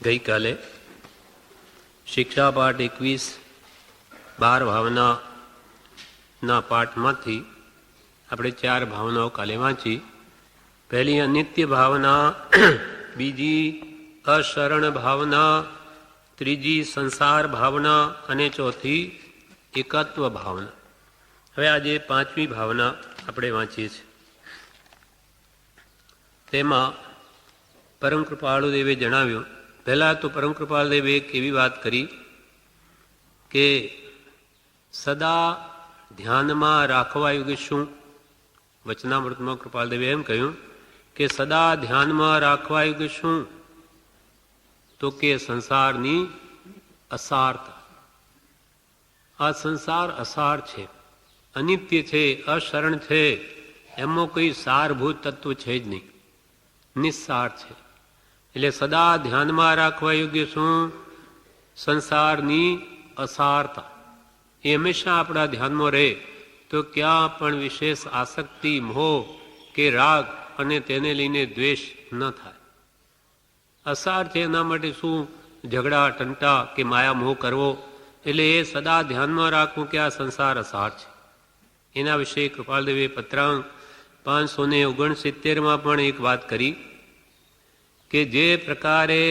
ગઈકાલે શિક્ષાપાઠ 21 12 ભાવનાના પાઠમાંથી આપણે 4 ભાવનાઓ કાલે વાંચી. પહેલી અનિત્ય ભાવના, બીજી અશરણ ભાવના, ત્રીજી સંસાર ભાવના અને ચોથી એકત્વ ભાવના. હવે આજે 5મી ભાવના આપણે વાંચીએ છીએ. તેમાં પરમ કૃપાળુ દેવે જણાવ્યું, પહેલાં તો પરમ કૃપાળ દેવે એક એવી વાત કરી કે સદા ધ્યાનમાં રાખવા યોગ્ય શું? વચનામૃતમાં કૃપાળ દેવે એમ કહ્યું કે સદા ધ્યાનમાં રાખવા યોગ્ય શું? તો કે સંસારની અસારતા. આ સંસાર અસાર છે, અનિત્ય છે, અશરણ છે, એમાં કોઈ સારભૂત તત્વ છે જ નહીં, નિસ્સાર છે. એટલે સદા ધ્યાનમાં રાખવા યોગ્ય શું? સંસારની અસારતા. એ હંમેશા આપણા ધ્યાનમાં રહે તો ક્યાં પણ વિશેષ આસક્તિ, મોહ કે રાગ અને તેને લઈને દ્વેષ ન થાય. અસાર છે એના માટે શું ઝઘડા, ટંટા કે માયા મોહ કરવો? એટલે એ સદા ધ્યાનમાં રાખવું કે આ સંસાર અસાર છે. એના વિશે કૃપાલદેવે પત્રાંક 569 પણ એક વાત કરી કે જે પ્રકારે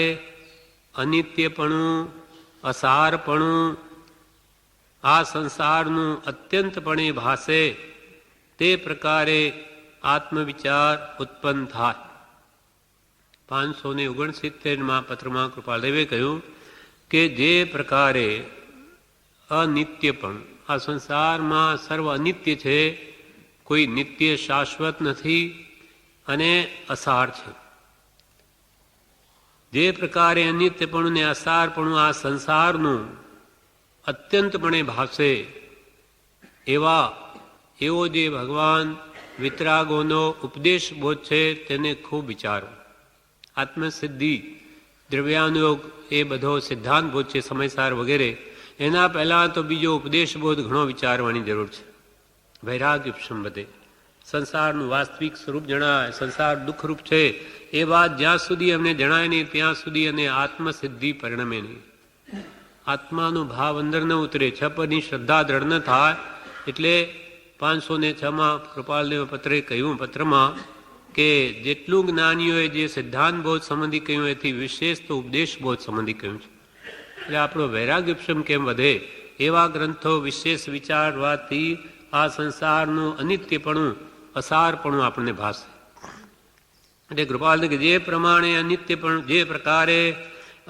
અનિત્યપણું, અસારપણું આ સંસારનું અત્યંતપણે ભાસે તે પ્રકારે આત્મવિચાર ઉત્પન્ન થાય. 569 પત્રમાં કૃપાલદેવે કહ્યું કે જે પ્રકારે અનિત્યપણું, આ સંસારમાં સર્વ અનિત્ય છે, કોઈ નિત્ય શાશ્વત નથી અને અસાર છે. જે પ્રકારે અનિત્યપણું ને અસારપણું આ સંસારનું અત્યંતપણે ભાસે એવો જે ભગવાન વિતરાગોનો ઉપદેશ બોધ છે તેને ખૂબ વિચારો. આત્મસિદ્ધિ, દ્રવ્યાનુયોગ એ બધો સિદ્ધાંત બોધ છે, સમયસાર વગેરે. એના પહેલાં તો બીજો ઉપદેશ બોધ ઘણો વિચારવાની જરૂર છે. વૈરાગ્ય સંબંધે સંસારનું વાસ્તવિક સ્વરૂપ જણાય, સંસાર દુઃખરૂપ છે એ વાત જ્યાં સુધી અમને જણાય નહીં ત્યાં સુધી અને આત્મસિદ્ધિ પરિણમે નહીં. આત્માનો ભાવ અંદર ન ઉતરે, છપની શ્રદ્ધા દ્રઢ ન થાય. એટલે 506 કૃપાલદેવ પત્રે કહ્યું, પત્રમાં કે જેટલું જ્ઞાનીઓએ જે સિદ્ધાંત બોધ સંબંધી કહ્યું એથી વિશેષ તો ઉપદેશ બોધ સંબંધી કહ્યું છે. એટલે આપણો વૈરાગ્યક્ષમ કેમ વધે એવા ગ્રંથો વિશેષ વિચારવાથી આ સંસારનું અનિત્યપણું, અસારપણું આપણને ભાસે. એટલે કૃપાલદેવ કે જે પ્રમાણે અનિત્યપણું, જે પ્રકારે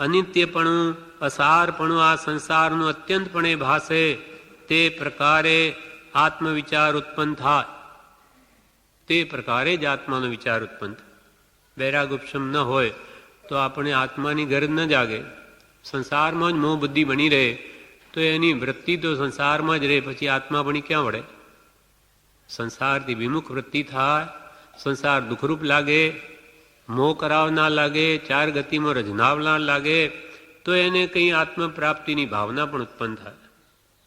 અનિત્યપણું, અસારપણું આ સંસારનું અત્યંતપણે ભાસે તે પ્રકારે આત્મવિચાર ઉત્પન્ન થાય. તે પ્રકારે જ આત્માનો વિચાર ઉત્પન્ન થાય. વૈરાગોપશમ ન હોય તો આપણે આત્માની ગરજ ન જાગે. સંસારમાં જ મોહ બુદ્ધિ બની રહે તો એની વૃત્તિ તો સંસારમાં જ રહે, પછી આત્મા બની ક્યાં વળે? સંસારથી વિમુખ વૃત્તિ થાય, સંસાર દુઃખરૂપ લાગે, મોહ કરાવનાર લાગે, 4 ગતિમાં રજનાવનાર લાગે તો એને કંઈ આત્મ પ્રાપ્તિની ભાવના પણ ઉત્પન્ન થાય.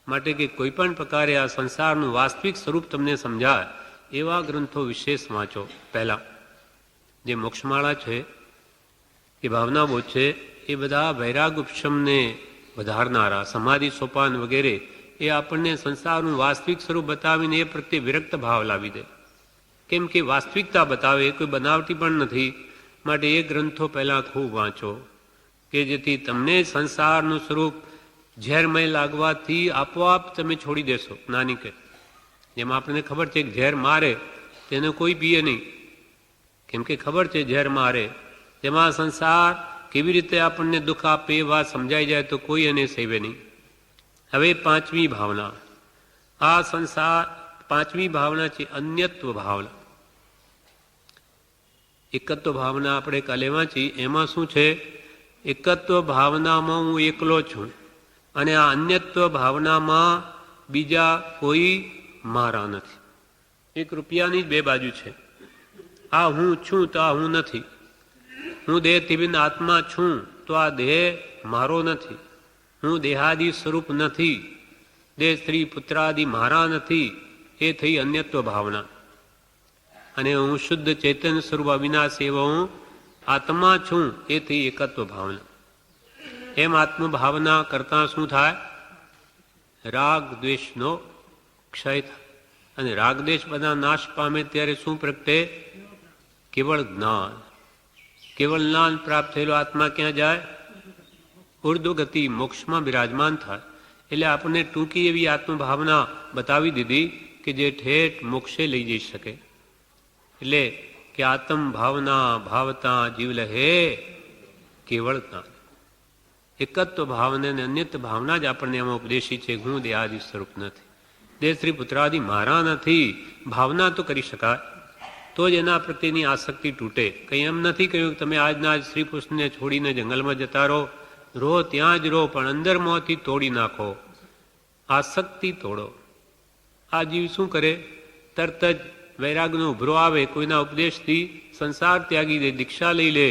માટે કે કોઈ પણ પ્રકારે આ સંસારનું વાસ્તવિક સ્વરૂપ તમને સમજાય એવા ગ્રંથો વિશેષ વાંચો. પહેલાં જે મોક્ષમાળા છે, એ ભાવનાબોધ છે, એ બધા વૈરાગ ઉપશમને વધારનારા, સમાધિ સોપાન વગેરે એ આપણને સંસારનું વાસ્તવિક સ્વરૂપ બતાવીને એ પ્રત્યે વિરક્ત ભાવ લાવી દે. કેમ કે વાસ્તવિકતા બતાવે, એ કોઈ બનાવટી પણ નથી. માટે એ ગ્રંથો પહેલાં ખૂબ વાંચો કે જેથી તમને સંસારનું સ્વરૂપ ઝેરમય લાગવાથી આપોઆપ તમે છોડી દેશો. નાની કે જેમ આપણને ખબર છે કે ઝેર મારે તેને કોઈ પીએ નહીં, કેમ કે ખબર છે ઝેર મારે. તેમાં સંસાર કેવી રીતે આપણને દુઃખ આપે એ વાત સમજાઈ જાય તો કોઈ એને સેવે નહીં. હવે 5મી ભાવના, આ સંસાર 5મી ભાવના છે અન્યત્વ ભાવના. એકત્વ ભાવના આપણે કાલે વાંચી, એમાં શું છે? એકત્વ ભાવનામાં હું એકલો છું અને આ અન્યત્વ ભાવનામાં બીજા કોઈ મારા નથી. 1 રૂપિયાની જ 2 બાજુ છે. આ હું છું તો આ હું નથી. હું દેહથી ભિન્ન આત્મા છું તો આ દેહ મારો નથી. હું દેહાદિ સ્વરૂપ નથી, દેહ સ્ત્રી પુત્રાદિ મારા નથી. એ થઈ અન્યત્વ ભાવના. અને હું શુદ્ધ ચૈતન્ય સ્વરૂપ અવિનાશી એવો હું આત્મા છું, એ થઈ એકત્વ ભાવના. એમ આત્મભાવના કરતા શું થાય? રાગ દ્વેષનો ક્ષય થાય. અને રાગદ્વેષ બધા નાશ પામે ત્યારે શું પ્રગટે? કેવળ જ્ઞાન. કેવળ જ્ઞાન પ્રાપ્ત થયેલો આત્મા ક્યાં જાય? ઉર્ધ્વ ગતિ, મોક્ષમાં બિરાજમાન થાય. એટલે આપણને ટૂંકી એવી આત્મભાવના બતાવી દીધી કે જે ઠેઠ મોક્ષે લઈ જઈ શકે. એટલે કે આત્મ ભાવના ભાવતા જીવ લહે કેવળ જ્ઞાન. એકત્વ ભાવને અને અન્યત્વ ભાવના જ આપણને એમાં ઉપદેશી છે. હું દેહાદિ સ્વરૂપ નથી, દેહ સ્ત્રી પુત્રાદિ મારા નથી. ભાવના તો કરી શકાય, તો જ એના પ્રત્યેની આસક્તિ તૂટે. કંઈ એમ નથી કહ્યું કે તમે આજના આજ સ્ત્રી પુરુષને છોડીને જંગલમાં જતા રહો ત્યાં જ રહો, પણ અંદરમાંથી તોડી નાખો, આસક્તિ તોડો. આ જીવ શું કરે? તરત જ વૈરાગનો ઉભરો આવે, કોઈના ઉપદેશથી સંસાર ત્યાગી દે, દીક્ષા લઈ લે,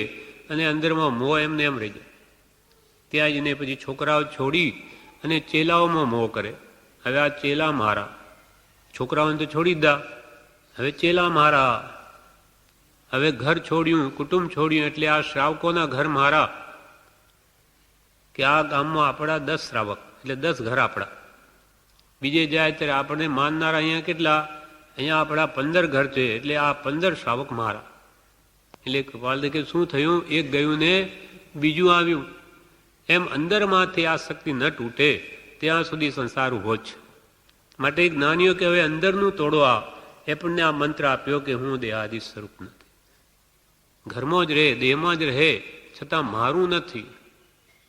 અને અંદરમાં મોહ એમને એમ રહી જાય. ત્યાં જઈને પછી છોકરાઓ છોડી અને ચેલાઓમાં મોહ કરે. હવે આ ચેલા મારા, છોકરાઓને તો છોડી દીધા, હવે ચેલા મારા. હવે ઘર છોડ્યું, કુટુંબ છોડ્યું, એટલે આ શ્રાવકોના ઘર મારા. કે આ ગામમાં આપણા 10 શ્રાવક, એટલે 10 ઘર આપણા. બીજે જાય ત્યારે આપણને માનનારા અહીંયા કેટલા? અહીંયા આપણા 15 ઘર છે, એટલે આ 15 શ્રાવક મારા. એટલે કૃપાલ કે શું થયું? એક ગયું ને બીજું આવ્યું. એમ અંદરમાંથી આ શક્તિ ન તૂટે ત્યાં સુધી સંસાર ઉભો છે. માટે જ્ઞાનીઓ કે હવે અંદરનું તોડો. એ પણ આ મંત્ર આપ્યો કે હું દેહાદિ સ્વરૂપ નથી. ઘરમાં જ રહે, દેહમાં જ રહે, છતાં મારું નથી.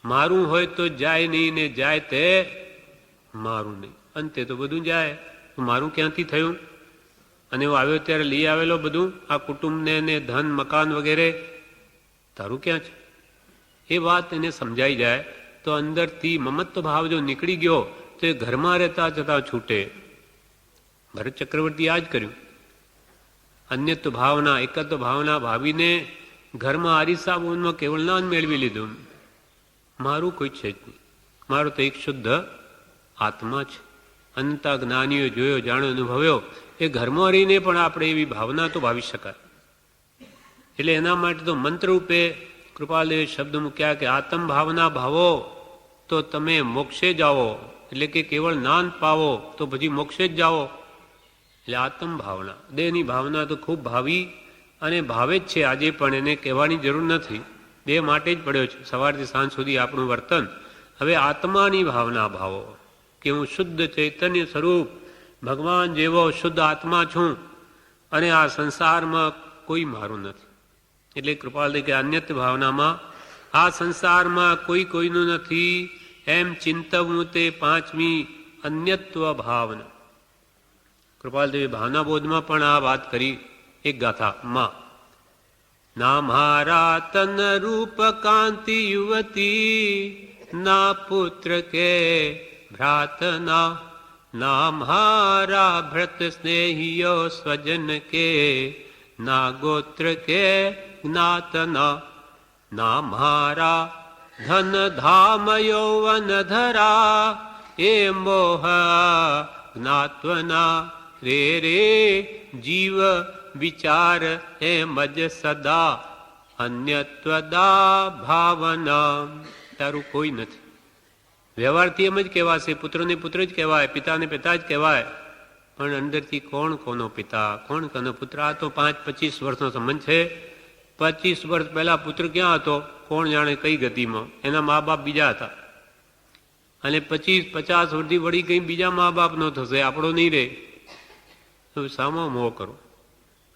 મારું હોય તો જાય નહીં, ને જાય તે મારું નહીં. અંતે તો બધું જાય. મારું ક્યાંથી થયું? અને હું આવ્યો ત્યારે લઈ આવેલો બધું આ કુટુંબને ને ધન મકાન વગેરે, તારું ક્યાં છે? એ વાત એને સમજાઈ જાય તો અંદરથી મમત્વ ભાવ જો નીકળી ગયો તો એ ઘરમાં રહેતા જતા છૂટે. ભરત ચક્રવર્તી આ જ કર્યું. અન્યત્વ ભાવના, એકત્વ ભાવના ભાવીને ઘરમાં આરીસા બોનમાં કેવળ જ્ઞાન મેળવી લીધું. મારું કોઈ છે જ નહીં, મારો તો એક શુદ્ધ આત્મા છે. અનંતા જ્ઞાનીઓ જોયો, જાણ્યો, અનુભવ્યો. એ ઘરમાં રહીને પણ આપણે એવી ભાવના તો ભાવી શકાય. એટલે એના માટે તો મંત્ર રૂપે કૃપાલદેવે શબ્દ મૂક્યા કે આત્મ ભાવના ભાવો તો તમે મોક્ષે જાઓ. એટલે કે કેવળ જ્ઞાન પાવો તો પછી મોક્ષે જ જાઓ. એટલે આત્મ ભાવના, દેહની ભાવના તો ખૂબ ભાવી અને ભાવે જ છે આજે પણ, એને કહેવાની જરૂર નથી. દેહ માટે જ પડ્યો છે સવારથી સાંજ સુધી આપણું વર્તન. હવે આત્માની ભાવના ભાવો કે હું શુદ્ધ ચૈતન્ય સ્વરૂપ ભગવાન જેવો શુદ્ધ આત્મા છું અને આ સંસારમાં કોઈ મારું નથી. એટલે કૃપાલદેવ કે અન્યત્વ ભાવનામાં આ સંસારમાં કોઈ કોઈનું નથી એમ ચિંતવવું તે 5મી અન્યત્વ ભાવના. કૃપાલદેવે ભાવના બોધમાં પણ આ વાત કરી એક ગાથામાં. ના મારા તન રૂપ કાંતિ યુવતી, ના પુત્ર કે ભ્રાતના, ના મારા ભ્રત સ્નેહીઓ સ્વજન કે, ના ગોત્ર કે જ્ઞાતના, ના મારા ધન ધામ યૌવન ધરા, એ મોહ જ્ઞાત્વના રે રે જીવ વિચાર એમ જ સદા અન્યત્વદા ભાવના. તારું કોઈ નથી. વ્યવહારથી એમ જ કહેવાશે, પુત્રને પુત્ર જ કહેવાય, પિતાને પિતા જ કહેવાય, પણ અંદરથી કોણ કોનો પિતા, કોણ કોનો પુત્ર? આ તો 5-25 વર્ષનો સંબંધ છે. 25 વર્ષ પહેલા પુત્ર ક્યાં હતો? કોણ જાણે કઈ ગતિમાં. એના મા બાપ બીજા હતા. અને 25-50 વર્ષથી વળી કઈ બીજા મા બાપનો થશે, આપણો નહીં રહે. તો શામાં મોહ કરો?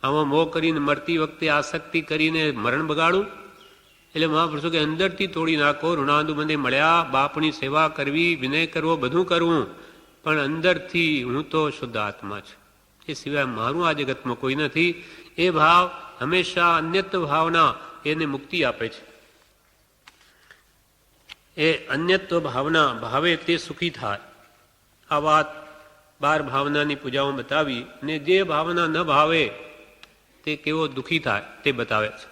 આમાં મોહ કરીને મરતી વખતે આસક્તિ કરીને મરણ બગાડું? એટલે મહાપુરુષો કે અંદરથી તોડી નાખો. ઋણાદુ મને મળ્યા, બાપની સેવા કરવી, વિનય કરવો, બધું કરવું, પણ અંદરથી હું તો શુદ્ધ આત્મા છું, એ સિવાય મારું આ જગતમાં કોઈ નથી. એ ભાવ હંમેશા અન્યત્વ ભાવના એને મુક્તિ આપે છે. એ અન્યત્વ ભાવના ભાવે તે સુખી થાય. આ વાત 12 ભાવનાની પૂજાઓ બતાવી, ને જે ભાવના ન ભાવે તે કેવો દુઃખી થાય તે બતાવે છે.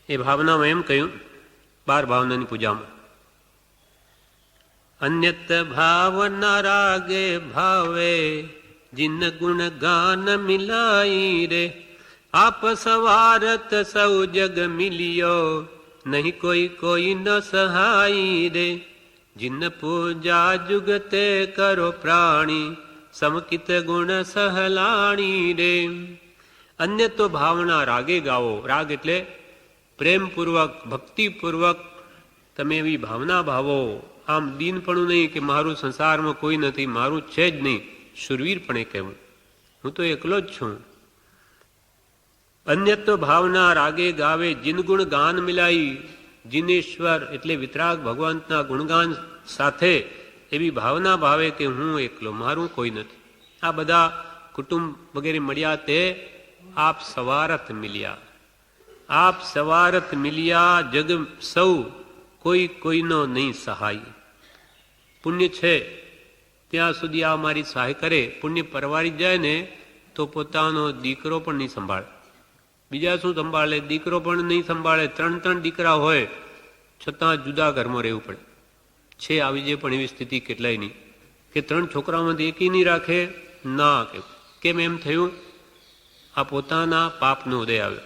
એ ભાવનામાં એમ કહ્યું 12 ભાવનાની પૂજામાં, અન્યત ભાવના રાગે ભાવે, जिन गुण गान मिलाई रे, आप सवारत सौ जग मिलियो, નહીં કોઈ કોઈ ન સહાય રે, જિન પૂજા જુગતે કરો પ્રાણી, સમકિત ગુણ સહલાણી રે. અન્ય તો ભાવના રાગે ગાવો. રાગ એટલે પ્રેમપૂર્વક ભક્તિપૂર્વક તમે એવી ભાવના ભાવો. આમ દીનપણું નહીં કે મારું સંસારમાં કોઈ નથી, મારું છે જ નહીં. શુરવીરપણે કહેવું, હું તો એકલો જ છું. અન્ય તો ભાવના રાગે ગાવે, જીન ગુણ ગાન મિલાઈ. જીનેશ્વર એટલે વિતરાગ ભગવંતના ગુણગાન સાથે એવી ભાવના ભાવે કે હું એકલો, મારું કોઈ નથી. આ બધા કુટુંબ વગેરે મળ્યા તે આપ સવારત મિલ્યા. આપ સવારત મિલ્યા, જગ સૌ કોઈ કોઈનો નહીં સહાય. પુણ્ય છે ત્યાં સુધી આ મારી સહાય કરે. પુણ્ય પરવારી જાય ને તો પોતાનો દીકરો પણ નહીં સંભાળે. બીજા શું સંભાળે? દીકરો પણ નહીં સંભાળે. 3 દીકરા હોય છતાં જુદા ઘરમાં રહેવું પડે છે. આવી જાય પણ એવી સ્થિતિ કેટલાય નહીં કે 3 છોકરાઓમાંથી એકી નહીં રાખે. ના, કેમ એમ થયું? આ પોતાના પાપનો ઉદય આવ્યો.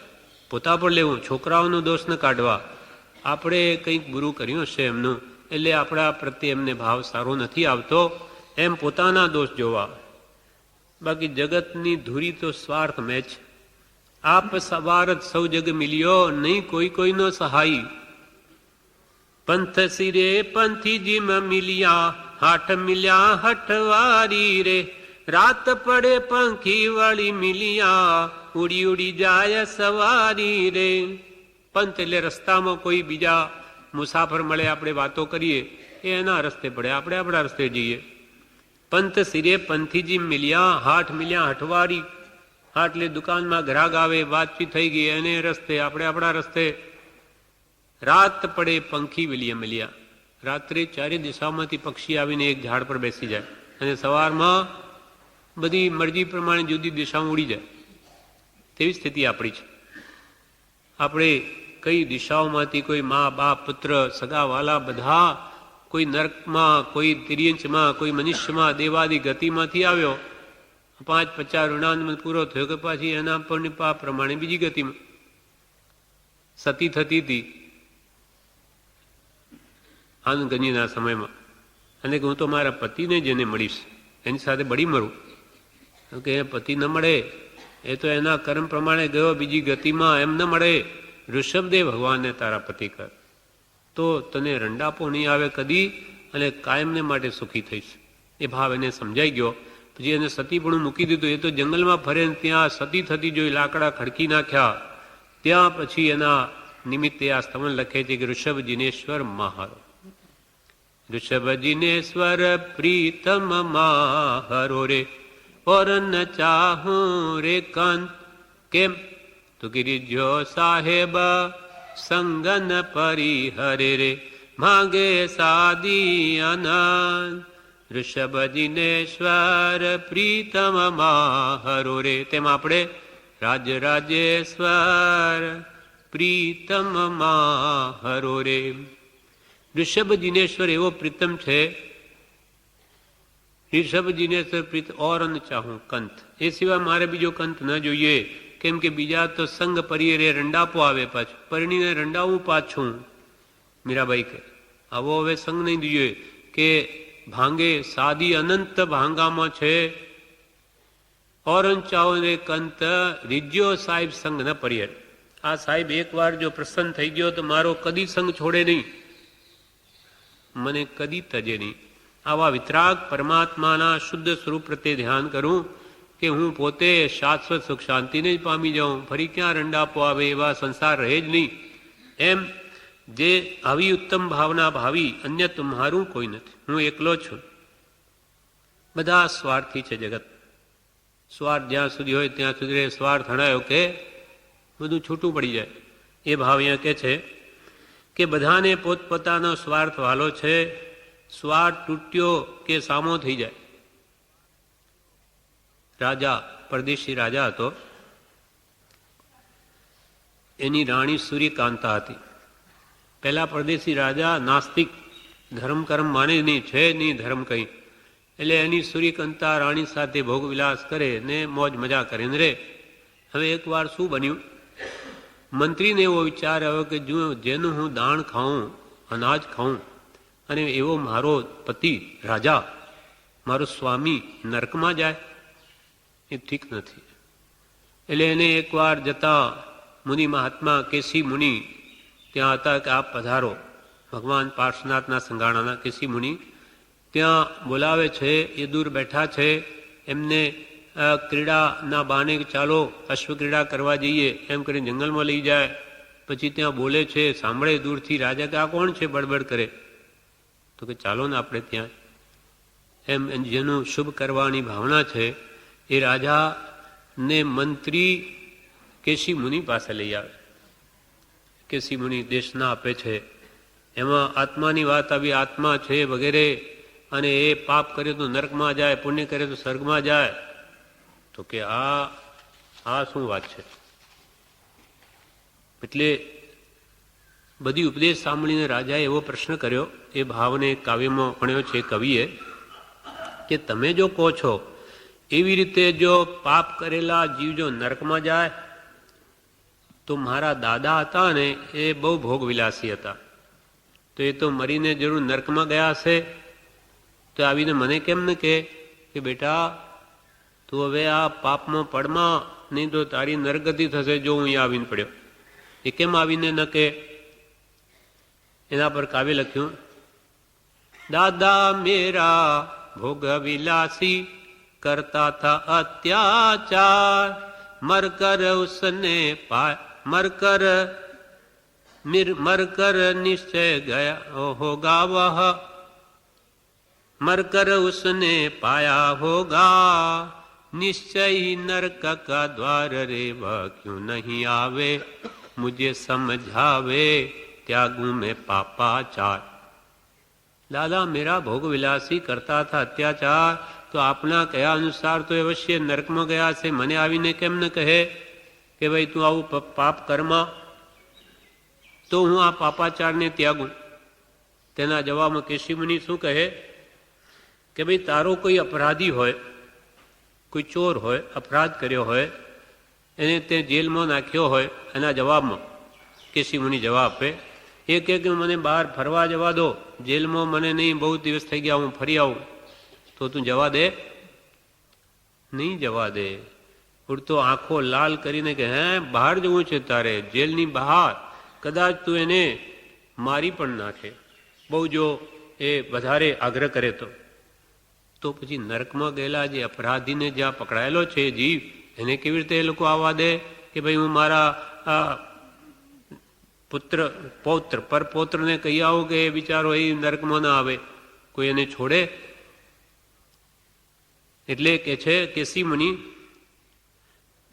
પોતા પર લેવું, છોકરાઓનો દોષ ન કાઢવા. આપણે કંઈક બુરું કર્યું હશે એમનું, એટલે આપણા પ્રત્યે એમને ભાવ સારો નથી આવતો, એમ પોતાના દોષ જોવા. બાકી જગતની ધૂરી તો સ્વાર્થ મેચ. આપ સવારત સૌ જગ મિલ્યો, નહીં કોઈ કોઈનો સહાય. પંથ સિરે પંથી જીમ મિલ્યા, હાઠ મિલ્યા હઠવારી રે. રાત પડે પંખી વાળી મિલ્યા, ઉડી ઉડી જાય સવારી રે. પંથ એટલે રસ્તામાં કોઈ બીજા મુસાફર મળે, આપણે વાતો કરીએ, એ એના રસ્તે પડે, આપણે આપણા રસ્તે જઈએ. પંથ સિરે પંથીજી મિલ્યા, હાઠ મિલ્યા હઠવારી. હાટ એટલે દુકાનમાં ગ્રાહક આવે, વાતચીત થઈ ગઈ, એને રસ્તે, આપણે આપણા રસ્તે. રાત પડે પંખી વિલિયા મિલ્યા. રાત્રે 4 દિશામાંથી પક્ષી આવીને એક ઝાડ પર બેસી જાય અને સવારમાં બધી મરજી પ્રમાણે જુદી દિશામાં ઉડી જાય. તેવી સ્થિતિ આપણી છે. આપણે કઈ દિશાઓમાંથી કોઈ મા બાપ પુત્ર સગા વાલા બધા કોઈ નર્કમાં, કોઈ તિર્યંચમાં, કોઈ મનુષ્યમાં, દેવાદી ગતિમાંથી આવ્યો. 5-50 ઋણાંતમાં પૂરો થયો કે પાછી એના પણ પાપ પ્રમાણે બીજી ગતિમાં સતી થતી હતી આનંદગંજીના સમયમાં. અને કે હું તો મારા પતિને જેને મળીશ એની સાથે બળી મરું. કે પતિ ન મળે એ તો એના કર્મ પ્રમાણે ગયો બીજી ગતિમાં, એમ ન મળે. ઋષભદેવ ભગવાનને તારા પતિ કર તો તને રંડાપો નહીં આવે કદી, અને કાયમને માટે સુખી થઈશ. એ ભાવ એને સમજાઈ ગયો. પછી એને સતીપણું મૂકી દીધું. એ તો જંગલમાં ફરે ને ત્યાં સતી થતી જોઈ, લાકડા ખડકી નાખ્યા. ત્યાં પછી એના નિમિત્તે આ સ્તવન લખે છે કે ઋષભ જીનેશ્વર માહરો. ऋषभ जिनेश्वर प्रीतम माहरो रे, और न चाहूं रे कांत. केम तो गिरिजो साहेब संगन परिहरे रे, मांगे सादी अनंत. ऋषभ जिनेश्वर प्रीतम माहरो रे. તેમ આપણે રાજ રાજેશ્વર પ્રીતમ માહરો રે. ऋषभ जिनेश्वर एवो प्रीतम है. ऋषभ जिनेश्वर प्रीत और न चाहूं कंथ. ए सिवाय मारे बीजो कंथ न जोईए. केम के बीजा तो संग परिये रंडापो आवे, पाछो परिणीने रंडावू पाछू. मीराबाई के आवो हवे संग नहीं जोईए के भांगे सादी अनंत भांगामां छे. और चाहो ने कंथ रिज्यो साहिब संग न परिये. आ साहिब एक बार जो प्रसन्न थई गयो तो मारो कदी संग छोड़े नहीं, મને કદી તજે નહીં. આવા વિતરાગ પરમાત્માના શુદ્ધ સ્વરૂપ પ્રત્યે ધ્યાન કરું કે હું પોતે શાશ્વત સુખ શાંતિને જ પામી જાઉં, ફરી ક્યાં રંડાપો આવે, એવા સંસાર રહે જ નહીં. એમ જે આવી ઉત્તમ ભાવના ભાવી, અન્ય તો મારું કોઈ નથી, હું એકલો છું. બધા સ્વાર્થી છે જગત. સ્વાર્થ જ્યાં સુધી હોય ત્યાં સુધી સ્વાર્થ હણાયો કે બધું છૂટું પડી જાય. એ ભાવ અહીંયા કે છે કે બધાને પોતપોતાનો સ્વાર્થ વાલો છે. સ્વાર્થ તૂટ્યો કે સામો થઈ જાય. રાજા, પરદેશી રાજા હતો, એની રાણી સૂર્યકાંતા હતી. પહેલા પરદેશી રાજા નાસ્તિક, ધર્મ કર્મ માને નહીં, છે નહીં ધર્મ કંઈ. એટલે એની સૂર્યકાંતા રાણી સાથે ભોગ વિલાસ કરે ને મોજ મજા કરે ને રે. હવે એકવાર શું બન્યું, મંત્રીને એવો વિચાર આવ્યો કે જો જેનું હું દાણ ખાઉં, અનાજ ખાઉં, અને એવો મારો પતિ રાજા, મારો સ્વામી નરકમાં જાય, એ ઠીક નથી. એટલે એને એકવાર જતા મુનિ મહાત્મા કેસી મુનિ ત્યાં હતા કે આપ પધારો. ભગવાન પાર્શ્વનાથના સંગાણાના કેસી મુનિ ત્યાં બોલાવે છે. એ દૂર બેઠા છે. એમને ક્રીડાના બહાને ચાલો અશ્વક્રીડા કરવા જઈએ એમ કરીને જંગલમાં લઈ જાય. પછી ત્યાં બોલે છે, સાંભળે દૂરથી રાજા કે આ કોણ છે બડબડ કરે? તો કે ચાલો ને આપણે ત્યાં. એમ જેનું શુભ કરવાની ભાવના છે એ રાજાને મંત્રી કેસી મુનિ પાસે લઈ આવે. કેસી મુનિ દેશના આપે છે. એમાં આત્માની વાત આવી, આત્મા છે વગેરે, અને એ પાપ કરે તો નરકમાં જાય, પુણ્ય કરે તો સ્વર્ગમાં જાય. તો કે આ શું વાત છે? એટલે બધી ઉપદેશ સાંભળીને રાજાએ એવો પ્રશ્ન કર્યો, એ ભાવને કાવ્યમાં ભણ્યો છે કવિએ, કે તમે જો કહો છો એવી રીતે જો પાપ કરેલા જીવ જો નરકમાં જાય, તો મારા દાદા હતા ને એ બહુ ભોગવિલાસી હતા, તો એ તો મરીને જરૂર નરકમાં ગયા હશે. તો આવીને મને કેમ ન કહે કે બેટા તું હવે આ પાપમાં પડમાં, નહીં તો તારી નરગતિ થશે જો હું અહીંયા આવીને પડ્યો. એ કેમ આવીને ન કહે? એના પર કાવ્ય લખ્યું, દાદા મેરા ભોગવિલાસી करता था अत्याचार, मरकर उसने मरकर निश्चय गया होगा वह, मरकर उसने पाया होगा निश्चय ही नरक का द्वार रे, वह क्यों नहीं आवे मुझे समझावे त्यागू में पापाचार. दादा मेरा भोग विलासी करता था अत्याचार, तो આપના કયા અનુસાર તો અવશ્ય નરકમાં ગયા છે. મને આવીને કેમ ન કહે કે ભાઈ તું આવું પાપ કર્મા, તો હું આ પાપાચારને ત્યાગું? તેના જવાબમાં કેસી મુનિ શું કહે કે ભાઈ તારો કોઈ અપરાધી હોય, કોઈ ચોર હોય, અપરાધ કર્યો હોય, એને તે જેલમાં નાખ્યો હોય, એના જવાબમાં કેસી મુનિ જવાબ આપે, એ કહે કે મને બહાર ફરવા જવા દો, જેલમાં મને નહીં, બહુ દિવસ થઈ ગયા, હું ફરી આવું. તો તું જવા દે? નહીં જવા દે. ઉડતો આંખો લાલ કરીને કે હે બહાર જવું છે તારે, જેલની બહાર, કદાચ તું એને મારી પણ નાખે, બહુ જો એ વધારે આગ્રહ કરે તો પછી નરકમાં ગયેલા જે અપરાધીને જ્યાં પકડાયેલો છે જીવ, એને કેવી રીતે એ લોકો આવવા દે કે ભાઈ હું મારા પરપૌત્રને કહી આવું કે બિચારો એ નરકમાં ના આવે? કોઈ એને છોડે? એટલે કે છે કેસી મુનિ,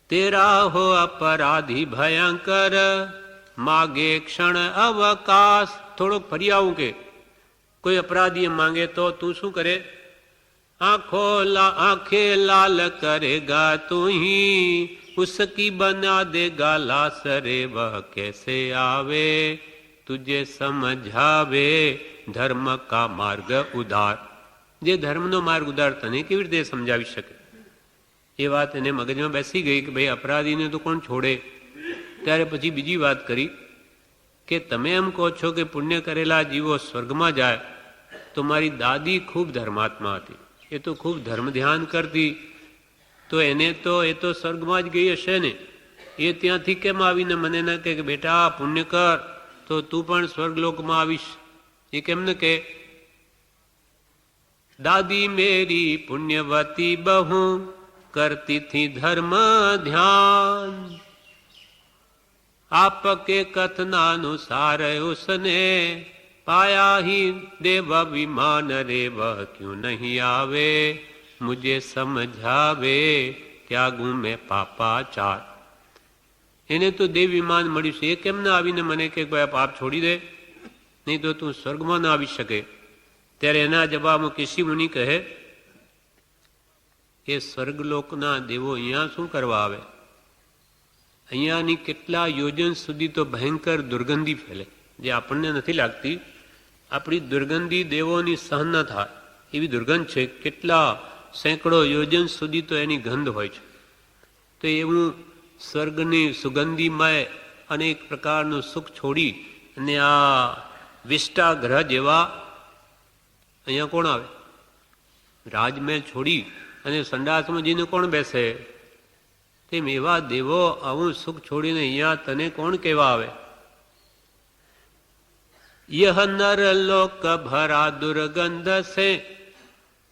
તેરા હો અપરાધી ભયંકર, માગે ક્ષણ અવકાશ. થોડોક ફરી આવું કે કોઈ અપરાધી માંગે તો તું શું કરે? આંખે લાલ કરેગા તું ही उसकी बना देगा लाश रे, वह कैसे आवे तुझे समझावे धर्म का मार्ग उदार. જે ધર્મનો માર્ગ ઉદાર તને કેવી રીતે સમજાવી શકે? એ વાત એને મગજમાં બેસી ગઈ કે ભાઈ અપરાધીને તો કોણ છોડે. ત્યારે પછી બીજી વાત કરી કે તમે એમ કહો છો કે પુણ્ય કરેલા જીવો સ્વર્ગમાં જાય, તો મારી દાદી ખૂબ ધર્માત્મા હતી, એ તો ખૂબ ધર્મ ધ્યાન કરતી, તો એને તો એ તો સ્વર્ગમાં જ ગઈ હશે ને, એ ત્યાંથી કેમ આવીને મને ન કહે કે બેટા પુણ્ય કર તો તું પણ સ્વર્ગલોકમાં આવીશ? એ કેમ ન કહે? दादी मेरी पुण्यवती बहु करती थी धर्म ध्यान, आपके कथनानुसार उसने पाया ही देव विमान रे, वह क्यों नहीं आवे मुझे समझावे त्यागू में पापाचार. એને તો દેવ વિમાન મળ્યું છે, એ કેમ ના આવીને મને કે ભાઈ પાપ છોડી દે, નહીં તો તું સ્વર્ગમાં ના આવી શકે? ત્યારે એના જવાબમાં કેસી મુનિ કહે કે સ્વર્ગલોકના દેવો અહીંયા શું કરવા આવે? અહીંયાની કેટલા યોજન સુધી તો ભયંકર દુર્ગંધી ફેલે, જે આપણને નથી લાગતી. આપણી દુર્ગંધી દેવોની સહન ન થાય એવી દુર્ગંધ છે. કેટલા સેંકડો યોજન સુધી તો એની ગંધ હોય છે. તો એવું સ્વર્ગની સુગંધીમય અનેક પ્રકારનું સુખ છોડી અને આ વિષ્ટા ગ્રહ જેવા અહીંયા કોણ આવે? રાજમહેલ છોડી અને સંડાસમાં જઈને કોણ બેસે? તેમ એવા દેવો આવું સુખ છોડીને અહીંયા તને કોણ કહેવા આવે? યહ નર લોક ભરા દુર્ગંધ સે,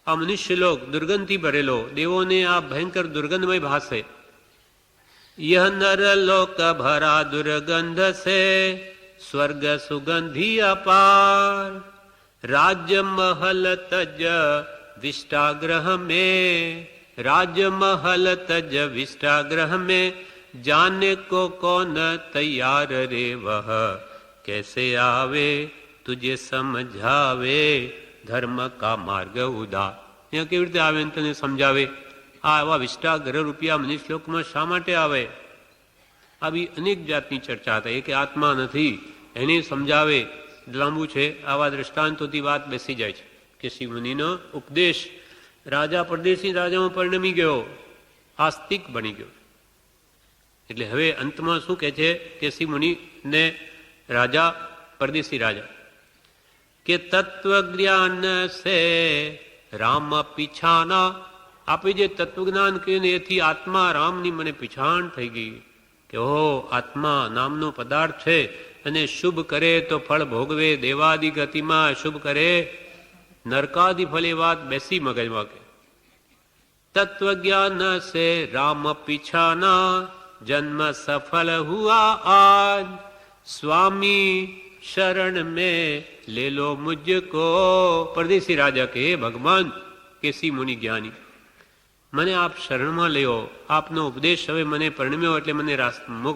આ મનુષ્ય લોક દુર્ગંધથી ભરેલો, દેવોને આ ભયંકર દુર્ગંધમય ભાસે. યહ નર લોક ભરા દુર્ગંધ સે, સ્વર્ગ સુગંધી અપાર. રાજ્ય મહલ તજ વિષ્ટાગ્રહ में, राज्य महल तज विष्टाग्रह में, जाने को कौन तैयार रे वह, कैसे आवे तुझे समझावे धर्म का मार्ग उदार. અહીંયા કેવી રીતે આવે તને સમજાવે? આ આવા વિષ્ટાગ્રહ રૂપિયા મનુષ્ય શ્લોકમાં શા માટે આવે? આવી અનેક જાતની ચર્ચા થાય. કે આત્મા નથી એને સમજાવે લાંબુ છે. આવા દ્રષ્ટાંતોથી વાત બેસી જાય છે. કે શ્રી મુનિનો ઉપદેશ, રાજા પરદેશી રાજામાં પરિણમી ગયો, આસ્તિક બની ગયો. એટલે હવે અંતમાં શું કહે છે કે શ્રી મુનિને રાજા, પરદેશી રાજા, કે તત્વ જ્ઞાન સે રામ પીછાના, આપે જે તત્વજ્ઞાન કહ્યું ને એથી આત્મા રામની મને પીછાણ થઈ ગઈ. કે ઓહો, આત્મા નામનો પદાર્થ છે અને શુભ કરે તો ફળ ભોગવે, દેવાદિ ગતિમાં શુભ કરે નરકાદિ ફળ. એ વાત બેસી મગજમાં. કે તત્વ જ્ઞાન સે રામ પીછાના, જન્મ સફલ હુઆ આજ, સ્વામી શરણ में ले लो मुझको. પરદેશી રાજા કે હે ભગવાન કેસી મુનિ જ્ઞાની, મને આપ શરણમાં લેવો. આપનો ઉપદેશ હવે મને પરણમ્યો એટલે મને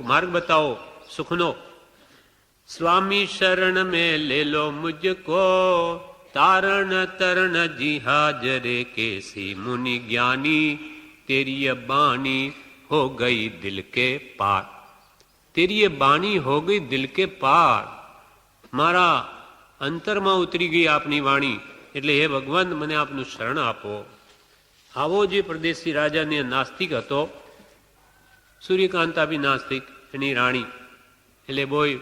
માર્ગ બતાવો સુખનો. સ્વામી શરણ में ले लो मुझको, तारण तरण जी हाजरे केसी मुनि ज्ञानी, तेरी ये बाणी हो गई दिल के पार. तेरी ये बाणी हो गई दिल के पार. મારા અંતરમાં ઉતરી ગઈ આપની વાણી, એટલે હે ભગવાન મને આપનું શરણ આપો. આવો જે પરદેશી રાજાને નાસ્તિક હતો, સૂર્યકાંતા બી નાસ્તિક, એની રાણી, એટલે બોય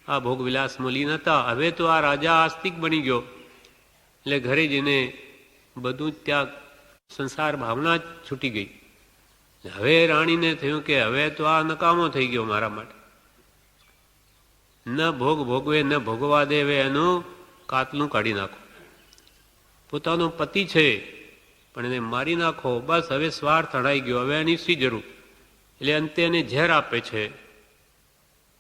આ ભોગવિલાસ મળી નતા. હવે તો આ રાજા આસ્તિક બની ગયો. એટલે ઘરે જઈને બધું ત્યાં સંસાર ભાવના જ છૂટી ગઈ. હવે રાણીને થયું કે હવે તો આ નકામો થઈ ગયો મારા માટે. ન ભોગ ભોગવે ન ભોગવા દેવે, એનું કાતલું કાઢી નાખો. પોતાનો પતિ છે પણ એને મારી નાખો. બસ હવે સ્વાર્થ અડાઈ ગયો, હવે એની શી જરૂર? એટલે અંતે એને ઝેર આપે છે.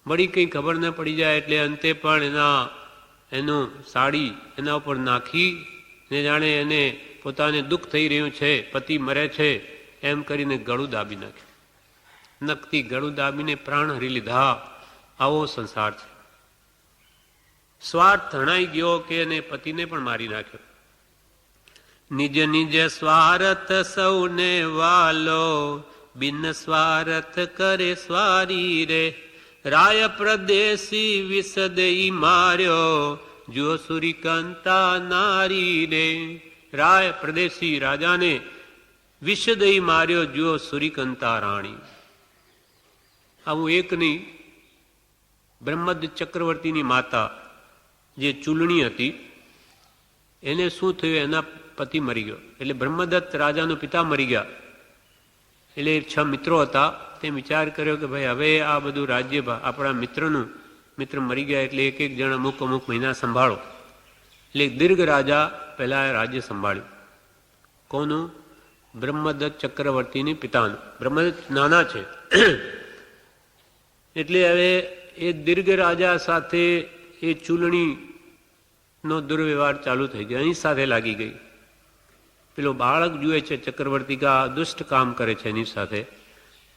બળી કંઈ ખબર ન પડી જાય એટલે અંતે પણ એનું સાડી એના ઉપર નાખી ને જાણે એને પોતાને દુઃખ થઈ રહ્યું છે, પતિ મરે છે એમ કરીને ગળું દાબી નાખ્યું. નખથી ગળું દાબીને પ્રાણ હરી લીધા. આવો સંસાર છે. સ્વાર્થ હણાઈ ગયો કે એને પતિને પણ મારી નાખ્યો. નિજ નિજ સ્વાર્થ સૌને વાલો, બિન સ્વાર્થ કરે સ્વારી રે. રાય પ્રદેશી વિસદઈ માર્યો, જો સુરિકંતા નારી રે. રાય પ્રદેશી રાજાને વિષદઈ માર્યો, જો સુરિકંતા રાણી. આવું એક નહીં, બ્રહ્મદ ચક્રવર્તીની માતા જે ચૂલણી હતી એને શું થયું? એના પતિ મરી ગયો. એટલે બ્રહ્મદત્ત રાજાનો પિતા મરી ગયા. એટલે 6 મિત્રો હતા. તે વિચાર કર્યો કે ભાઈ હવે આ બધું રાજ્ય આપણા મિત્ર મરી ગયા એટલે એક જણ અમુક મહિના સંભાળો. એટલે દીર્ઘ રાજા પહેલા રાજ્ય સંભાળ્યું. કોનું? બ્રહ્મદત્ત ચક્રવર્તીની પિતાનું. બ્રહ્મદત્ત નાના છે એટલે હવે એ દીર્ઘ રાજા સાથે એ ચૂલણીનો દુર્વ્યવહાર ચાલુ થઈ ગયો, એની સાથે લાગી ગઈ. પેલો બાળક જુએ છે ચક્રવર્તી કા દુષ્ટ કામ કરે છે એની સાથે.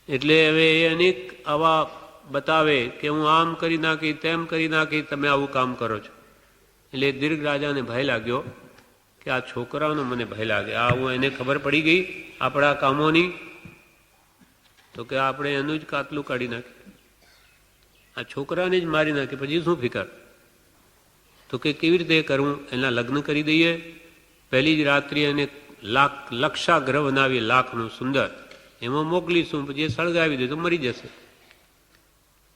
એટલે હવે એ અનેક આવા બતાવે કે હું આમ કરી નાખી, તેમ કરી નાખી, તમે આવું કામ કરો છો. એટલે દીર્ઘ રાજાને ભય લાગ્યો કે આ છોકરાનો મને ભય લાગે. હું એને ખબર પડી ગઈ આપણા કામોની તો કે આપણે એનું જ કાતલું કાઢી નાખીએ, આ છોકરાને જ મારી નાખે, પછી શું ફિકર? તો કે કેવી રીતે કરવું? એના લગ્ન કરી દઈએ. પહેલી જ રાત્રિ એને લક્ષાગ્રહ બનાવીએ, લાખનું સુંદર, એમાં મોકલીશું, પછી એ સળગાવી દે તો મરી જશે.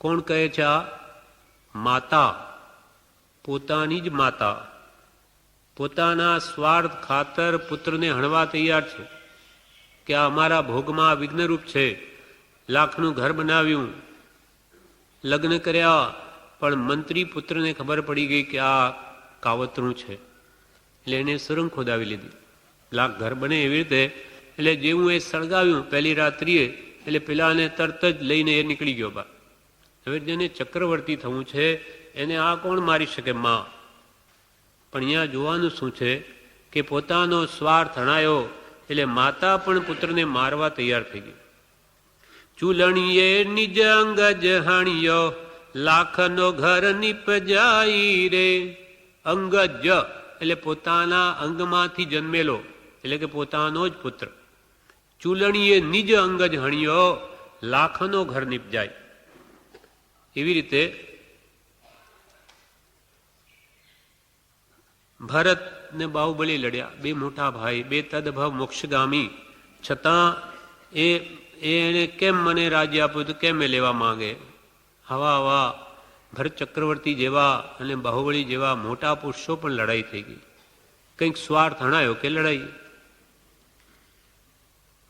કોણ કહે છે? આ માતા, પોતાની જ માતા પોતાના સ્વાર્થ ખાતર પુત્રને હણવા તૈયાર છે કે આ અમારા ભોગમાં વિઘ્નરૂપ છે. લાખનું ઘર બનાવ્યું, લગ્ન કર્યા, પણ મંત્રી પુત્રને ખબર પડી ગઈ કે આ કાવતરું છે, એટલે એને સુરંગ ખોદાવી લીધી. લાખ ઘર બને એવી રીતે. એટલે જેવું એ સળગાવ્યું પહેલી રાત્રિએ, એટલે પેલાને તરત જ લઈને એ નીકળી ગયો બા. હવે જેને ચક્રવર્તી થવું છે એને આ કોણ મારી શકે? માં. પણ અહીંયા જોવાનું શું છે કે પોતાનો સ્વાર્થ હણાયો એટલે માતા પણ પુત્રને મારવા તૈયાર થઈ ગઈ. ચૂલણીએ નિજ અંગ જહાણ્યો, લાખનો ઘર નિપજાઈ રે. અંગજ એટલે પોતાના અંગમાંથી જન્મેલો, એટલે કે પોતાનો જ પુત્ર. ચૂલણીએ નિજ અંગ જ હણ્યો, લાખનો ઘર નિપજાય. એવી રીતે ભરત ને બાહુબલી લડ્યા, બે મોટા ભાઈ, બે તદભવ મોક્ષગામી. છતાં એને કેમ મને રાજ્ય આપ્યું તો કેમ એ લેવા માંગે? હવા ભરત ચક્રવર્તી જેવા અને બાહુબલી જેવા મોટા પુરુષો પણ લડાઈ થઈ ગઈ. કંઈક સ્વાર્થ હણાયો કે લડાઈ.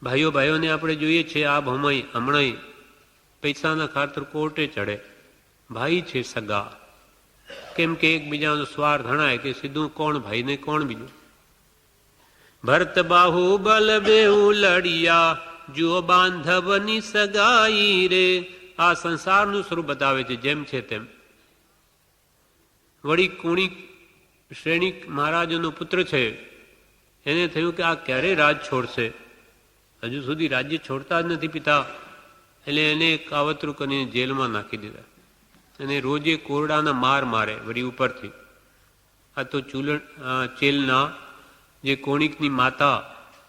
ભાઈઓને આપણે જોઈએ છીએ આ ભમાઈ હમણાં પૈસાના ખાતર કોર્ટે ચડે. ભાઈ છે સગા, કેમ કે એકબીજાનો સ્વાર્થ હણાય કે સીધું કોણ ભાઈ ને કોણ બીજું. ભરત બાહુબલ બેઉ લડિયા, જુઓ બાંધવની સગાઈ રે. આ સંસારનું સ્વરૂપ બતાવે છે જેમ છે તેમ. વળી કુણિક શ્રેણિક મહારાજનો પુત્ર છે, એને થયું કે આ ક્યારે રાજ છોડશે, હજુ સુધી રાજ્ય છોડતા જ નથી પિતા. એટલે એને કાવતરું કરીને જેલમાં નાખી દીધા અને રોજે કોરડાના માર મારે વળી ઉપરથી. આ તો ચેલના જે કોણિકની માતા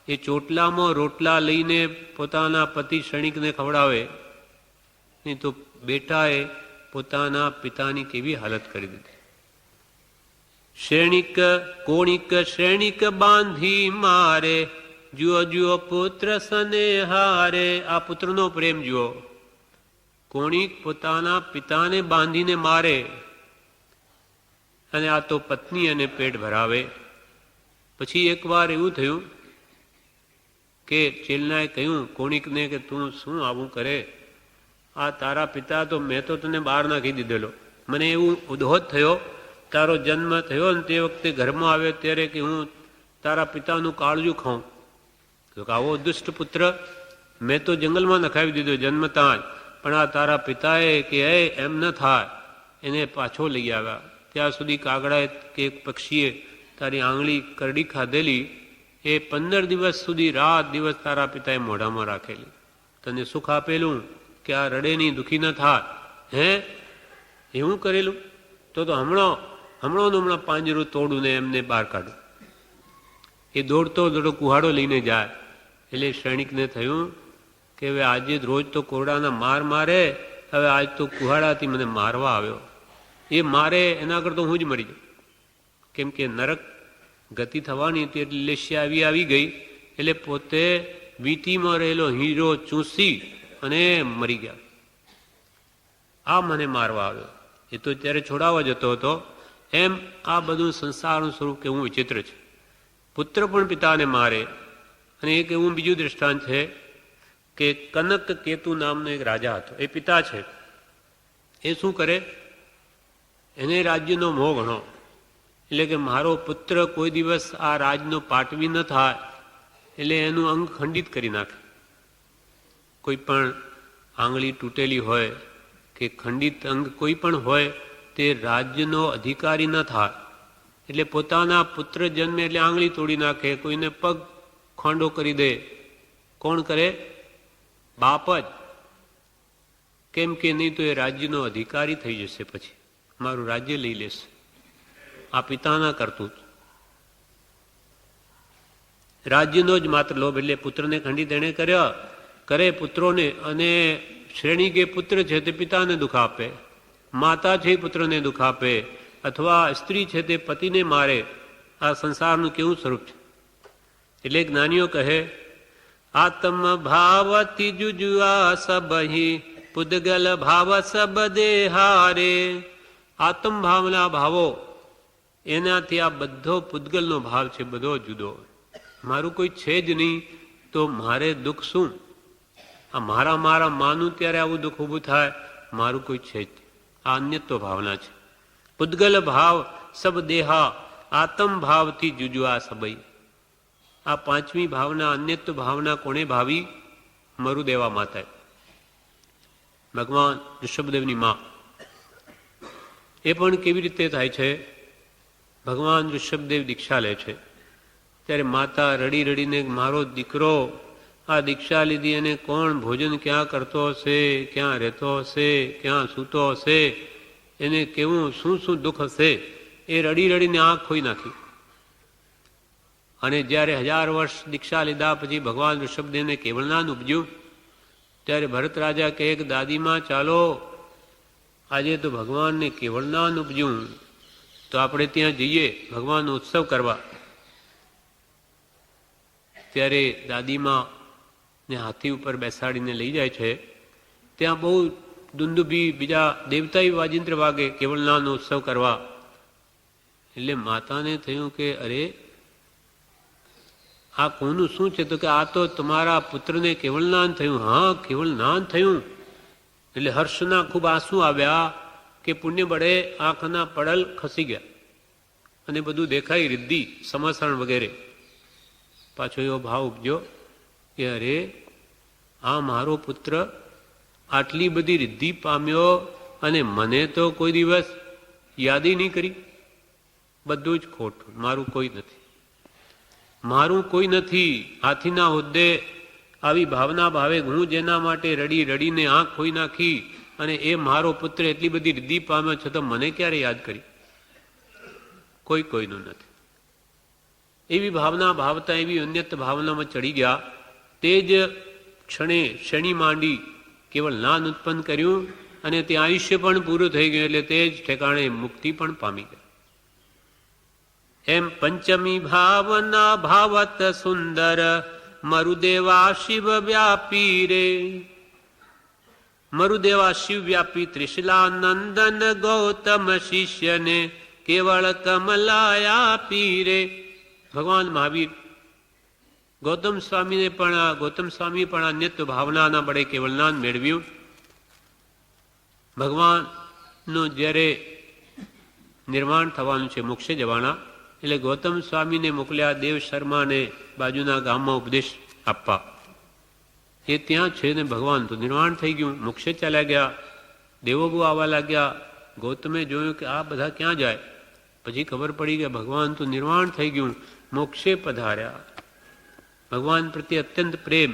એ ચોટલામાં રોટલા લઈને પોતાના પતિ ક્ષણિકને ખવડાવે, નહીં તો બેટાએ પોતાના પિતાની કેવી હાલત કરી દીધી. શ્રેણિક કોણિક શ્રેણિક બાંધી મારે, જુઓ જુઓ પુત્ર સનેહારે. આ પુત્રનો પ્રેમ જુઓ. કોણિક પોતાના પિતાને બાંધીને મારે અને આ તો પત્ની અને પેટ ભરાવે. પછી એકવાર એવું થયું કે ચેલનાએ કહ્યું કોણિકને કે તું શું આવું કરે? આ તારા પિતા તો મેં તો તને બહાર નાખી દીધેલો. મને એવું ઉદ્હોત થયો, તારો જન્મ થયો ને તે વખતે ઘરમાં આવ્યો ત્યારે કે હું તારા પિતાનું કાળજું ખાઉં. તો આવો દુષ્ટ પુત્ર મેં તો જંગલમાં નખાવી દીધો જન્મતા જ, પણ આ તારા પિતાએ કે એમ ન થાય, એને પાછો લઈ આવ્યા. ત્યાં સુધી કાગડાએ કે એક પક્ષીએ તારી આંગળી કરડી ખાધેલી, એ 15 દિવસ સુધી રાત દિવસ તારા પિતાએ મોઢામાં રાખેલી. તને સુખ આપેલું કે આ રડે નહીં, દુઃખી ન થાય. હે એવું કરેલું? તો હમણાં પાંજરું તોડું ને એમને બહાર કાઢું. એ દોડતો કુહાડો લઈને જાય. એટલે સૈનિકને થયું કે હવે આજે રોજ તો કોરડાના માર મારે, હવે આજ તો કુહાડાથી મને મારવા આવ્યો. એ મારે એના કરતો હું જ મરી જાઉં. કેમ કે નરક ગતિ થવાની હતી એટલે લેસ્યા આવી ગઈ. એટલે પોતે વીંટીમાં રહેલો હીરો ચૂસી અને મરી ગયા. આ મને મારવા આવ્યો. એ તો ત્યારે છોડાવવા જતો હતો. એમ આ બધું સંસારનું સ્વરૂપ કેવું વિચિત્ર છે. પુત્ર પણ પિતાને મારે. અને એક એવું બીજું દ્રષ્ટાંત છે કે કનક કેતુ નામનો એક રાજા હતો, એ પિતા છે. એ શું કરે? એને રાજ્યનો મોહ ઘણો, એટલે કે મારો પુત્ર કોઈ દિવસ આ રાજનો પાટવી ન થાય, એટલે એનું અંગ ખંડિત કરી નાખે. કોઈ પણ આંગળી તૂટેલી હોય કે ખંડિત અંગ કોઈ પણ હોય તે રાજ્યનો અધિકારી ન થાય, એટલે પોતાના પુત્ર જન્મે એટલે આંગળી તોડી નાખે, કોઈને પગ ખોંડો કરી દે. કોણ કરે? બાપ જ. કેમ કે નહીં તો એ રાજ્યનો અધિકારી થઈ જશે, પછી મારું રાજ્ય લઈ લેશે. આ પિતાના કરતૂત. રાજ્યનો જ માત્ર લોભ, એટલે પુત્રને ખંડિત એણે કર્યા કરે પુત્રોને. અને શ્રેણીકે પુત્ર છે તે પિતાને દુઃખ આપે, માતા છે પુત્રને દુઃખ આપે, અથવા સ્ત્રી છે તે પતિને મારે. આ સંસારનું કેવું સ્વરૂપ છે! એટલે જ્ઞાનીઓ કહે આત્મ ભાવતી જુજુઆ સબહી પુદ્ગલ ભાવ સબ દેહારે. આત્મ ભાવના ભાવો એનાથી આ બધો પુદ્ગલનો ભાવ છે, બધો જુદો. મારું કોઈ છે જ નહીં તો મારે દુઃખ શું? આ મારા મારા માનું ત્યારે આવું દુઃખ ઊભું થાય. મારું કોઈ છે જ. આ અન્યત્વ ભાવના છે. પુદ્ગલ ભાવ સબ દેહા, આત્મ ભાવથી જુજવા સબઈ. આ પાંચમી ભાવના અન્યત્વ ભાવના કોણે ભાવી? મરુદેવા માતાએ. ભગવાન ઋષભદેવની માં. એ પણ કેવી રીતે થાય છે? ભગવાન ઋષભદેવ દીક્ષા લે છે ત્યારે માતા રડી રડીને, મારો દીકરો આ દીક્ષા લીધી અને કોણ ભોજન ક્યાં કરતો હશે, ક્યાં રહેતો હશે, ક્યાં સૂતો હશે, એને કેવું શું શું દુઃખ હશે, એ રડી રડીને આંખ ખોઈ નાખી. અને જ્યારે 1000 વર્ષ દીક્ષા લીધા પછી ભગવાન ઋષભદેવને કેવળનાન ઉપજ્યું ત્યારે ભરત રાજા કહે કે દાદીમાં ચાલો, આજે તો ભગવાનને કેવળનાન ઉપજ્યું, તો આપણે ત્યાં જઈએ ભગવાનનો ઉત્સવ કરવા. ત્યારે દાદીમાં ને હાથી ઉપર બેસાડીને લઈ જાય છે. ત્યાં બહુ દુંદુભી બીજા દેવતાઈ વાજિંત્ર વાગે કેવળનાનો ઉત્સવ કરવા. એટલે માતાને થયું કે અરે આ કોનું શું છે? તો કે આ તો તમારા પુત્રને કેવળનાન થયું. હા, કેવળનાન થયું. એટલે હર્ષના ખૂબ આંસુ આવ્યા કે પુણ્ય બળે આંખના પડલ ખસી ગયા અને બધું દેખાય, રિદ્ધિ સમસરણ વગેરે. પાછો એવો ભાવ ઉપજ્યો કે અરે આ મારો પુત્ર આટલી બધી રિદ્ધિ પામ્યો અને મને તો કોઈ દિવસ યાદ નહીં કરી. બધું જ ખોટું, મારું કોઈ નથી, મારું કોઈ નથી. હાથીના હોદ્દે આવી ભાવના ભાવે હું જેના માટે રડી રડીને આંખ ખોઈ નાખી અને એ મારો પુત્ર એટલી બધી રિદ્ધિ પામ્યો છતાં મને ક્યારે યાદ કરી? કોઈ કોઈનું નથી. એવી ભાવના ભાવતા એવી અન્યત ભાવનામાં ચડી ગયા. તે જ ક્ષણે શનિ માંડી કેવળ જ્ઞાન ઉત્પન્ન કર્યું અને તે આયુષ્ય પણ પૂરું થઈ ગયું. એટલે તે જ ઠેકાણે મુક્તિ પણ પામી ગયા. એમ પંચમી ભાવના ભાવત સુંદર મરુદેવા શિવ વ્યાપી રે. મરુદેવા શિવ વ્યાપી ત્રિશલા નંદન ગૌતમ શિષ્યને કેવળ કમલાયા પીરે. ભગવાન મહાવીર ગૌતમ સ્વામીને પણ ગૌતમ સ્વામી પણ અન્યત્વ ભાવનાના બળે કેવળનાન મેળવ્યું. ભગવાનનું જ્યારે નિર્માણ થવાનું છે, મોક્ષે જવાના, એટલે ગૌતમ સ્વામીને મોકલ્યા દેવ શર્માને બાજુના ગામમાં ઉપદેશ આપવા. એ ત્યાં છે ને ભગવાન તો નિર્વાણ થઈ ગયું, મોક્ષે ચાલ્યા ગયા. દેવો બહુ આવવા લાગ્યા. ગૌતમે જોયું કે આ બધા ક્યાં જાય? પછી ખબર પડી કે ભગવાન તો નિર્વાણ થઈ ગયું, મોક્ષે પધાર્યા. ભગવાન પ્રત્યે અત્યંત પ્રેમ.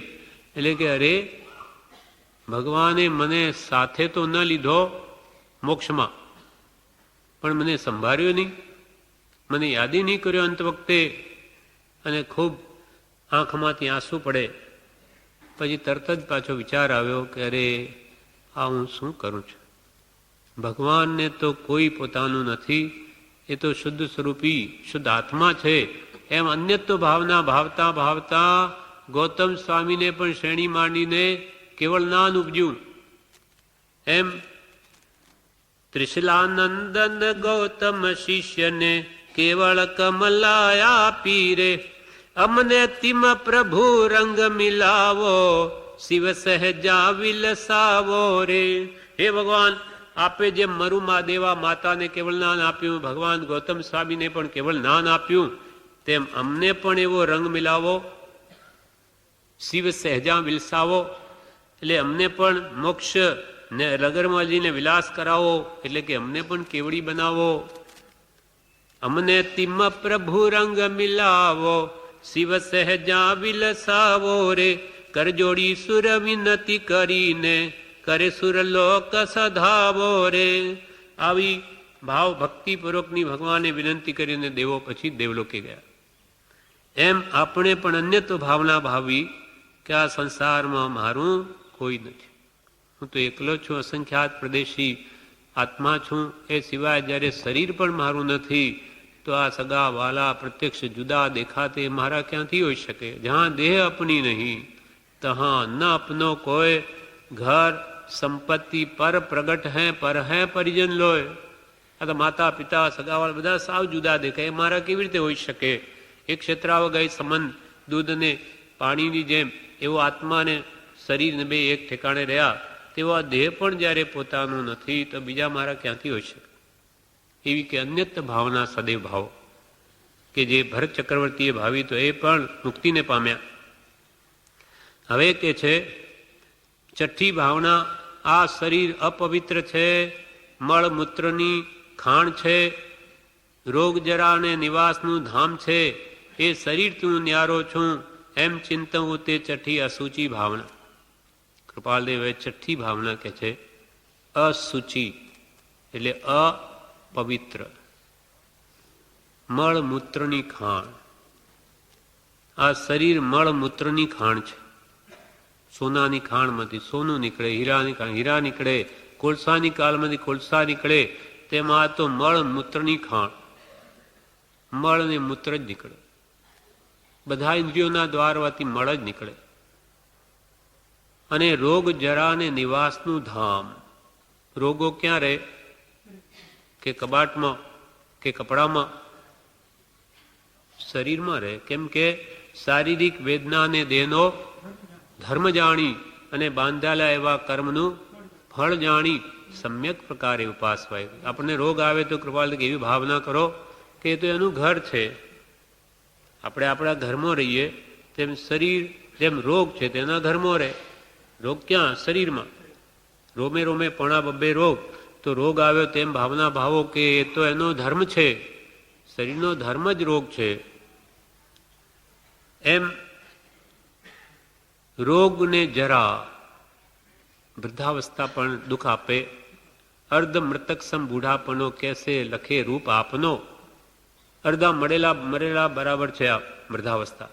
એટલે કે અરે ભગવાને મને સાથે તો ન લીધો મોક્ષમાં, પણ મને સંભાળ્યો નહીં, મને યાદી નહીં કર્યો અંત વખતે. અને ખૂબ આંખમાંથી આંસુ પડે. પછી તરત જ પાછો વિચાર આવ્યો કે અરે આ હું શું કરું છું? ભગવાનને તો કોઈ પોતાનું નથી, એ તો શુદ્ધ સ્વરૂપી શુદ્ધ આત્મા છે. એમ અન્યત્વ ભાવના ભાવતા ભાવતા ગૌતમ સ્વામીને પણ શ્રેણી માંડીને કેવળ જ્ઞાન ઉપજ્યું. એમ ત્રિશલાનંદન ગૌતમ શિષ્યને કેવળ કમલાયા પીરે. અમને તિમ પ્રભુ રંગ મિલાવો શિવ સહજા વિલસાવો રે. હે ભગવાન, આપે જેમ મરુ દેવા માતાને કેવળ જ્ઞાન આપ્યું, ભગવાન ગૌતમ સ્વામીને પણ કેવળ જ્ઞાન આપ્યું, તેમ અમને પણ એવો રંગ મિલાવો, શિવ સહેજા વિલસાવો. એટલે અમને પણ મોક્ષ ને નગરમાં જઈને વિલાસ કરાવો, એટલે કે અમને પણ કેવડી બનાવો. અમને તિમ પ્રભુ રંગ મિલાવો શિવ સહેજા વિલસાવો રે. કરજોડી સુર વિનતી કરીને કરે સુરલોક સધાવો રે. આવી ભાવ ભક્તિપૂર્વકની ભગવાને વિનંતી કરીને દેવો પછી દેવલોકે ગયા. એમ આપણે પણ અન્યત્વ ભાવના ભાવી કે આ સંસારમાં મારું કોઈ નથી, હું તો એકલો છું, અસંખ્યાત પ્રદેશી આત્મા છું. એ સિવાય જ્યારે શરીર પણ મારું નથી તો આ સગા વાલા પ્રત્યક્ષ જુદા દેખાતે મારા ક્યાંથી હોઈ શકે? જહાં દેહ અપની નહીં તહાં ન અપનો કોઈ ઘર સંપત્તિ પર પ્રગટ હે પર હે પરિજન લોય. આ તો માતા પિતા સગાવાળ બધા સાવ જુદા દેખાય. મારા કેવી રીતે હોઈ શકે? એક ક્ષેત્રાવગાય સંબંધ દૂધને પાણીની જેમ એવો આત્માને શરીરને બે એક ઠેકાણે રહ્યા તેવો આ દેહ પણ જ્યારે પોતાનો નથી તો બીજા મારા ક્યાંથી હોઈ શકે? એવી કે અન્યત ભાવના સદૈવ ભાવ કે જે ભરત ચક્રવર્તીએ ભાવી તો એ પણ મુક્તિને પામ્યા. હવે કે છે છઠ્ઠી ભાવના, આ શરીર અપવિત્ર છે, મળમૂત્રની ખાણ છે, રોગ જરા અને નિવાસનું ધામ છે, એ શરીર તું ન્યારો છું એમ ચિંતવું તે છઠ્ઠી અસુચિ ભાવના. કૃપાલદેવે છઠ્ઠી ભાવના કે છે અસુચિ એટલે અપવિત્ર, મળમૂત્રની ખાણ. આ શરીર મળમૂત્રની ખાણ છે. સોનાની ખાણમાંથી સોનું નીકળે, હીરાની ખાણ હીરા નીકળે, કોલસાની કાળમાંથી કોલસા નીકળે, તેમાં તો મળમૂત્રની ખાણ, મળ ને મૂત્ર જ નીકળે. બધા ઇન્દ્રિયોના દ્વારવાથી મળ જ નીકળે. અને રોગ જરા ને નિવાસનું ધામ. રોગો ક્યાં રહે? કે કબાટમાં કે કપડામાં? શરીરમાં રહે. કેમ કે શારીરિક વેદના અને દેહનો ધર્મ જાણી અને બાંધાયેલા એવા કર્મનું ફળ જાણી સમ્યક પ્રકારે ઉપાસવાય. આપણને રોગ આવે તો કૃપાલ એવી ભાવના કરો કે એ તો એનું ઘર છે. આપણે આપણા ઘરમાં રહીએ તેમ શરીર જેમ રોગ છે તેના ઘરમાં રહે. રોગ ક્યાં? શરીરમાં. રોમે રોમે પણા બબ્બે રોગ. તો રોગ આવ્યો તેમ ભાવના ભાવો કે એ તો એનો ધર્મ છે, શરીરનો ધર્મ જ રોગ છે. એમ રોગ ને જરા, વૃદ્ધાવસ્થા પણ દુઃખ આપે. અર્ધ મૃતક સમ બુઢાપનો કેસે લખે રૂપ આપનો. અર્ધા મરેલા બરાબર છે આ વૃદ્ધાવસ્થા.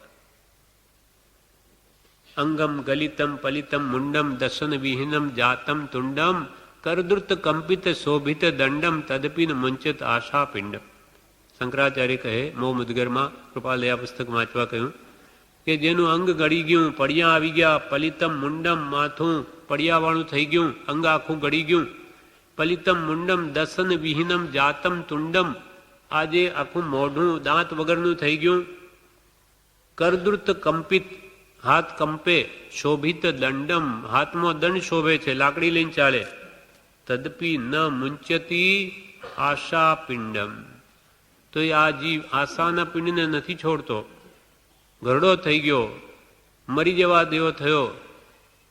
અંગમ ગલિતમ પલિતમ મુંડમ દશન વિહીનમ જાતમ તુંડમ કરદૃત કંપિત શોભિત દંડમ તદપિન મુંચિત આશા પિંડમ. શંકરાચાર્ય કહે મોહ મુદગરમાં, કૃપાલયા પુસ્તક વાંચવા કહ્યું કે જેનું અંગ ગળી ગયું, પડિયા આવી ગયા, પલિતમ મુંડમ માથું પડિયાવાળું થઈ ગયું, અંગ આખું ગળી ગયું. પલિતમ મુંડમ દસન વિહીનમ જાતમ તુંડમ, આજે આખું મોઢું દાંત વગરનું થઈ ગયું. કરદૃત કંપિત, હાથ કંપે. શોભિત દંડમ, હાથમાં દંડ શોભે છે, લાકડી લઈને ચાલે. તદપી ન મુંચતી આશા પિંડમ, તો આ જીવ આશાના પિંડને નથી છોડતો. ઘરડો થઈ ગયો, મરી જવા દેવો થયો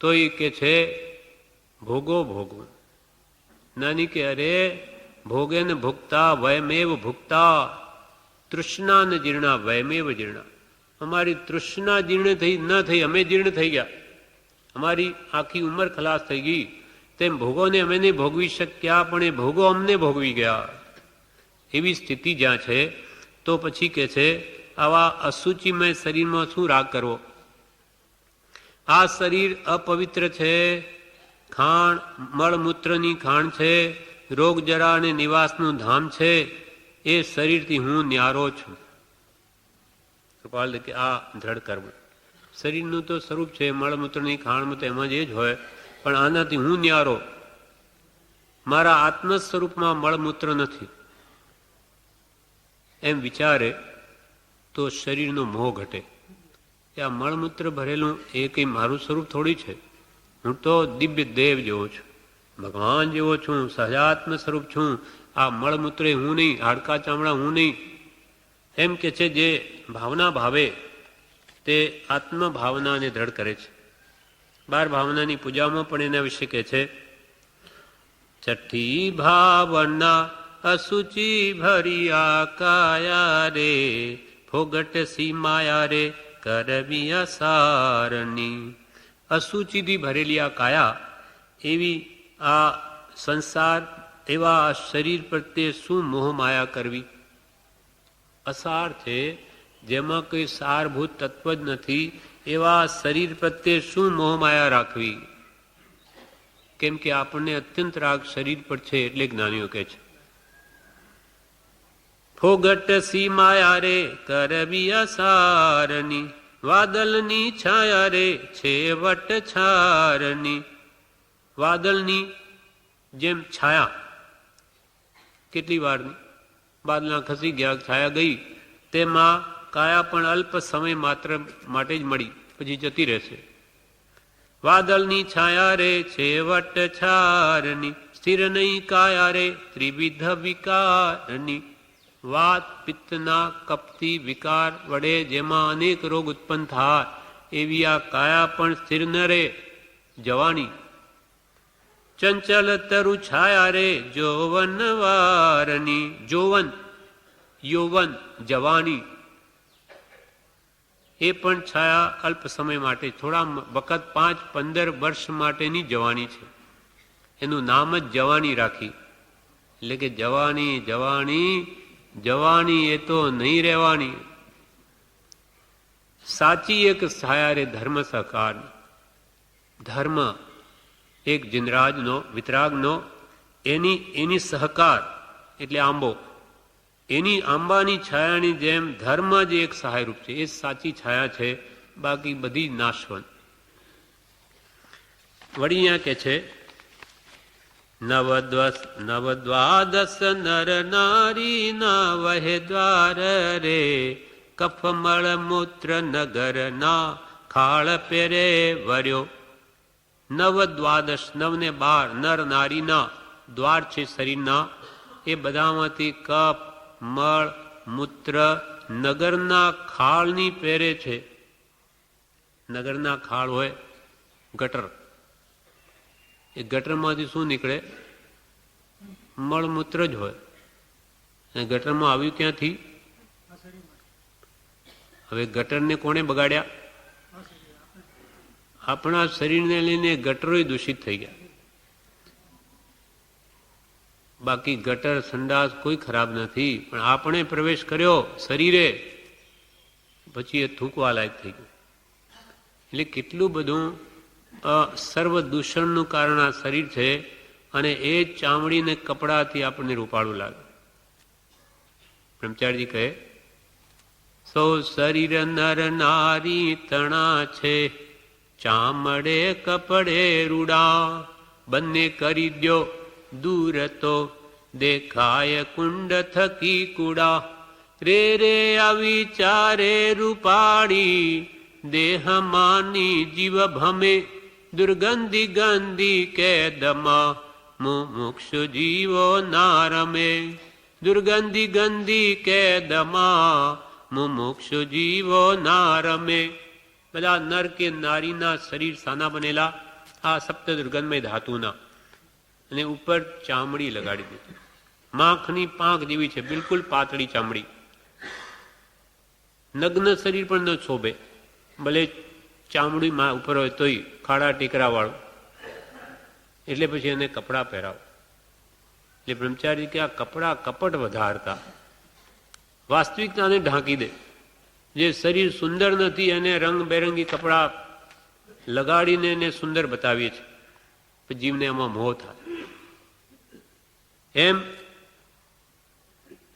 તો એ કે છે ભોગો ભોગો. નાની કે અરે ભોગે ને ભુગતા વયમેવ ભુગતા, તૃષ્ણા ને જીર્ણા વયમેવ જીર્ણા. અમારી તૃષ્ણા જીર્ણ થઈ ન થઈ, અમે જીર્ણ થઈ ગયા. અમારી આખી ઉંમર ખલાસ થઈ ગઈ. તેમ ભોગોને અમે નહીં ભોગવી શક્યા, પણ એ ભોગો અમને ભોગવી ગયા. એવી સ્થિતિ જ્યાં છે તો પછી કે છે આવા અસુચિમય શરીરમાં શું રાગ કરવો? આ શરીર અપવિત્ર છે, ખાણ મળમૂત્રની ખાણ છે, રોગ જરા અને નિવાસનું ધામ છે. એ શરીરથી હું ન્યારો છું. કૃપાલ કે આ દ્રઢ કરવું. શરીરનું તો સ્વરૂપ છે મળમૂત્રની ખાણમાં, તો એમાં જ એ જ હોય. પણ આનાથી હું ન્યારો. મારા આત્મ સ્વરૂપમાં મળમૂત્ર નથી એમ વિચારે તો શરીરનો મોહ ઘટે. કે આ મળમૂત્ર ભરેલું એ કંઈ મારું સ્વરૂપ થોડી છે. હું તો દિવ્ય દેવ જેવો છું, ભગવાન જેવો છું, સહજાત્મ સ્વરૂપ છું. આ મળમૂત્ર હું નહીં, હાડકા ચામડા હું નહીં. એમ કે છે જે ભાવના ભાવે તે આત્મ ભાવનાને દ્રઢ કરે છે. 12 ભાવનાની પૂજામાં પણ એના વિશે કહે છે છઠ્ઠી ભાવના અસુચિ ભરિયા કાયા રે, ફોગટ સીમાયા રે કરવી અસારની. અસુચિથી ભરેલી આ કાયા, એવી આ સંસાર, એવા આ શરીર પ્રત્યે શું મોહ માયા કરવી? અસાર છે, જેમાં કોઈ સારભૂત તત્વ જ નથી, એવા શરીર પ્રત્યે શું મોહ માયા રાખવી? કેમ કે આપણને અત્યંત રાગ શરીર પર છે, એટલે જ્ઞાનીઓ કહે છે ફોગટ સીમાયા રે કરવી અસારની, વાદળની છાયા રે છેવટ છારની. વાદળની જેમ છાયા કેટલી વારની, બાદલા ખસી ગયા, છાયા ગઈ, તેમાં કાયા પણ અલ્પ સમય માત્ર માટે જ મળી, પછી જતી રહેશે. વાદળની છાયા રે છેવટ છારની, સ્થિર નહીં કાયા રે ત્રિવિધ વિકારની. વાત પિત્તના કપથી વિકાર વડે જેમાં અનેક રોગ ઉત્પન્ન થાય એવી આ કાયા પણ સ્થિર ન રે, જવાની. ચંચલ તરુ છાયા રે જોવન વારની, જોવન યૌવન જવાની, એ પણ છાયા અલ્પ સમય માટે, થોડા વખત 5-15 વર્ષ માટેની જવાની છે. એનું નામ જ જવાની રાખી. એટલે કે જવાની જવાની જવાની એ તો નહીં રહેવાની. સાચી એક છાયા રે ધર્મ સહકાર, ધર્મ એક જિનરાજનો વિતરાગનો, એની સહકાર એટલે આંબો, એની આંબાની છાયાની જેમ ધર્મ જ એક સહાયરૂપ છે. એ સાચી છાયા છે, બાકી બધી નાશવંત. વળી અહીંયા કે છે નવદ્વાદશ નર નારી ના વહે દ્વાર રે, કફ મળ મૂત્ર નગર ના ખાળ પેરે વર્યો. નવ દ્વાદશ, 9 ને 12 નર નારીના દ્વાર છે શરીરના, એ બધામાંથી કફ મળ મૂત્ર નગરના ખાળની પેરે છે. નગરના ખાળ હોય ગટર, એ ગટરમાંથી શું નીકળે? મળમૂત્ર જ હોય. અને ગટરમાં આવ્યું ક્યાંથી? હવે ગટરને કોણે બગાડ્યા? આપણા શરીરને લઈને ગટરોય દૂષિત થઈ ગયા. બાકી ગટર સંડાસ કોઈ ખરાબ નથી, પણ આપણે પ્રવેશ કર્યો શરીરે, પછી એ થૂંકવા લાયક થઈ ગયું. એટલે કેટલું બધું સર્વ દૂષણનું કારણ આ શરીર છે, અને એ જ ચામડીને કપડાથી આપણને રૂપાળું લાગે. બ્રહ્મચારીજી કહે સૌ શરીર નર નારી તણા છે, ચામડે કપડે રૂડા, બંને કરી દ્યો દૂર તો દેખાય કુંડ થકી કુડા. રે રે આવી ચારે રૂપાળી, દેહમાની જીવ ભમે, દુર્ગંધી ગંધી કેદમાં મુમુક્ષુ જીવો ના રમે. દુર્ગંધી ગંધી કેદમાં મુમુક્ષુ જીવો ના રમે. બધા નર કે નારીના શરીર સાના બનેલા? આ સપ્ત દુર્ગંધમય ધાતુના, અને ઉપર ચામડી લગાડી દીધી, માખની પાંખ જેવી છે, બિલકુલ પાતળી ચામડી. નગ્ન શરીર પણ ન શોભે, ભલે ચામડી ઉપર હોય તોય ખાડા ટીકરા વાળું. એટલે પછી એને કપડાં પહેરાવ. એટલે બ્રહ્મચારી કે આ કપડાં કપટ વધારતા, વાસ્તવિકતાને ઢાંકી દે. જે શરીર સુંદર નથી એને રંગબેરંગી કપડાં લગાડીને એને સુંદર બતાવીએ છીએ, જીવને એમાં મોહ થાય. એમ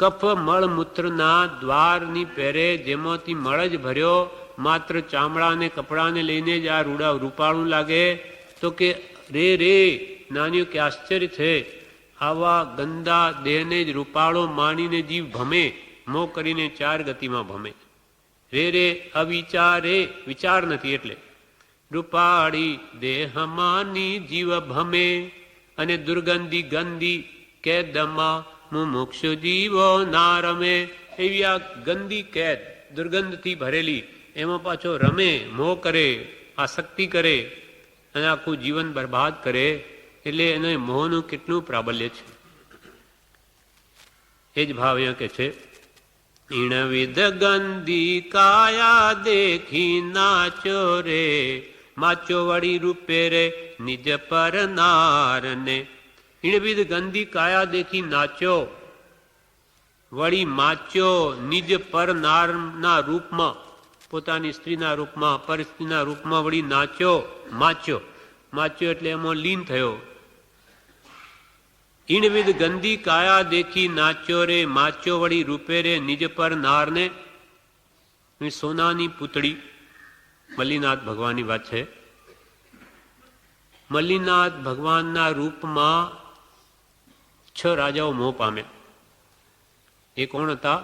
કફ મળ મૂત્રના દ્વારની પેરે જેમાંથી મળ જ ભર્યો, માત્ર ચામડા અને કપડાને લઈને જ આ રૂપાળું લાગે. તો કે રે રે નાનીઓ કે આશ્ચર્ય છે, આવા ગંદા દેહને જ રૂપાળો માનીને જીવ ભમે, મોહ કરીને 4 ગતિમાં ભમે. રે રે અવિચારે, વિચાર નથી એટલે રૂપાળી દેહમાની જીવ ભમે, અને દુર્ગંધી ગંદી કેદમાં મુમુક્ષુ જીવો ના રમે. એવી આ ગંદી કેદ, દુર્ગંધથી ભરેલી, એમાં પાછો રમે, મોહ કરે, આસક્તિ કરે, અને આખું જીવન બરબાદ કરે. એટલે એને મોહનું કેટલું પ્રાબલ્ય છે. એ જ ભાવ અહીંયા કે છે ઈણવિધ ગંદી કાયા દેખી નાચો રે, માચો વળી રૂપે રે નિજ પર નારને. ઈણવિધ ગંદી કાયા દેખી નાચો, વળી માચો નિજ પર નારના રૂપમાં, પોતાની સ્ત્રીના રૂપમાં, પરસ્ત્રીના રૂપમાં વળી નાચો. માચ્યો, માચ્યો એટલે એમાં લીન થયો. ઈણવિધ ગંદી કાયા દેખી નાચ્યો રે, માચ્યો વળી રૂપે રે નિજ પર નારને. સોનાની પૂતળી, મલ્લીનાથ ભગવાનની વાત છે. મલ્લીનાથ ભગવાનના રૂપમાં 6 રાજાઓ મોહ પામ્યા. એ કોણ હતા?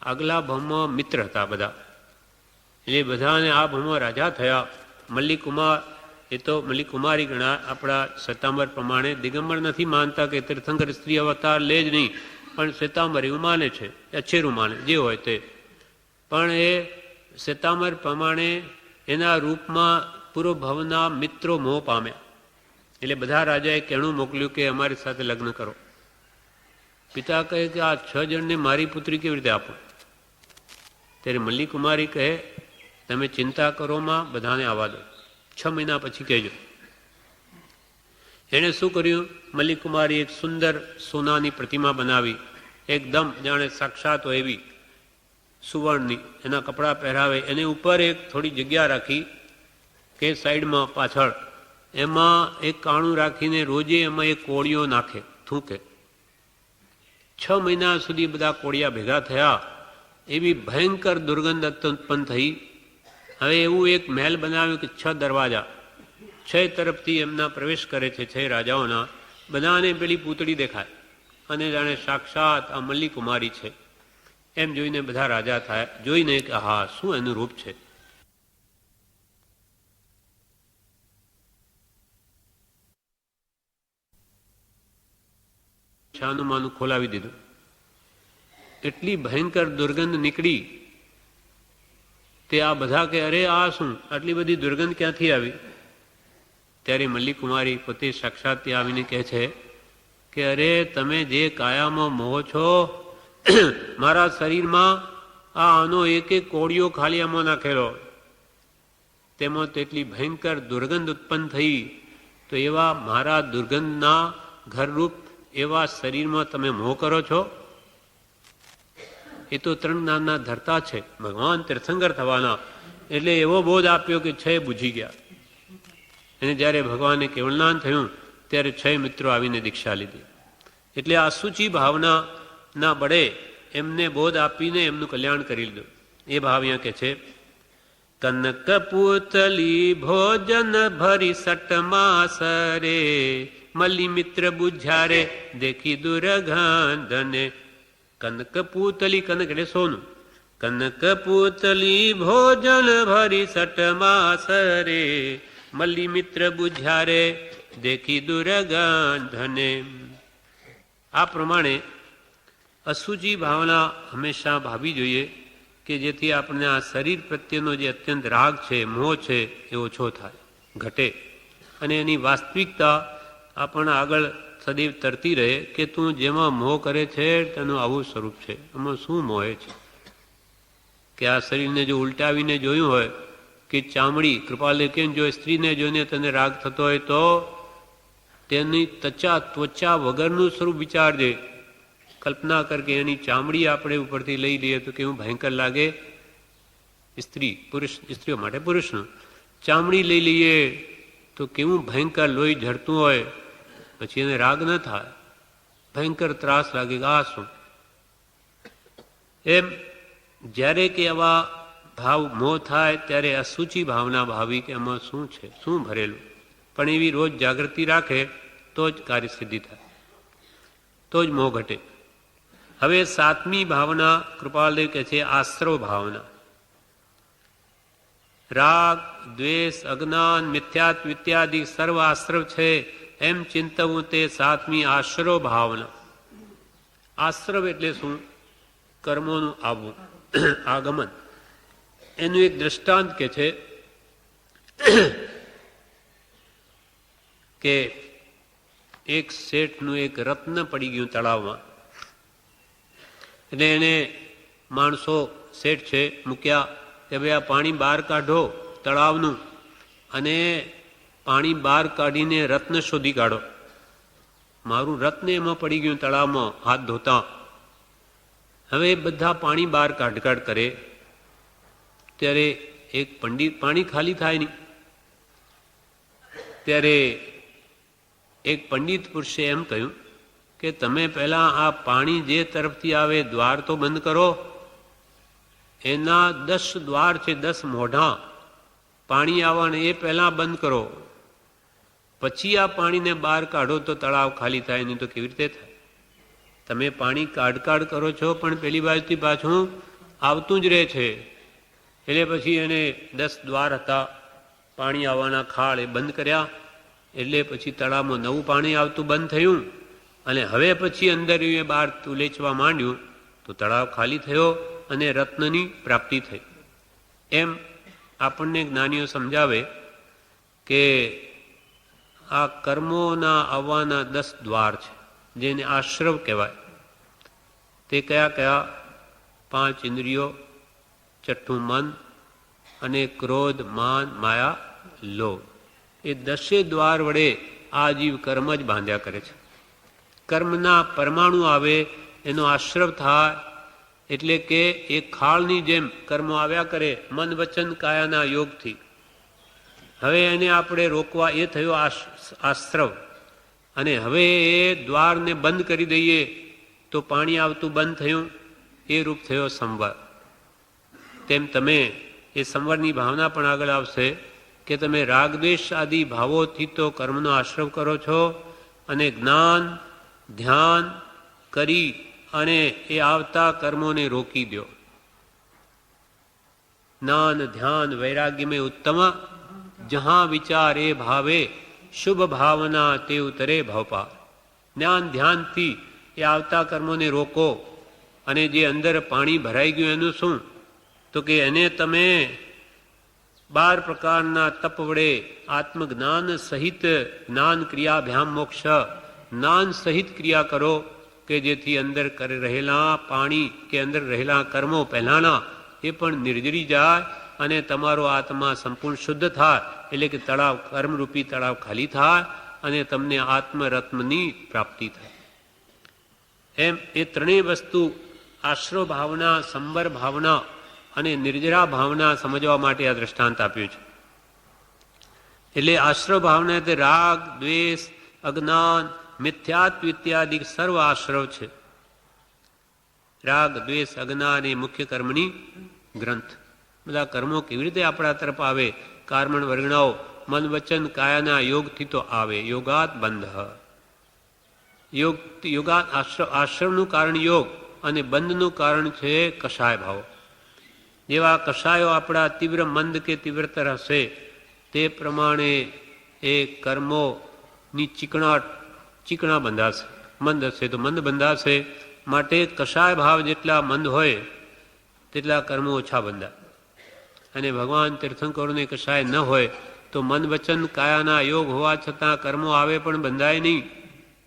આગલા ભૌમો મિત્ર હતા બધા. એટલે બધાને આ ભૌમો રાજા થયા. મલ્લીકુમાર એ તો મલ્લીકુમારી ગણા. આપણા શ્વેતાંબર પ્રમાણે દિગંબર નથી માનતા કે તીર્થંકર સ્ત્રી અવતાર લે જ નહીં, પણ શ્વેતાંબર એવું માને છે, અછેરું માને, જે હોય તે. પણ એ શ્વેતાંબર પ્રમાણે એના રૂપમાં પૂરો ભવના મિત્રો મોહ પામ્યા. એટલે બધા રાજાએ કહેણું મોકલ્યું કે અમારી સાથે લગ્ન કરો. પિતા કહે કે આ 6 જણને મારી પુત્રી કેવી રીતે આપો? ત્યારે મલ્લીકુમારી કહે તમે ચિંતા કરોમાં, બધાને આવવા દો, 6 મહિના પછી કહેજો. એણે શું કર્યું? મલ્લીકુમારી એક સુંદર સોનાની પ્રતિમા બનાવી, એકદમ જાણે સાક્ષાત હોય એવી સુવર્ણની. એના કપડાં પહેરાવે, એની ઉપર એક થોડી જગ્યા રાખી કે સાઈડમાં પાછળ એમાં એક કાણું રાખીને રોજે એમાં એક કોળીઓ નાખે, થૂંકે. 6 મહિના સુધી બધા કોળિયા ભેગા થયા. એવી ભયંકર દુર્ગંધ ઉત્પન્ન થઈ. હવે એવું એક મહેલ બનાવ્યું કે 6 દરવાજા, 6 તરફથી એમના પ્રવેશ કરે છે, 6 રાજાઓના. બધાને પેલી પૂતળી દેખાય અને જાણે સાક્ષાત આ મલ્લીકુમારી છે એમ જોઈને બધા રાજા થાય. જોઈને કે હા, શું એનું રૂપ છે. છાનું માનું ખોલાવી દીધું. એટલી ભયંકર દુર્ગંધ નીકળી. તે આ બધા કે અરે આ શું, આટલી બધી દુર્ગંધ ક્યાંથી આવી? ત્યારે મલ્લીકુમારી પોતે સાક્ષાત ત્યાં આવીને કહે છે કે અરે તમે જે કાયામાં મોહ છો, મારા શરીરમાં આનો એક એક કોળિયો ખાલી આમાં નાખેલો, તેમાં તેટલી ભયંકર દુર્ગંધ ઉત્પન્ન થઈ. તો એવા મારા દુર્ગંધના ઘરરૂપ એવા શરીરમાં તમે મોહ કરો છો? એ તો 3 જ્ઞાનના ધરતા છે, ભગવાન તીર્થંકર થવાના. એટલે એવો બોધ આપ્યો કે 6 બુઝી ગયા. અને જ્યારે ભગવાને કેવળનાન થયું ત્યારે 6 મિત્રો આવીને દીક્ષા લીધી. એટલે આ સૂચિ ભાવના બળે એમને બોધ આપીને એમનું કલ્યાણ કરી લીધું. એ ભાવ અહીંયા કે છે કનક પૂતલી ભોજન ભરી સટમાસરે, મલ્લી મિત્ર બુઝારે દેખી દુર્ગંધને. કનક પૂતલી, કનક એટલે સોનું. કનક પૂતલી ભોજન ભરી સટમાસરે, મલ્લી મિત્ર બુઝારે દેખી દુર્ગંધને. આ પ્રમાણે અસુચિ ભાવના હંમેશા ભાવી જોઈએ કે જેથી આપણને આ શરીર પ્રત્યેનો જે અત્યંત રાગ છે, મોહ છે, એ ઓછો થાય, ઘટે. અને એની વાસ્તવિકતા આપણને આગળ સદૈવ તરતી રહે કે તું જેમાં મોહ કરે છે તેનું આવું સ્વરૂપ છે, એમાં શું મોહે છે. કે આ શરીરને જો ઉલટાવીને જોયું હોય કે ચામડી, કૃપાલે કેમ જો સ્ત્રીને જોઈને તને રાગ થતો હોય તો તેની ત્વચા વગરનું સ્વરૂપ વિચારજે. કલ્પના કર કે એની ચામડી આપણે ઉપરથી લઈ લઈએ તો કેવું ભયંકર લાગે. સ્ત્રીઓ માટે પુરુષનું ચામડી લઈ લઈએ તો કેવું ભયંકર લોહી ઝરતું હોય, પછી એને રાગ ન થાય, ભયંકર ત્રાસ લાગે. આ શું? એમ જ્યારે કે આવા ભાવ મોહ થાય ત્યારે અસુચિ ભાવના ભાવી કે એમાં શું છે, શું ભરેલું. પણ એવી રોજ જાગૃતિ રાખે તો જ કાર્યસિદ્ધિ થાય, તો જ મોહ ઘટે. હવે 7મી ભાવના કૃપાલદેવ કહે છે આશ્રવ ભાવના. રાગ, દ્વેષ, અજ્ઞાન, મિથ્યાત્વ ઇત્યાદિ સર્વ આશ્રવ છે એમ ચિંતવું તે 7મી આશ્રવ ભાવના. આશ્રવ એટલે શું? કર્મોનું આવવું, આગમન. એનું એક દ્રષ્ટાંત કે છે કે એક શેઠનું એક રત્ન પડી ગયું તળાવમાં. એટલે એને માણસો શેઠ છે મૂક્યા કે ભાઈ આ પાણી બહાર કાઢો તળાવનું, અને પાણી બહાર કાઢીને રત્ન શોધી કાઢો. મારું રત્ન એમાં પડી ગયું તળાવમાં હાથ ધોતા. હવે બધા પાણી બહાર કાઢ કરે ત્યારે એક પંડિત, પાણી ખાલી થાય નહીં, ત્યારે એક પંડિત પુરુષે એમ કહ્યું કે તમે પહેલા આ પાણી જે તરફથી આવે દ્વાર તો બંધ કરો, એના 10 દ્વાર છે, 10 મોઢા પાણી આવવાને એ પહેલા બંધ કરો. પછી આ પાણીને બહાર કાઢો તો તળાવ ખાલી થાય, નહીં તો કેવી રીતે થાય? તમે પાણી કાઢ કરો છો પણ પેલી બાજુથી પાછું આવતું જ રહે છે. એટલે પછી એને 10 દ્વાર હતા પાણી આવવાના ખાળ, એ બંધ કર્યા. એટલે પછી તળાવમાં નવું પાણી આવતું બંધ થયું, અને હવે પછી અંદર એ બહાર ઉલેચવા માંડ્યું તો તળાવ ખાલી થયો અને રત્નની પ્રાપ્તિ થઈ. એમ આપણને જ્ઞાનીઓ સમજાવે કે આ કર્મોના આવવાના 10 દ્વાર છે, જેને આશ્રવ કહેવાય. તે કયા કયા? 5 ઇન્દ્રિયો, છઠ્ઠું મન, અને ક્રોધ, માન, માયા, લોભ. એ 10 દ્વાર વડે આ જીવ કર્મ જ બાંધ્યા કરે છે. કર્મના પરમાણુ આવે એનો આશ્રવ થાય, એટલે કે એ ખાળની જેમ કર્મો આવ્યા કરે મન વચન કાયાના યોગથી. હવે એને આપણે રોકવા, એ થયો આશ્રવ. અને હવે એ દ્વારને બંધ કરી દઈએ તો પાણી આવતું બંધ થયું, એ રૂપ થયો સંવર. તેમ તમે એ સંવરની ભાવના પણ આગળ આવશે કે તમે રાગદ્વેષ આદિ ભાવોથી તો કર્મનો આશ્રવ કરો છો, અને જ્ઞાન ધ્યાન કરી અને એ આવતા કર્મોને રોકી દો. જ્ઞાન ધ્યાન વૈરાગ્ય में उत्तम जहां विचार ए भावे शुभ भावना ते उतरे भवपार. જ્ઞાન ધ્યાનથી એ આવતા કર્મોને રોકો. અને જે અંદર પાણી ભરાઈ ગયું એનું શું? તો કે એને તમે 12 પ્રકારના તપ વડે આત્મજ્ઞાન સહિત જ્ઞાન ક્રિયાભ્યામ મોક્ષ, જ્ઞાન સહિત ક્રિયા કરો કે જેથી અંદર રહેલા પાણી કે અંદર રહેલા કર્મો પહેલાના એ પણ નિર્જરી જાય અને તમારો આત્મા સંપૂર્ણ શુદ્ધ થાય. એટલે કે તળાવ, કર્મરૂપી તળાવ ખાલી થાય અને તમને આત્મરત્નની પ્રાપ્તિ થાય. એમ એ ત્રણેય વસ્તુ આશ્રવ ભાવના, સંબર ભાવના અને નિર્જરા ભાવના સમજવા માટે આ દ્રષ્ટાંત આપ્યું છે. એટલે આશ્રવ ભાવના એટલે રાગ દ્વેષ અજ્ઞાન મિથ્યાત્વ ઇત્યાદિ સર્વ આશ્રવ છે. રાગ દ્વેષ અજ્ઞાન એ મુખ્ય કર્મની ગ્રંથ. બધા કર્મો કેવી રીતે આપણા તરફ આવે? કર્મણ વર્ગણાઓ મન વચન કાયાના યોગથી તો આવે. યોગાત બંધ. યોગાત આશ્રમનું કારણ યોગ અને બંધનું કારણ છે કષાય ભાવ. જેવા કષાયો આપણા તીવ્ર મંદ કે તીવ્રતર હશે તે પ્રમાણે એ કર્મોની ચીકણા બંધાશે. મંદ હશે તો મંદ બંધાશે. માટે કષાય ભાવ જેટલા મંદ હોય તેટલા કર્મો ઓછા બંધાય. અને ભગવાન તીર્થંકરોને કષાય ન હોય તો મન વચન કાયાના યોગ હોવા છતાં કર્મો આવે પણ બંધાય નહીં.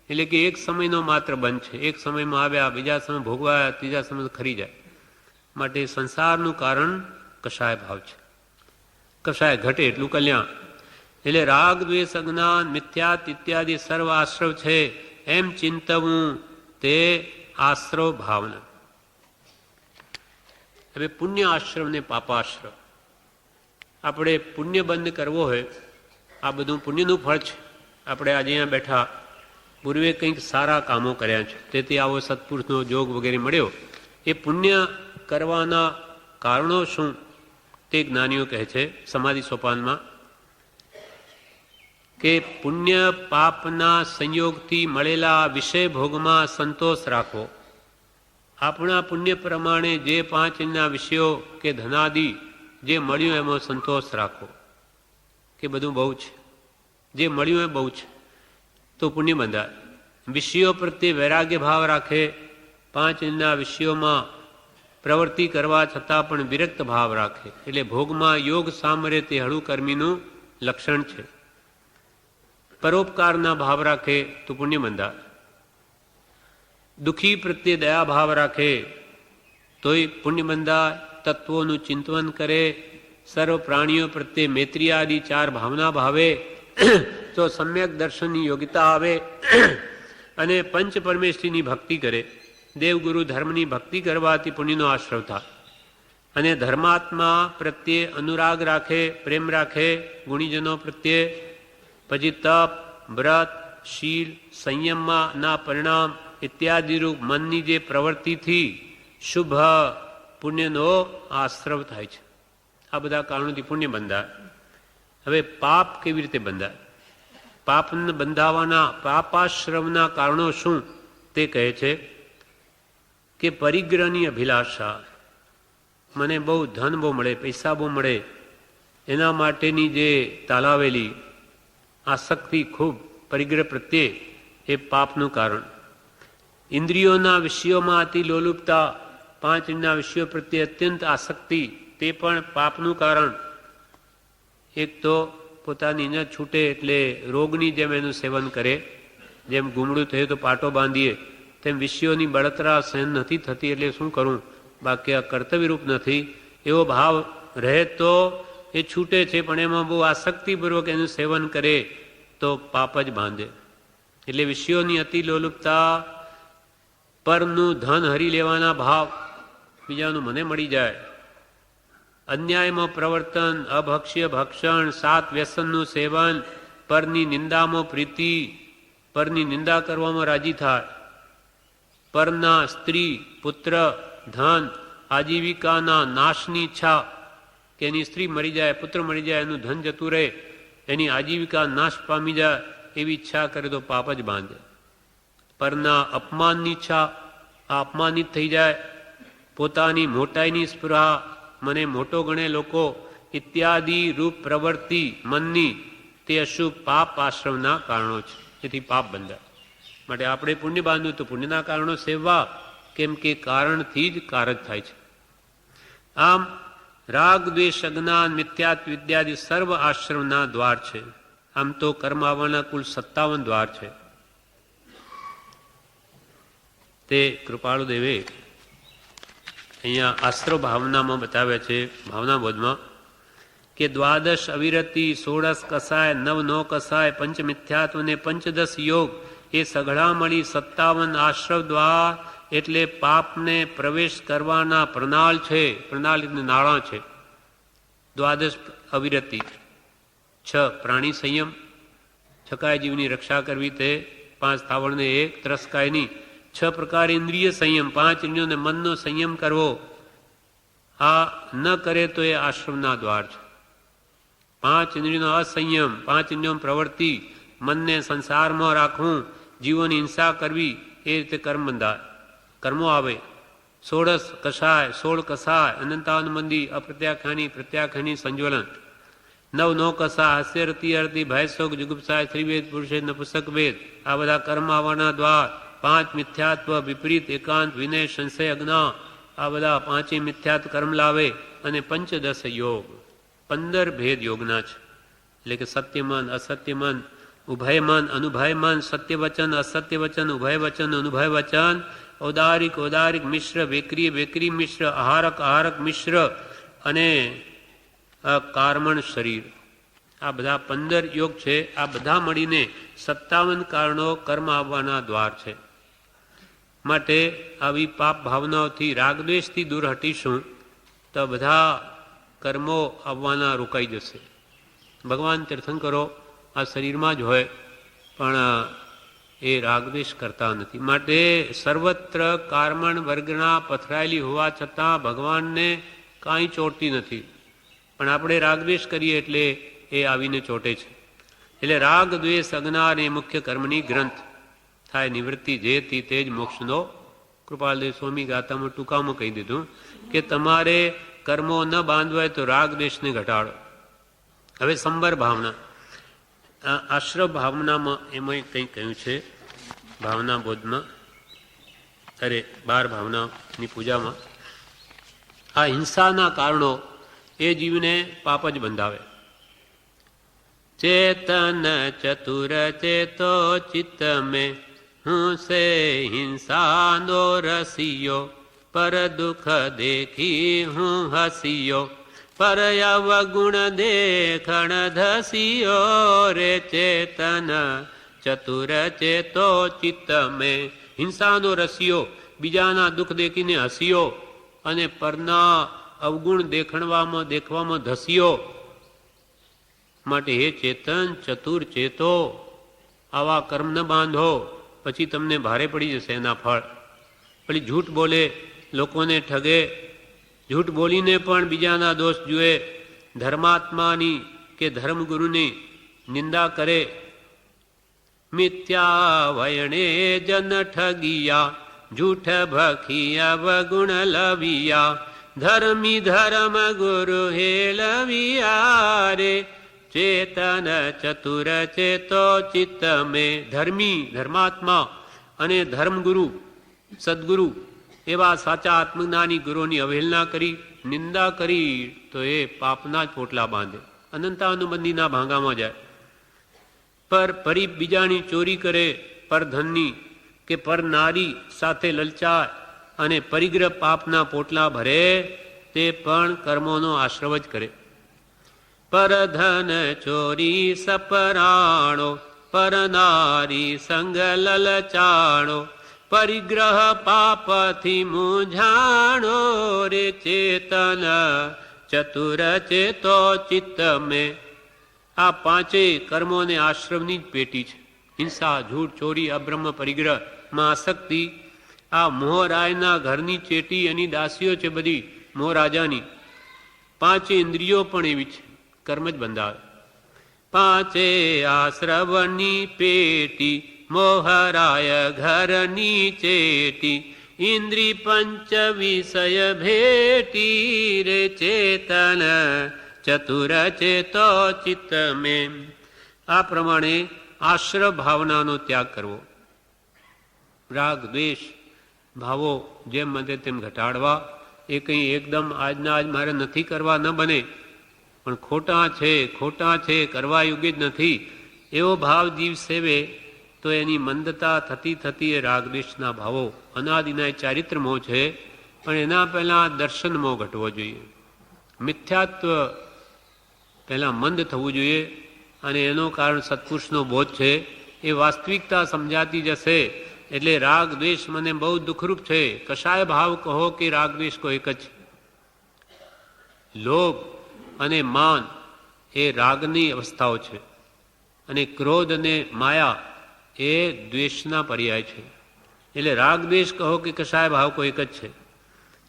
એટલે કે એક સમયનો માત્ર બંધ છે. એક સમયમાં આવ્યા, બીજા સમય ભોગવાયા, ત્રીજા સમય ખરી જાય. માટે સંસારનું કારણ કષાય ભાવ છે. કષાય ઘટે એટલું કલ્યાણ. એટલે રાગ દ્વેષ અજ્ઞાન મિથ્યાત ઇત્યાદિ સર્વ આશ્રવ છે એમ ચિંતવું તે આશ્રવ ભાવના. હવે પુણ્ય આશ્રવ ને પાપાશ્રવ. આપણે પુણ્ય બંધ કરવો હોય, આ બધું પુણ્યનું ફળ છે. આપણે આજે અહીંયા બેઠા પૂર્વે કંઈક સારા કામો કર્યા છે, તેથી આવો સત્પુરુષનો જોગ વગેરે મળ્યો. એ પુણ્ય કરવાના કારણો શું તે જ્ઞાનીઓ કહે છે સમાધિ સોપાનમાં કે પુણ્ય પાપના સંયોગથી મળેલા વિષય ભોગમાં સંતોષ રાખવો. આપણા પુણ્ય પ્રમાણે જે 5 વિષયો કે ધનાદિ જે મળ્યું એમાં સંતોષ રાખવો કે બધું બહુ છે, જે મળ્યું એ બહુ છે તો પુણ્ય બંધાય. વિષયો પ્રત્યે વૈરાગ્ય ભાવ રાખે. 5 વિષયોમાં પ્રવૃત્તિ કરવા છતાં પણ વિરક્ત ભાવ રાખે. એટલે ભોગમાં યોગ સામરે તે હળુ કર્મીનું લક્ષણ છે. પરોપકારના ભાવ રાખે તો પુણ્ય બંધાય. દુઃખી પ્રત્યે દયા ભાવ રાખે તોય પુણ્ય બંધાય. તત્વોનું ચિંતન કરે, સર્વ પ્રાણીઓ પ્રત્યે મૈત્રી આદિ 4 ભાવના ભાવે તો સમ્યક દર્શનની યોગ્યતા આવે. અને પંચ પરમેશ્વરીની ભક્તિ કરે. દેવગુરુ ધર્મની ભક્તિ કરવાથી પુણ્યનો આશ્રવ થાય. અને ધર્માત્મા પ્રત્યે અનુરાગ રાખે, પ્રેમ રાખે ગુણીજનો પ્રત્યે. પછી તપ વ્રત શીલ સંયમમાં ના પરિણામ ઇત્યાદિ રૂપ મનની જે પ્રવૃત્તિથી શુભ પુણ્યનો આશ્રવ થાય છે. આ બધા કારણોથી પુણ્ય બંધાય. હવે પાપ કેવી રીતે બંધાય? પાપને બંધાવાના પાપાશ્રમના કારણો શું તે કહે છે કે પરિગ્રહની અભિલાષા, મને બહુ ધન બહુ મળે, પૈસા બહુ મળે, એના માટેની જે તાલાવેલી આસક્તિ ખૂબ પરિગ્રહ પ્રત્યે, એ પાપનું કારણ. ઇન્દ્રિયોના વિષયોમાં અતિ લોલુપતા, 5 ઇન્દ્રિયના વિષયો પ્રત્યે અત્યંત આસક્તિ, તે પણ પાપનું કારણ. એક તો પોતાની ન છૂટે એટલે રોગની જેમ એનું સેવન કરે, જેમ ગુમડું થયું તો પાટો બાંધીએ, તેમ વિષયોની બળતરા સહન નથી થતી એટલે શું કરું, બાકી આ કર્તવ્યરૂપ નથી, એવો ભાવ રહે તો એ છૂટે છે, પણ એમાં બહુ આસક્તિપૂર્વક એનું સેવન કરે તો પાપ જ બાંધે. એટલે વિષયોની અતિ લોલુપતા, પરનું ધન હરી લેવાના ભાવ, બીજાનું મને મળી જાય, અન્યાયમાં પ્રવર્તન, અભક્ષ્ય ભક્ષણ, 7 વ્યસનનું સેવન, પરની નિંદામાં પ્રીતિ, પરની નિંદા કરવામાં રાજી થાય, પરના સ્ત્રી, પુત્ર, ધન, આજીવિકાના નાશની ઈચ્છા, કે એની સ્ત્રી મરી જાય, પુત્ર મરી જાય, એનું ધન જતું રહે, એની આજીવિકા નાશ પામી જાય, એવી ઈચ્છા કરે તો પાપ જ બાંધે. પરના અપમાનની ઈચ્છા, આ અપમાનિત થઈ જાય, પોતાની મોટાઈની સ્પૃહા, મને મોટો ગણે લોકો, ઇત્યાદિ રૂપ પ્રવૃત્તિ મનની, તે અશુભ પાપ આશ્રમના કારણો છે. એથી પાપ બંધાય. માટે આપણે પુણ્ય બાંધવું તો પુણ્યના કારણો સેવવા, કેમ કે કારણથી જ કારજ થાય છે. આમ રાગ, દ્વેષ, અજ્ઞાન, મિથ્યાત્વ વિદ્યાદિ સર્વ આશ્રમના દ્વાર છે. આમ તો કર્મ આવવાના કુલ 57 દ્વાર છે. તે કૃપાળુ દેવે અહીંયા આશ્રવ ભાવનામાં બતાવે છે, ભાવના બોધમાં, કે 12 અવિરતિ, 16 કસાય, 9 નો કસાય, પંચ મિથ્યાત્વ ને 15 યોગ, એ સઘળા મળી 57 આશ્રવ દ્વાર એટલે પાપને પ્રવેશ કરવાના પ્રણાલ છે. પ્રણાલ એટલે નાળા છે. 12 અવિરતિ, 6 પ્રાણી સંયમ, છકાય જીવની રક્ષા કરવી તે, 5 થાવણને 1 ત્રસ્કાયની, 6 પ્રકાર ઇન્દ્રિય સંયમ, 5 ઇન્દ્રિયોને મનનો સંયમ કરવો, આ ન કરે તો એ આશ્રમના દ્વાર છે. 5 ઇન્દ્રિયોનો અસંયમ, 5 ઇન્દ્રિયો પ્રવૃત્તિ, મનને સંસારમાં રાખવું, જીવોની હિંસા કરવી, એ રીતે કર્મ બંધાય, કર્મો આવે. 16 કસાય, 16 કસાય, અનંતાનુબંધી, અપ્રત્યાખ્યાની, પ્રત્યાખ્યાની, સંજ્વલન. 9 નો કસા, હાસ્ય રતિ, અરતિ, ભય, શોક, જુગુપ્સાય, ત્રિવેદ, પુરુષેદ, નપુસક વેદ, આ બધા કર્મ આવવાના દ્વાર. 5 મિથ્યાત્વ, વિપરીત, એકાંત, વિનય, સંશય, અજ્ઞા, આ બધા 5 મિથ્યાત્વ કર્મ લાવે. અને 15 યોગ, 15 ભેદ યોગના છે. એટલે કે સત્યમન, અસત્યમન, ઉભયમન, અનુભયમન, સત્યવચન, અસત્યવચન, ઉભયવચન, અનુભયવચન, ઔદારિક, ઔદારિક મિશ્ર, વેકરી, વેકરી મિશ્ર, આહારક, આહારક મિશ્ર, અને કાર્મણ શરીર. આ બધા 15 યોગ છે. આ બધા મળીને 57 કારણો કર્મ આવવાના દ્વાર છે. માટે આવી પાપ ભાવનાઓથી, રાગદ્વેષથી દૂર હટીશું તો બધા કર્મો આવવાના રોકાઈ જશે. ભગવાન તીર્થંકરો આ શરીરમાં જ હોય, પણ એ રાગદ્વેષ કરતા નથી. માટે સર્વત્ર કાર્મણ વર્ગના પથરાયેલી હોવા છતાં ભગવાનને કાંઈ ચોંટતી નથી. પણ આપણે રાગદ્વેષ કરીએ એટલે એ આવીને ચોંટે છે. એટલે રાગ, દ્વેષ, અજ્ઞાન એ મુખ્ય કર્મની ગ્રંથ થાય નિવૃત્તિ, જેથી તે જ મોક્ષનો. કૃપાલદેવ સ્વામી ગાતામાં ટૂંકામાં કહી દીધું કે તમારે કર્મો ન બાંધવા હોય તો રાગ દ્વેષને ઘટાડો. હવે સંબર ભાવના, આશ્રવ ભાવનામાં એમાં કંઈ કહ્યું છે ભાવના બોધમાં, 12 ભાવનાની પૂજામાં, આ હિંસાના કારણો એ જીવને પાપ જ બંધાવે. ચેતન ચતુર ચેતો ચિત્ત મેં હું સે હિંસાનો રસિયો, પર દુઃખ દેખી હું હસિયો, પર અવગુણ દેખણ ધસિયો રે. ચેતન ચતુર ચેતો ચિત્ત મેં, હિંસાનો રસિયો, બીજાના દુઃખ દેખીને હસ્યો, અને પરના અવગુણ દેખવામાં ધસ્યો. માટે હે ચેતન, ચતુર ચેતો, આવા કર્મ ન બાંધો, પછી તમને ભારે પડી જશે એના ફળ. પછી જૂઠ બોલે, લોકોને ઠગે, જૂઠ બોલીને પણ બીજાના દોષ જુએ, ધર્માત્માની કે ધર્મગુરુની નિંદા કરે, મિથ્યા વયણે જન ઠગિયા, જૂઠ ભખિયા વગુણ લવિયા, ધર્મી ધર્મ ગુરુ હેલવિયા રે, ચેતન ચતુર ચેતો ચિત્ત મેં. ધર્મી ધર્માત્મા અને ધર્મગુરુ સદગુરુ એવા સાચા આત્મજ્ઞાની ગુરુની અવહેલના કરી, નિંદા કરી તો એ પાપના જ પોટલા બાંધે, અનંતાનુબંધીના ભાંગામાં જાય. પર પરી બીજાની ચોરી કરે, પર ધનની કે પર નારી સાથે લલચાય અને પરિગ્રહ પાપના પોટલા ભરે, તે પણ કર્મોનો આશ્રવ જ કરે. પર ધન ચોરી સપરાણો, પર નારી સંગ લલચાણો, પરિગ્રહ પાપથી મૂંઝાણો રે, ચેતન ચતુર ચેતો ચિત્ત મેં. આ પાંચેય કર્મોને આશ્રમની જ પેટી છે. હિંસા, ઝૂઠ, ચોરી, અબ્રહ્મ, પરિગ્રહ માં આસક્તિ, આ મોહરાયના ઘરની ચેટી એની દાસીઓ છે બધી, મોહરાજાની. પાંચે ઇન્દ્રિયો પણ એવી છે, કર્મ જ બંધાવે. પાંચે આશ્રવની પેટી, મોહરાય ઘરની ચેટી, ઇન્દ્રિ પંચ વિષય ભેટી રે, ચેતન ચતુર ચેતો ચિત્ત મેં. આ પ્રમાણે આશ્રવ ભાવનાનો ત્યાગ કરવો. રાગ દ્વેષ ભાવો જેમ બને તેમ ઘટાડવા. એ કંઈ એકદમ આજના આજ મારે નથી કરવા ન બને, પણ ખોટા છે કરવા યોગ્ય જ નથી એવો ભાવ જીવ સેવે તો એની મંદતા થતી થતી એ રાગદ્વેષના ભાવો અનાદિના ચારિત્ર મોહ છે. પણ એના પહેલાં દર્શન મોહ ઘટવો જોઈએ. મિથ્યાત્વ પહેલાં મંદ થવું જોઈએ, અને એનું કારણ સત્પુરુષનો બોધ છે. એ વાસ્તવિકતા સમજાતી જશે એટલે રાગ દ્વેષ મને બહુ દુઃખરૂપ છે. કશાય ભાવ કહો કે રાગ દ્વેષ કોઈ એક જ. લોભ અને માન એ રાગની અવસ્થાઓ છે, અને ક્રોધ અને માયા એ દ્વેષના પર્યાય છે. એટલે રાગ દ્વેષ કહો કે કશાય ભાવ કોઈ એક જ છે.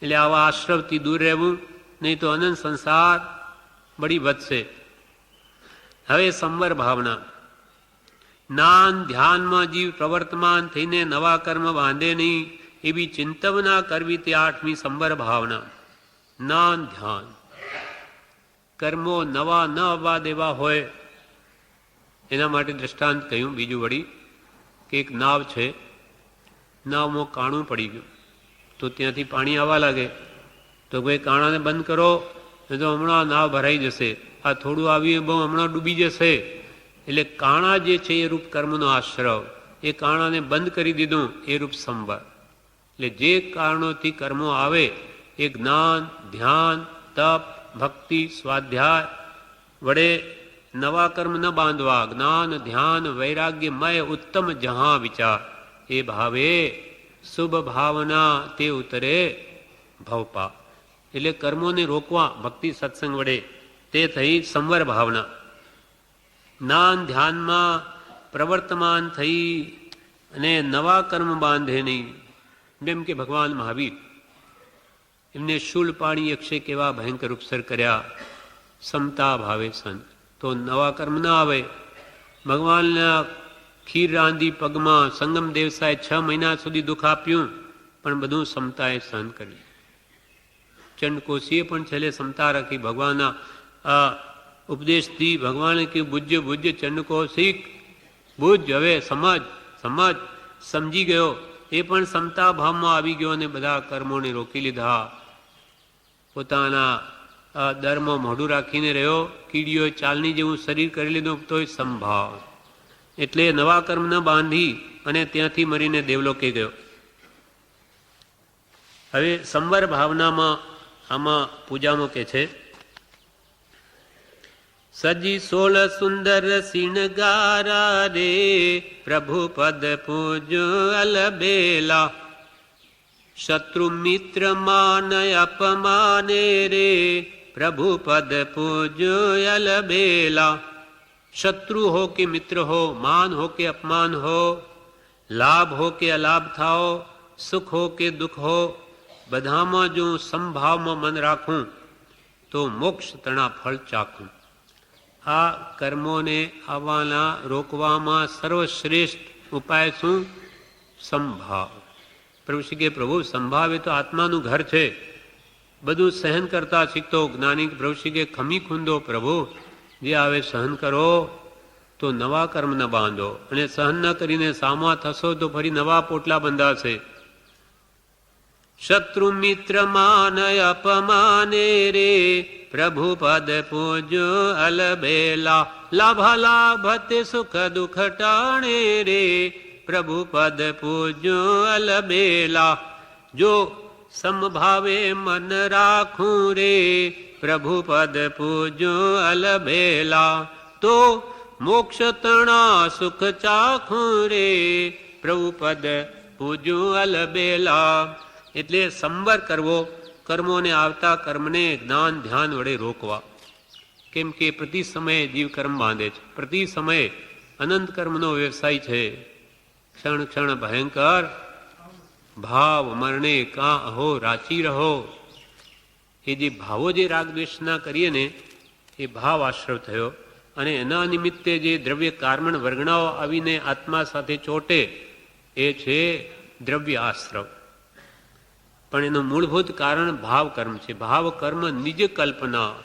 એટલે આવા આશ્રવથી દૂર રહેવું, નહીં તો અનંત સંસાર બળી વધશે. હવે સંવર ભાવના. જ્ઞાન ધ્યાનમાં જીવ પ્રવર્તમાન થઈને નવા કર્મ બાંધે નહીં એવી ચિંતવના કરવી, તે આઠમી સંવર ભાવના. જ્ઞાન ધ્યાન કર્મો નવા ન આવવા દેવા હોય એના માટે દ્રષ્ટાંત કહ્યું. બીજું વળી કે એક નાવ છે, નાવમાં કાણું પડી ગયું તો ત્યાંથી પાણી આવવા લાગે તો ભાઈ કાણાને બંધ કરો, નહીં તો હમણાં નાવ ભરાઈ જશે. આ થોડું આવ્યું બહુ હમણાં ડૂબી જશે. એટલે કાણા જે છે એ રૂપ કર્મનો આશ્રવ, એ કાણાને બંધ કરી દીધું એ રૂપ સંવર. એટલે જે કારણોથી કર્મો આવે એ જ્ઞાન, ધ્યાન, તપ, ભક્તિ, સ્વાધ્યાય વડે નવા કર્મ ન બાંધવા. જ્ઞાન, ધ્યાન, વૈરાગ્યમય ઉત્તમ જહાં વિચાર, એ ભાવે શુભ ભાવના તે ઉતરે ભવપા. એટલે કર્મોને રોકવા ભક્તિ સત્સંગ વડે, તે થઈ સંવર ભાવના. જ્ઞાન ધ્યાનમાં પ્રવર્તમાન થઈ અને નવા કર્મ બાંધે નહીં. જેમ કે ભગવાન મહાવીર, એમને શૂળ પાણી યક્ષે કેવા ભયંકર ઉપસર કર્યા, સમતા ભાવે સંત, તો નવા કર્મ ના આવે. ભગવાનના ખીર રાંધી પગમાં સંગમ દેવસાએ 6 મહિના સુધી દુઃખ આપ્યું, પણ બધું સમતાએ સહન કર્યું. ચંડકોશીએ પણ છેલ્લે સમતા રાખી. ભગવાનના આ ઉપદેશથી ભગવાને કહ્યું, બુજ્ય બુજ્ય ચંડકોશી, બુજ, હવે સમજ. સમજી ગયો. એ પણ સમતા ભાવમાં આવી ગયો અને બધા કર્મોને રોકી લીધા. પોતાના દરમાં મોઢું રાખીને રહ્યો. કીડીઓએ ચાલની જેવું શરીર કરી લીધું તોય સંભાવ. એટલે નવા કર્મ ન બાંધી અને ત્યાંથી મરીને દેવલોકે ગયો. હવે સંવર ભાવનામાં આમાં પૂજામાં કે છે, સજી 16 સુંદર સિણગારા રે, પ્રભુ પદ પૂજો અલબેલા, શત્રુ મિત્ર માન અપમાને રે, પ્રભુ પદ પૂજો અલબેલા. શત્રુ હો કે મિત્ર હો, માન હો કે અપમાન હો, લાભ હો કે અલાભ થાઓ, સુખ હો કે દુઃખ હો, બધામાં જો સંભાવમાં મન રાખું તો મોક્ષ તણા ફળ ચાખું. આ કર્મોને આવવાના રોકવામાં સર્વશ્રેષ્ઠ ઉપાય શું? સંભાવ. પ્રભુ શ્રી કે પ્રભુ સંભાવ એ તો આત્માનું ઘર છે, બધું સહન કરતા શીખતો જ્ઞાની પ્રભુ શ્રી કે ખમી ખૂંદો પ્રભુ, જે આવે સહન કરો તો નવા કર્મ ન બાંધો, અને સહન ન કરીને સામા થશો તો ફરી નવા પોટલા બંધાશે. શત્રુ મિત્ર માન અપમાને રે, પ્રભુ પદ પૂજો અલબેલા, લાભા લાભતે સુખ દુઃખ ટાણે રે, પ્રભુ પદ પૂજો અલબેલા. જો સમભાવે મન રાખું રે, પ્રભુ પદ પૂજો અલબેલા, તો મોક્ષ તણા સુખ ચાખું રે, પ્રભુ પદ પૂજો અલબેલા. એટલે સંવર કરવો, કર્મોને આવતા કર્મને જ્ઞાન ધ્યાન વડે રોકવા. કેમ કે પ્રતિ સમયે જીવ કર્મ બાંધે છે, પ્રતિ સમયે અનંત કર્મનો વ્યવસાય છે. ક્ષણ ક્ષણ ભયંકર ભાવ મરણે કાં અહો રાચી રહો. એ જે ભાવો જે રાગ દ્વેષના કરીએ ને એ ભાવ આશ્રવ થયો, અને એના નિમિત્તે જે દ્રવ્ય કાર્મણ વર્ગણાઓ આવીને આત્મા સાથે ચોટે એ છે દ્રવ્ય આશ્રવ. પણ એનું મૂળભૂત કારણ ભાવ કર્મ છે. ભાવ કર્મ નિજ કલ્પના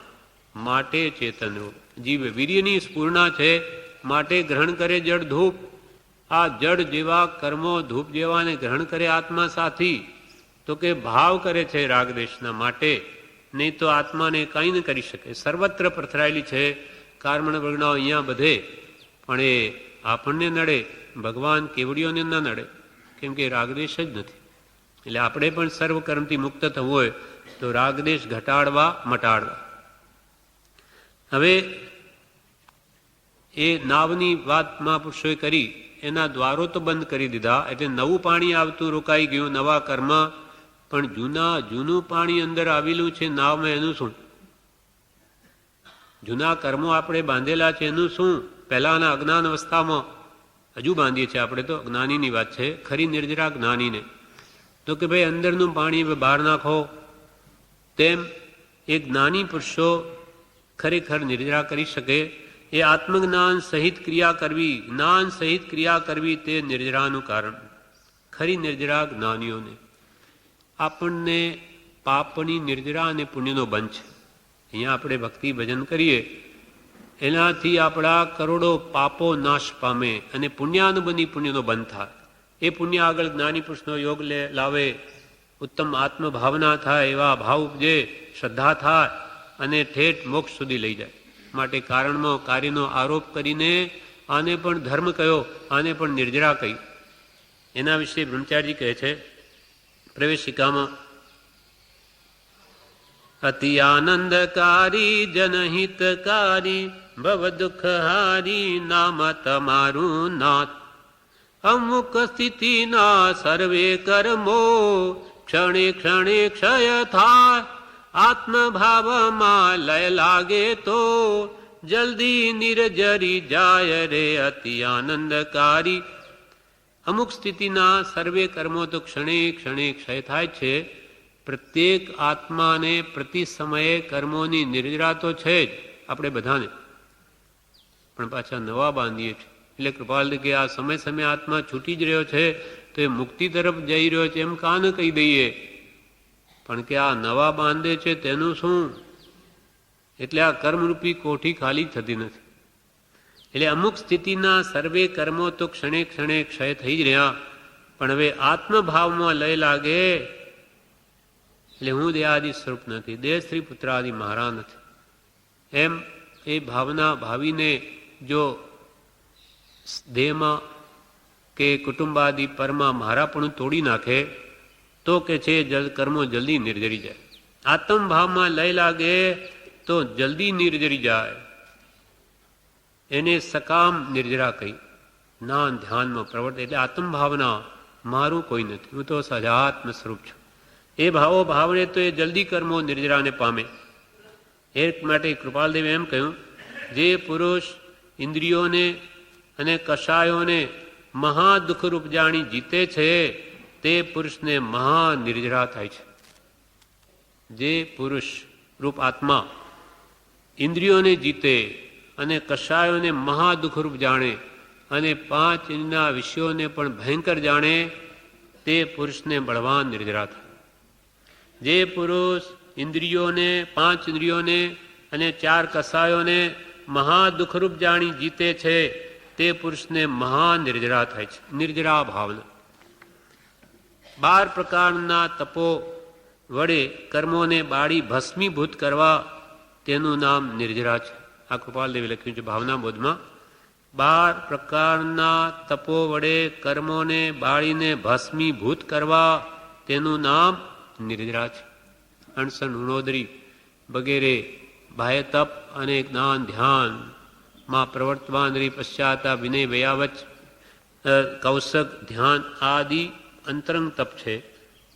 માટે ચેતન રૂપ. જીવ વીર્યની સ્ફૂર્ણા છે માટે ગ્રહણ કરે જળ ધૂપ. આ જળ જેવા કર્મો ધૂપ જેવાને ગ્રહણ કરે આત્મા સાથી, તો કે ભાવ કરે છે રાગદેશના માટે, નહીં તો આત્માને કંઈ ન કરી શકે. સર્વત્ર પથરાયેલી છે કાર્મણ વર્ગણાઓ અહીંયા બધે, પણ એ આપણને નડે, ભગવાન કેવડીઓને ન નડે, કેમ કે રાગદેશ જ નથી. એટલે આપણે પણ સર્વકર્મથી મુક્ત થવું હોય તો રાગદેશ ઘટાડવા મટાડવા. હવે એ નાવની વાત મહાપુરુષોએ કરી, એના દ્વારો તો બંધ કરી દીધા, એટલે નવું પાણી આવતું રોકાઈ ગયું, નવા કર્મ. પણ જૂનું પાણી અંદર આવેલું છે નાવમાં, એનું શું? જૂના કર્મો આપણે બાંધેલા છે એનું શું? પહેલાના અજ્ઞાન અવસ્થામાં હજુ બાંધીએ છીએ આપણે, તો જ્ઞાનીની વાત છે, ખરી નિર્જરા જ્ઞાનીને. તો કે ભાઈ અંદરનું પાણી બહાર નાખો. તેમ એ જ્ઞાની પુરુષો ખરેખર નિર્જરા કરી શકે. એ આત્મજ્ઞાન સહિત ક્રિયા કરવી, જ્ઞાન સહિત ક્રિયા કરવી, તે નિર્જરાનું કારણ. ખરી નિર્જરા જ્ઞાનીઓને. આપણને પાપની નિર્જરા અને પુણ્યનો બંધ છે. અહીંયા આપણે ભક્તિ ભજન કરીએ એનાથી આપણા કરોડો પાપો નાશ પામે અને પુણ્યાનુબંધી પુણ્યનો બંધ થાય. એ પુણ્ય આગળ જ્ઞાની પુરુષનો યોગ લાવે, ઉત્તમ આત્મભાવના થાય, એવા ભાવ ઉપજે, શ્રદ્ધા થાય અને ઠેઠ મોક્ષ સુધી લઈ જાય. માટે કારણમાં કાર્યનો આરોપ કરીને આને પણ ધર્મ કયો, આને પણ નિર્જરા કહી. એના વિશે બ્રહ્મચારી કહે છે પ્રવેશિકામાં, અતિ આનંદકારી જનહિતકારી ભવ દુઃખહારી નામ તમારું નાથ. અમુક સ્થિતિના સર્વે કર્મો ક્ષણે ક્ષણે ક્ષય થાય. આત્મભાવમાં લય લાગે તો જલ્દી નિર્જરી જાય રે અતિ આનંદકારી. અમુક સ્થિતિના સર્વે કર્મો તો ક્ષણે ક્ષણે ક્ષય થાય છે. પ્રત્યેક આત્માને પ્રતિ સમયે કર્મોની નિર્જરા તો છે જ આપણે બધાને, પણ પાછા નવા બાંધીએ છીએ. એટલે કૃપાલ કે આ સમય સમયે આત્મા છૂટી જ રહ્યો છે તો એ મુક્તિ તરફ જઈ રહ્યો છે એમ કાં ન કહી દઈએ, પણ કે આ નવા બાંધે છે તેનું શું? એટલે આ કર્મરૂપી કોઠી ખાલી થતી નથી. એટલે અમુક સ્થિતિના સર્વે કર્મો તો ક્ષણે ક્ષણે ક્ષય થઈ જ રહ્યા, પણ હવે આત્મભાવમાં લય લાગે એટલે હું દેહાદિ સ્વરૂપ નથી, દેહ સ્ત્રી પુત્રાદિ મારા નથી, એમ એ ભાવના ભાવીને જો દેહમાં કે કુટુંબાદિ પરમાં મારાપણું તોડી નાખે તો કે છે કર્મો જલ્દી નિર્જરી જાય. આત્મભાવમાં લય લાગે તો જલ્દી નિર્જરી જાય. એને સકામ નિર્જરા કહી. જ્ઞાન ધ્યાનમાં પ્રવર્તે એટલે આત્મભાવના, મારું કોઈ નથી, હું તો સજાત્મ સ્વરૂપ છું. એ ભાવો ભાવને તો એ જલ્દી કર્મો નિર્જરાને પામે. એ માટે કૃપાલદેવે એમ કહ્યું, જે પુરુષ ઇન્દ્રિયોને અને કષાયોને મહા દુઃખરૂપ જાણી જીતે છે તે પુરુષને મહા નિર્જરા થાય છે. જે પુરુષ રૂપ આત્મા ઇન્દ્રિયોને જીતે અને કશાયોને મહાદુઃખરૂપ જાણે અને 5 ઇન્દ્રિયના વિષયોને પણ ભયંકર જાણે તે પુરુષને બળવાન નિર્જરા થાય. જે પુરુષ ઇન્દ્રિયોને 5 ઇન્દ્રિયોને અને 4 કસાયોને મહાદુઃખરૂપ જાણી જીતે છે તે પુરુષને મહાન નિર્જરા થાય છે. નિર્જરા ભાવના 12 પ્રકારના તપો વડે કર્મોને બાળી ભસ્મીભૂત કરવા તેનું નામ નિર્જરા છે. આ કૃપાલદેવે લખ્યું છે ભાવના બોધમાં. 12 પ્રકારના તપો વડે કર્મોને બાળીને ભસ્મીભૂત કરવા તેનું નામ નિર્જરા છે. અણસન ઉણોદરી વગેરે બાહ્ય તપ અને જ્ઞાન ધ્યાનમાં પ્રવર્તમાન પશ્ચાતા વિનય વયાવચ કૌશક ધ્યાન આદિ અંતરંગ તપ છે.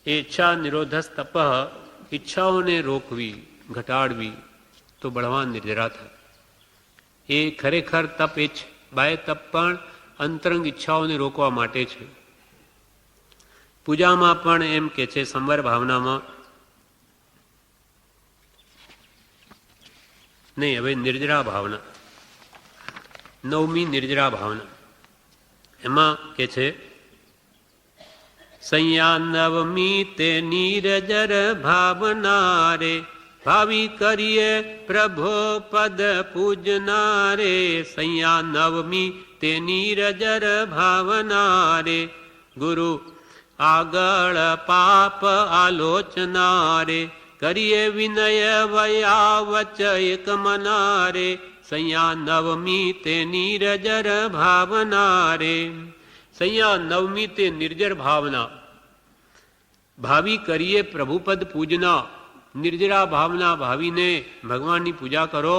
એ ઈચ્છા નિરોધસ તપ ઈચ્છાઓને રોકવી ઘટાડવી તો બળવાન નિર્જરા થાય. એ ખરેખર તપ એ છે. બાહ્ય તપ પણ અંતરંગ ઈચ્છાઓને રોકવા માટે છે. પૂજામાં પણ એમ કે છે સંવર ભાવનામાં નહીં. હવે નિર્જરા ભાવના 9મી નિર્જરા ભાવના એમાં કે છે સંયા 9મી તે નિર્જર ભાવના રે ભાવી કરીએ પ્રભો પદ પૂજના રે. સંયા 9મી તે નિર્જર ભાવના રે ગુરુ આગળ પાપ આલોચના રે કરીએ વિનય વયાવચ એક મના રે. સંયા 9મી તે નિર્જર ભાવના રે. સંયા 9મી તે નિર્જર ભાવના ભાવી કરીએ પ્રભુપદ પૂજના. નિર્જરા ભાવના ભાવીને ભગવાનની પૂજા કરો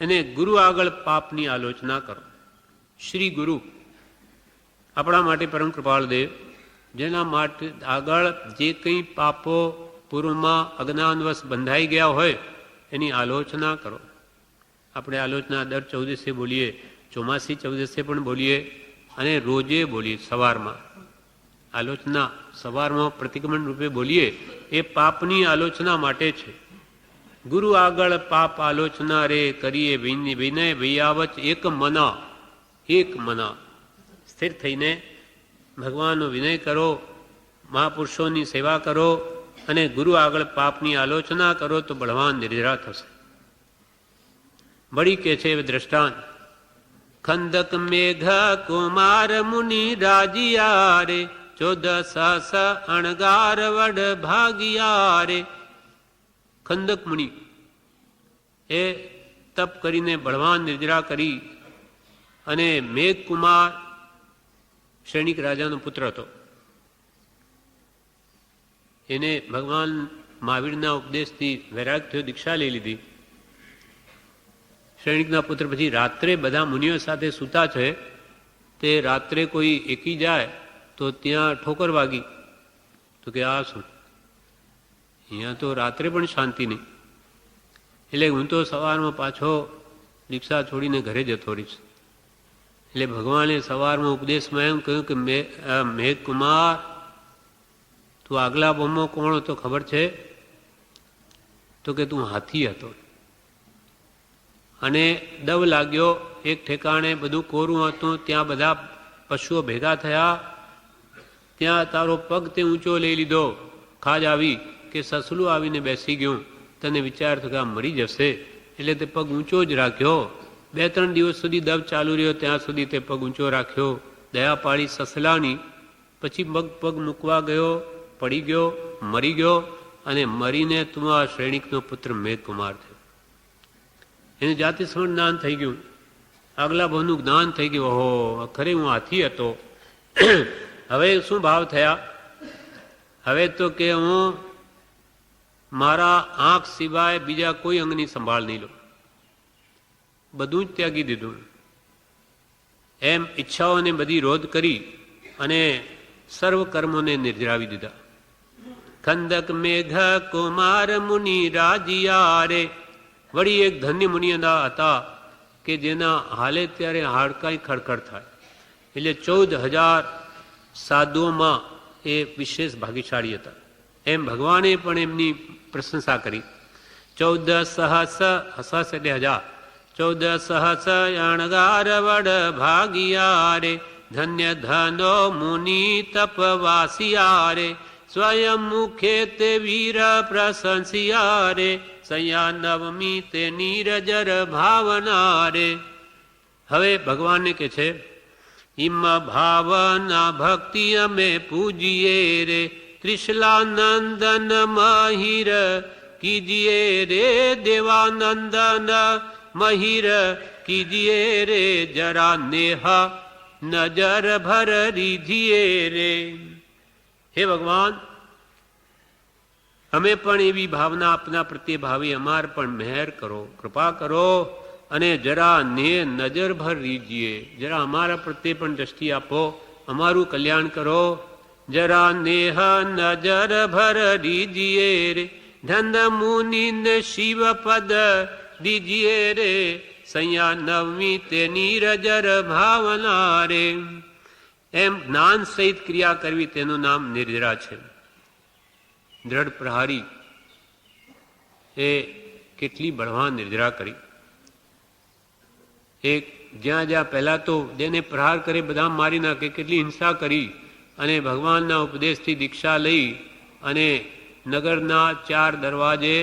અને ગુરુ આગળ પાપની આલોચના કરો. શ્રી ગુરુ આપણા માટે પરમ કૃપાળદેવ જેના માટે આગળ જે કંઈ પાપો પૂર્વમાં અજ્ઞાનવશ બંધાઈ ગયા હોય એની આલોચના કરો. આપણે આલોચના દર 14 બોલીએ, ચોમાસી 14 પણ બોલીએ અને રોજે બોલીએ. સવારમાં આલોચના સવારમાં પ્રતિક્રમણ રૂપે બોલીએ એ પાપની આલોચના માટે છે. ગુરુ આગળ પાપ આલોચના રે કરીએ વિનય વૈયાવચ એક મના સ્થિર થઈને ભગવાનનો વિનય કરો, મહાપુરુષોની સેવા કરો અને ગુરુ આગળ પાપની આલોચના કરો તો બળવાન નિર્જરા થશે. વળી કે છે દ્રષ્ટાંત ખંદક મેઘ કુમાર મુનિ રાજીયા રે 14 સહસ અણગાર વડ ભાગિયા રે. ખંદક મુનિ એ તપ કરીને બળવાન નિર્જરા કરી અને મેઘકુમાર સૈનિક રાજાનો પુત્ર હતો. એને ભગવાન મહાવીરના ઉપદેશથી વૈરાગ થયો, દીક્ષા લઈ લીધી. સૈનિકના પુત્ર પછી રાત્રે બધા મુનિઓ સાથે સૂતા છે તે રાત્રે કોઈ એકી જાય તો ત્યાં ઠોકર વાગી તો કે આ શું, અહીંયા તો રાત્રે પણ શાંતિ નહીં. એટલે હું તો સવારમાં પાછો દીક્ષા છોડીને ઘરે જતો રહીશ. એટલે ભગવાને સવારમાં ઉપદેશમાં એમ કહ્યું કે મેઘકુમાર તું આગલા બોમ્બો કોણ હતો ખબર છે? તો કે તું હાથી હતો અને દવ લાગ્યો એક ઠેકાણે બધું કોરું હતું, ત્યાં બધા પશુઓ ભેગા થયા, ત્યાં તારો પગ તે ઊંચો લઈ લીધો, ખાજ આવી કે સસલું આવીને બેસી ગયું, તને વિચાર થયો કે આ મરી જશે એટલે તે પગ ઊંચો જ રાખ્યો. 2-3 દિવસ સુધી દવ ચાલુ રહ્યો, ત્યાં સુધી તે પગ ઊંચો રાખ્યો, દયા પાડી સસલાની. પછી પગ મૂકવા ગયો, પડી ગયો, મરી ગયો અને મરીને તું આ સૈનિકનો પુત્ર મેઘકુમાર થયો. એને જાતિ સમણ જ્ઞાન થઈ ગયું, આગલા ભાવનું જ્ઞાન થઈ ગયું. ઓહો ખરે હું હાથી હતો. હવે શું ભાવ થયા? હવે તો કે હું મારા આંખ સિવાય બીજા કોઈ અંગની સંભાળ નહીં લઉં, બધું જ ત્યાગી દીધું. એમ ઈચ્છાઓને બધી રોધ કરી અને સર્વ કર્મોને નિર્જરાવી દીધા. ખંદક મેઘ કુમાર મુનિ રાજીયા રે. વળી એક ધન્ય મુનિના હતા કે જેના હાલે ત્યારે હાડકાઈ ખડખડ થાય. એટલે 14,000 સાધુઓમાં એ વિશેષ ભાગ્યશાળી હતા. એમ ભગવાને પણ એમની પ્રશંસા કરી. 14 સહસ, હસસ એટલે 1000, 14 અણગાર વડ ભાગિયા રે, ધન્ય ધનો મુનિ તપવાસિયા રે, સ્વયં મુખે તે વીર પ્રશંસિયા રે, સયા નવમી તે નીરજર ભાવના રે. હવે ભગવાનને કે છે ઇમ ભાવના ભક્તિ અમે પૂજીએ રે, ત્રિશલાનંદન મહિર કીજીએ રે, દેવાનંદન મહિર કીજીએ રે, જરા નેહ નજર ભર રીજીએ રે. હે ભગવાન, અમે પણ એવી ભાવના આપના પ્રત્યે ભાવી, અમાર પણ મહેર કરો, કૃપા કરો, અને જરા ને નજર ભર રીજીએ, જરા અમારા પ્રત્યે પણ દ્રષ્ટિ આપો, અમારું કલ્યાણ કરો. જરા નેહ નજર ભર રીજીએ રે, ધન મુનિ શિવ પદ દીજીએ રે, સૈયા નવમી તે નીરજર ભાવના રે. એમ જ્ઞાન સહિત ક્રિયા કરવી તેનું નામ નિર્જરા છે. દ્રઢ પ્રહારી એ કેટલી બળવાન નિર્જરા કરી. એક જ્યાં જ્યાં પહેલા તો જેને પ્રહાર કરે બધા મારી નાખે, કેટલી હિંસા કરી, અને ભગવાનના ઉપદેશથી દીક્ષા લઈ અને નગરના 4 દરવાજે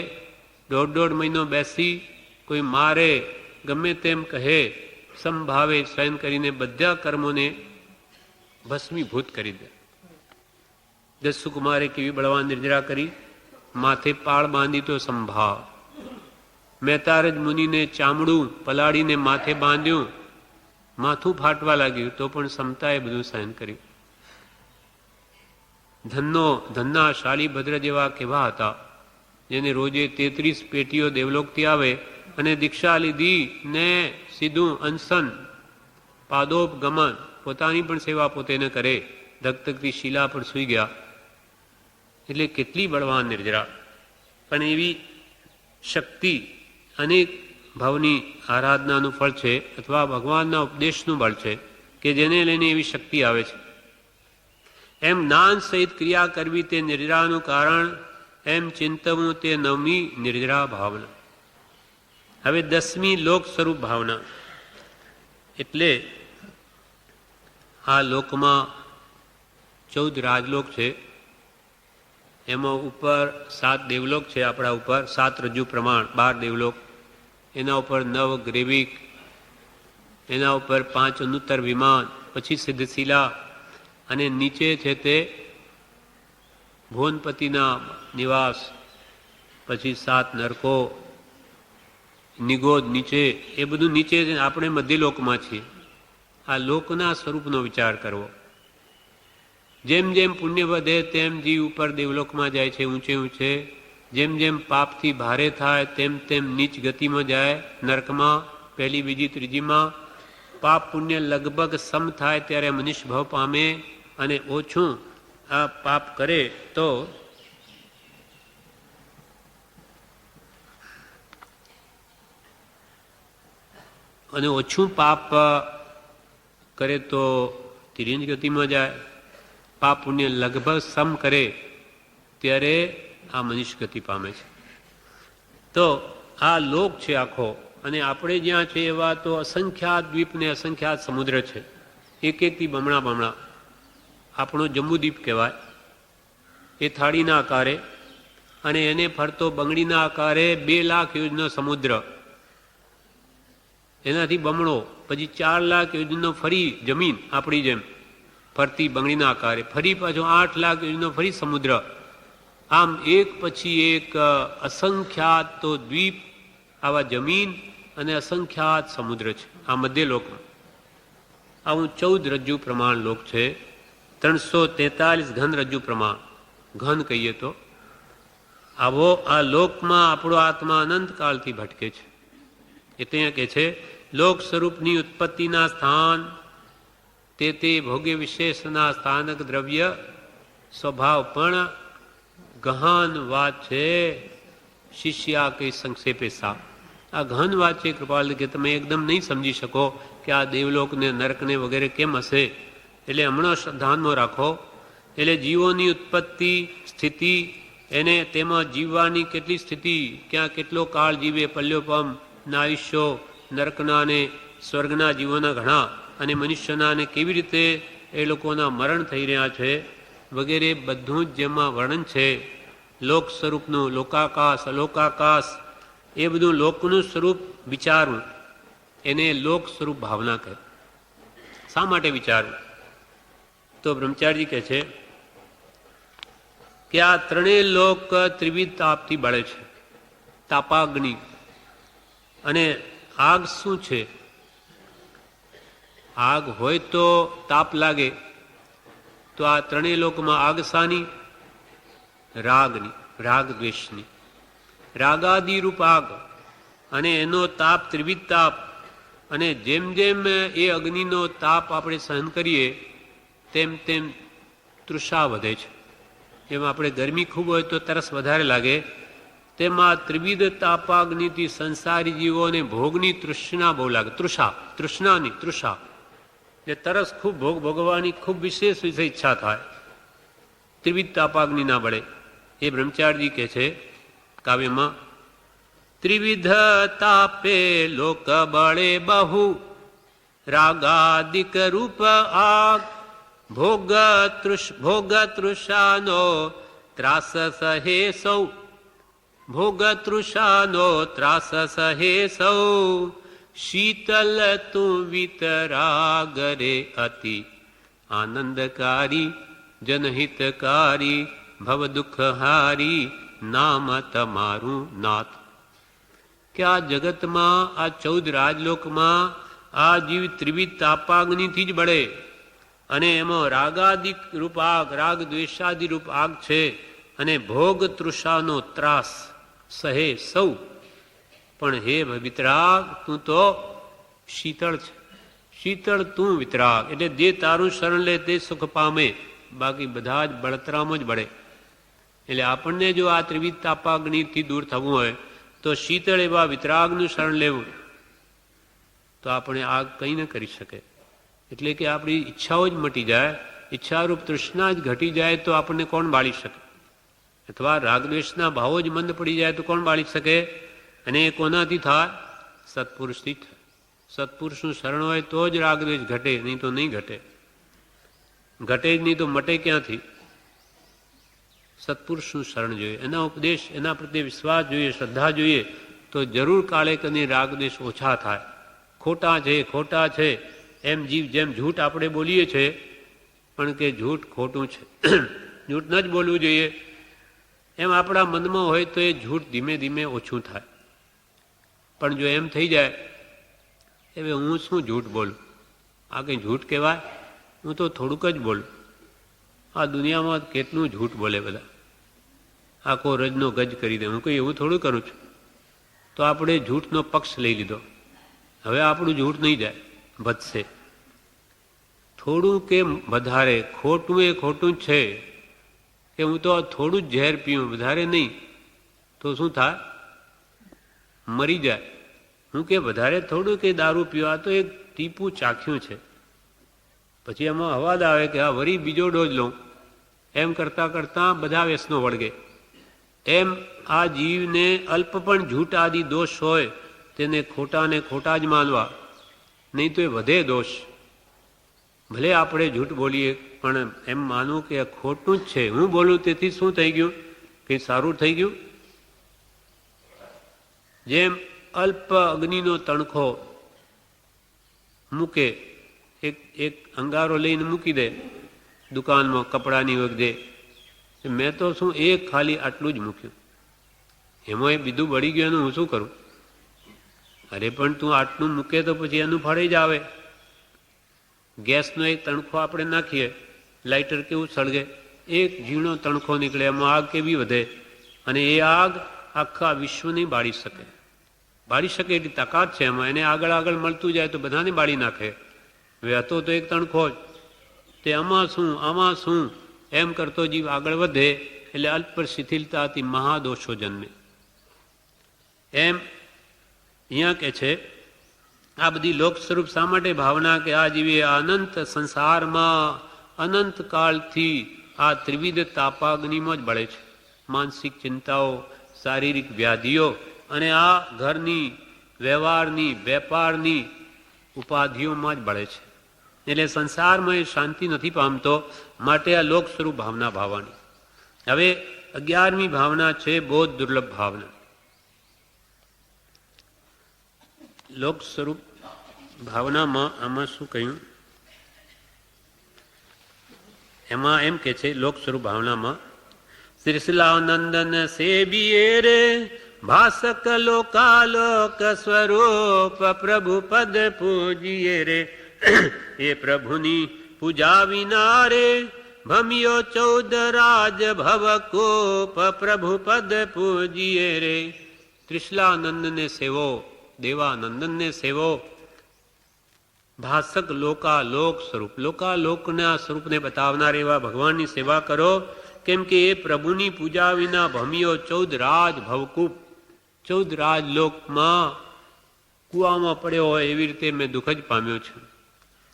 1.5 મહિનો બેસી કોઈ મારે ગમે તેમ કહે સમભાવે સહન કરીને બધા કર્મોને ભસ્મીભૂત કરી દે. દસ્યુકુમારે કેવી બળવાન નિર્જરા કરી, માથે પાળ બાંધી તો સંભાવ. મહેતારજ મુનિને ચામડું પલાળીને માથે બાંધ્યું, માથું ફાટવા લાગ્યું તો પણ સમતાએ બધું સહન કર્યું. ધનના શાલીભદ્ર જેવા કેવા હતા, જેને રોજે 33 પેટીઓ દેવલોકથી આવે, અને દીક્ષા લીધી ને સીધું અનશન પાદોપગમન, પોતાની પણ સેવા પોતે ન કરે, ધગધગતી શિલા પર સૂઈ ગયા. એટલે કેટલી બળવાન નિર્જરા. પણ એવી શક્તિ અનેક ભાવની આરાધનાનું ફળ છે, અથવા ભગવાનના ઉપદેશનું બળ છે કે જેને લઈને એવી શક્તિ આવે છે. એમ જ્ઞાન સહિત ક્રિયા કરવી તે નિર્જરાનું કારણ, એમ ચિંતવું તે નવમી નિર્જરા ભાવના. હવે 10મી લોક સ્વરૂપ ભાવના. એટલે આ લોકમાં 14 રાજલોક છે, એમાં ઉપર 7 દેવલોક છે, આપણા ઉપર 7 રજ્જુ પ્રમાણ 12 દેવલોક, એના ઉપર 9 ગ્રેવિક, એના ઉપર 5 અનુત્તર વિમાન, પછી સિદ્ધશિલા, અને નીચે છે તે ભુવનપતિના નિવાસ, પછી 7 નરકો, નિગોદ નીચે, એ બધું નીચે. આપણે મધ્યલોકમાં છીએ. આ લોકના સ્વરૂપનો વિચાર કરવો. જેમ જેમ પુણ્ય વધે તેમ જીવ ઉપર દેવલોકમાં જાય છે, ઊંચે ઊંચે. જેમ જેમ પાપથી ભારે થાય તેમ તેમ નીચ ગતિમાં જાય, નરકમાં, પહેલી બીજી ત્રીજીમાં. પાપ પુણ્ય લગભગ સમ થાય ત્યારે મનુષ્ય ભાવ પામે, અને ઓછું આ પાપ કરે તો અને ઓછું પાપ કરે તો તિર્યંજ ગતિમાં જાય. પાપ પુણ્ય લગભગ સમ કરે ત્યારે આ મનુષ્ય ગતિ પામે છે. તો આ લોક છે આખો, અને આપણે જ્યાં છે એવા તો અસંખ્યાત દ્વીપ ને અસંખ્યાત સમુદ્ર છે, એક એકથી બમણા. આપણો જંબુદ્વીપ કહેવાય, એ થાળીના આકારે, અને એને ફરતો બંગડીના આકારે 2 લાખ યોજનો સમુદ્ર, એનાથી બમણો, પછી 4 લાખ યોજનો ફરી જમીન આપણી જેમ ફરતી બંગડીના આકારે, ફરી પાછો 8 લાખ યોજનો ફરી સમુદ્ર. આમ એક પછી એક અસંખ્યાત તો દ્વીપ, આવા જમીન, અને અસંખ્યાત સમુદ્ર છે આ મધ્યલોકમાં. આવું 14 રજ્જુ પ્રમાણ લોક છે, 343 ઘન રજ્જુ પ્રમાણ, ઘન કહીએ તો. આવો આ લોકમાં આપણો આત્મા અનંતકાળથી ભટકે છે. એ ત્યાં કહે છે લોક સ્વરૂપની ઉત્પત્તિના સ્થાન, તે ભોગ્ય વિશેષના સ્થાનક દ્રવ્ય સ્વભાવ પણ ગહન વાત છે. શિષ્યા કઈ સંક્ષેપે સા, આ ગહન વાત છે કૃપાલ, કે તમે એકદમ નહીં સમજી શકો કે આ દેવલોકને નરકને વગેરે કેમ હશે. એટલે હમણાં ધ્યાનમાં રાખો. એટલે જીવોની ઉત્પત્તિ સ્થિતિ, એને તેમાં જીવવાની કેટલી સ્થિતિ, ક્યાં કેટલો કાળ જીવે, પલ્યોપમ ના આયુષ્યો, નરકના અને સ્વર્ગના જીવોના ઘણા અને મનુષ્યના અને કેવી રીતે એ લોકોના મરણ થઈ રહ્યા છે વગેરે બધું જ જેમાં વર્ણન છે. લોક સ્વરૂપનું, લોકાકાશ, અલોકાકાશ, એ બધું લોકનું સ્વરૂપ વિચારવું, એને લોક સ્વરૂપ ભાવના કહે. શા માટે વિચારવું? તો બ્રહ્મચારીજી કહે છે કે આ ત્રણેય લોક ત્રિવિધ તાપથી બળે છે. તાપાગ્નિ અને આગ શું છે? આગ હોય તો તાપ લાગે, તો આ ત્રણેય લોકમાં આગ શાની? રાગની, રાગ દ્વેષની. રાગાદિ રૂપ આગ અને એનો તાપ ત્રિવિધ તાપ. અને જેમ જેમ એ અગ્નિનો તાપ આપણે સહન કરીએ તેમ તેમ તૃષા વધે છે. જેમ આપણે ગરમી ખૂબ હોય તો તરસ વધારે લાગે, તેમાં ત્રિવિધ તાપાગ્નિથી સંસારી જીવોને ભોગની તૃષ્ણા બહુ લાગે. તૃષ્ણાની તૃષા, જે તરસ ખૂબ ભોગવવાની ખૂબ વિશેષ ઈચ્છા થાય. ત્રિવિધ તાપાગ્નિ ના બળે. એ બ્રહ્મચારીજી કહે છે કાવ્યમાં, ત્રિવિધ તાપે લોક બળે બહુ, રાગાદિક રૂપ આગ, ભોગ તૃષાનો ત્રાસ સહે સૌ. ભોગ તૃષાનો ત્રાસ સહે સૌ, શીતલ તું વિતરાગ રે અતિ આનંદકારી, જનહિતકારી, ભવ દુઃખહારી, નામ તમારું નાથ. કે આ જગતમાં, આ 14 રાજલોકમાં આ જીવ ત્રિવિધ તાપાગ્નિથી જ બળે અને એમાં રાગાદિક રૂપ આગ, રાગ દ્વેષાદિ રૂપ આગ છે અને ભોગ તૃષાનો ત્રાસ સહે સૌ. પણ હે વિતરાગ, તું તો શીતળ છે. શીતળ તું વિતરાગ, એટલે જે તારું શરણ લે તે સુખ પામે, બાકી બધા જ બળતરામાં જ બળે. એટલે આપણને જો આ ત્રિવિધ તાપાગ્નિથી દૂર થવું હોય તો શીતળ એવા વિતરાગનું શરણ લેવું, તો આપણે આગ કંઈ ન કરી શકે. એટલે કે આપણી ઈચ્છાઓ જ મટી જાય, ઈચ્છારૂપ તૃષ્ણા જ ઘટી જાય તો આપણને કોણ બાળી શકે? અથવા રાગદ્વેષના ભાવો જ મંદ પડી જાય તો કોણ બાળી શકે? અને એ કોનાથી થાય? સત્પુરુષથી થાય. સત્પુરુષનું શરણ હોય તો જ રાગદ્વેષ ઘટે, નહીં તો નહીં ઘટે. ઘટે જ નહીં તો મટે ક્યાંથી? સત્પુરુષનું શરણ જોઈએ, એના ઉપદેશ, એના પ્રત્યે વિશ્વાસ જોઈએ, શ્રદ્ધા જોઈએ, તો જરૂર કાળે કને રાગદ્વેષ ઓછા થાય. ખોટા છે, ખોટા છે એમ જીવ, જેમ જૂઠ આપણે બોલીએ છીએ પણ કે જૂઠ ખોટું છે, જૂઠ ન જ બોલવું જોઈએ, એમ આપણા મનમાં હોય તો એ જૂઠ ધીમે ધીમે ઓછું થાય. પણ જો એમ થઈ જાય હવે હું શું જૂઠ બોલું, આ કંઈ જૂઠ કહેવાય? હું તો થોડુંક જ બોલું. આ દુનિયામાં કેટલું જૂઠ બોલે બધા, આખો રજનો ગજ કરી દે. હું કંઈ એવું થોડું કરું છું. તો આપણે જૂઠનો પક્ષ લઈ લીધો. હવે આપણું જૂઠ નહીં જાય, વધશે. થોડું કે વધારે, ખોટું એ ખોટું જ છે. કે હું તો થોડું જ ઝેર પીવું, વધારે નહીં, તો શું થાય? મરી જાય. હું કે વધારે થોડું કે દારૂ પીવા, તો એક ટીપું ચાખ્યું છે, પછી એમાં અવાજ આવે કે આ વળી બીજો ડોઝ લઉં, એમ કરતાં કરતાં બધા વ્યસનો વળગે. એમ આ જીવને અલ્પ પણ જૂઠ આદિ દોષ હોય તેને ખોટાને ખોટા જ માનવા, નહીં તો એ વધે દોષ. ભલે આપણે જૂઠ બોલીએ પણ એમ માનવું કે ખોટું જ છે. હું બોલું તેથી શું થઈ ગયું? કંઈ સારું થઈ ગયું? જેમ અલ્પ અગ્નિનો તણખો મૂકે, એક અંગારો લઈને મૂકી દે દુકાનમાં કપડાની વખતે, મેં તો શું એક ખાલી આટલું જ મૂક્યું, એમાં એ બીજું બળી ગયું, એનું હું શું કરું? અરે પણ તું આટલું મૂકે તો પછી એનું ફળ જ આવે. ગેસનો એક તણખો આપણે નાખીએ, લાઇટર કેવું સળગે, એક ઝીણો તણખો નીકળે, એમાં આગ કેવી વધે, અને એ આગ આખા વિશ્વને બાળી શકે. બાળી શકે એટલી તાકાત છે એમાં. એને આગળ આગળ મળતું જાય તો બધાને બાળી નાખે. હવે હતો તો એક તણખો જ, તે આમાં શું એમ કરતો જીવ આગળ વધે એટલે અલ્પ શિથિલતાથી મહાદોષો જન્મે. એમ અહીંયા કે છે આ બધી લોક સ્વરૂપ શા માટે ભાવના? કે આ જીવે અનંત સંસારમાં અનંત કાળથી આ ત્રિવિધ તાપાગ્નિમાં જ બળે છે. માનસિક ચિંતાઓ, શારીરિક વ્યાધિઓ અને આ ઘરની વ્યવહારની, વેપારની ઉપાધિઓમાં જ બળે છે. એટલે સંસારમાં એ શાંતિ નથી પામતો. માટે આ લોક સ્વરૂપ ભાવના ભાવવાની. હવે 11મી ભાવના છે બોધ દુર્લભ ભાવના. લોક સ્વરૂપ ભાવનામાં આમાં શું કહ્યું? એમાં એમ કે છે લોક સ્વરૂપ ભાવનામાં શ્રીશિલાનંદન સેબીએ રે ભાસક લોકાલોક સ્વરૂપ પ્રભુ પદ પૂજીએ રે. એ પ્રભુની પૂજા વિના રે ભમ્યો 14 રાજ ભવકોપ પ્રભુ પદ પૂજીએ રે. ત્રિશલાનંદને સેવો, દેવાનંદનને સેવો. ભાસક લોકાલોક સ્વરૂપ, લોકાલોકના સ્વરૂપને બતાવનાર એવા ભગવાનની સેવા કરો. કેમ કે એ પ્રભુની પૂજા વિના ભમ્યો 14 રાજ ભવકૂપ. 14 રાજલોકમાં કૂવામાં પડ્યો હોય એવી રીતે મેં દુઃખ જ પામ્યો છું.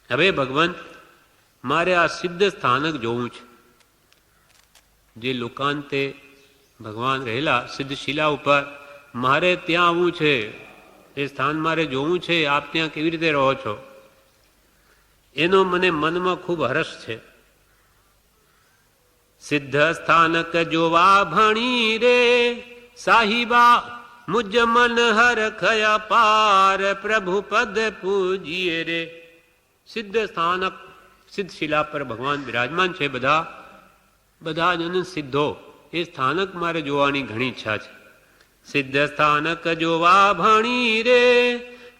હવે ભગવાન, મારે આ સિદ્ધ સ્થાનક જોવું છે. જે લોકાંતે ભગવાન રહેલા સિદ્ધશિલા ઉપર, મારે ત્યાં આવવું છે. એ સ્થાન મારે જોવું છે. આપ ત્યાં કેવી રીતે રહો છો? એનો મને મનમાં ખૂબ હર્ષ છે. સિદ્ધ સ્થાનક જોવા ભણી રે સાહિબા મુજ મન હરખયા પાર પ્રભુ પદ પૂજીએ રે. સિદ્ધ સ્થાનક, સિદ્ધ શિલા પર ભગવાન બિરાજમાન છે. બધા જ અનંત સિદ્ધો. એ સ્થાનક મારે જોવાની ઘણી ઈચ્છા છે. સિદ્ધ સ્થાનક જોવા ભણી રે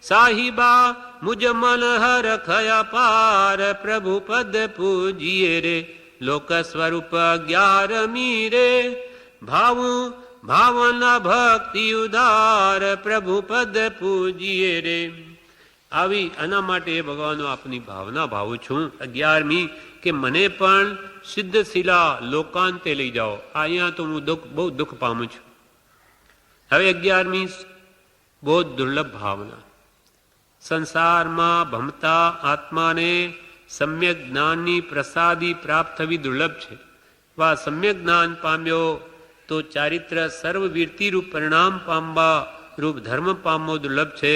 સાહિબા મુજ મન હરખયા પાર પ્રભુ પદ પૂજીએ રે. લોક સ્વરૂપ 11મી રે ભાવના ભક્તિ ઉદાર પ્રભુ પદ પૂજીએ રે. આવી આના માટે ભગવાનનો આપની ભાવના ભાવું છું. 11મી કે મને પણ સિદ્ધ શિલા લોકાંતે લઈ જાઓ. અહીંયા તો હું બહુ દુઃખ પામું છું. હવે 11મી બહુ દુર્લભ ભાવના. સંસારમાં ભમતા આત્માને સમ્યક જ્ઞાનની પ્રસાદી પ્રાપ્ત થવી દુર્લભ છે. વા સમ્યક જ્ઞાન પામ્યો તો ચારિત્ર સર્વવીરતી રૂપ પરિણામ પામવા રૂપ ધર્મ પામવો દુર્લભ છે.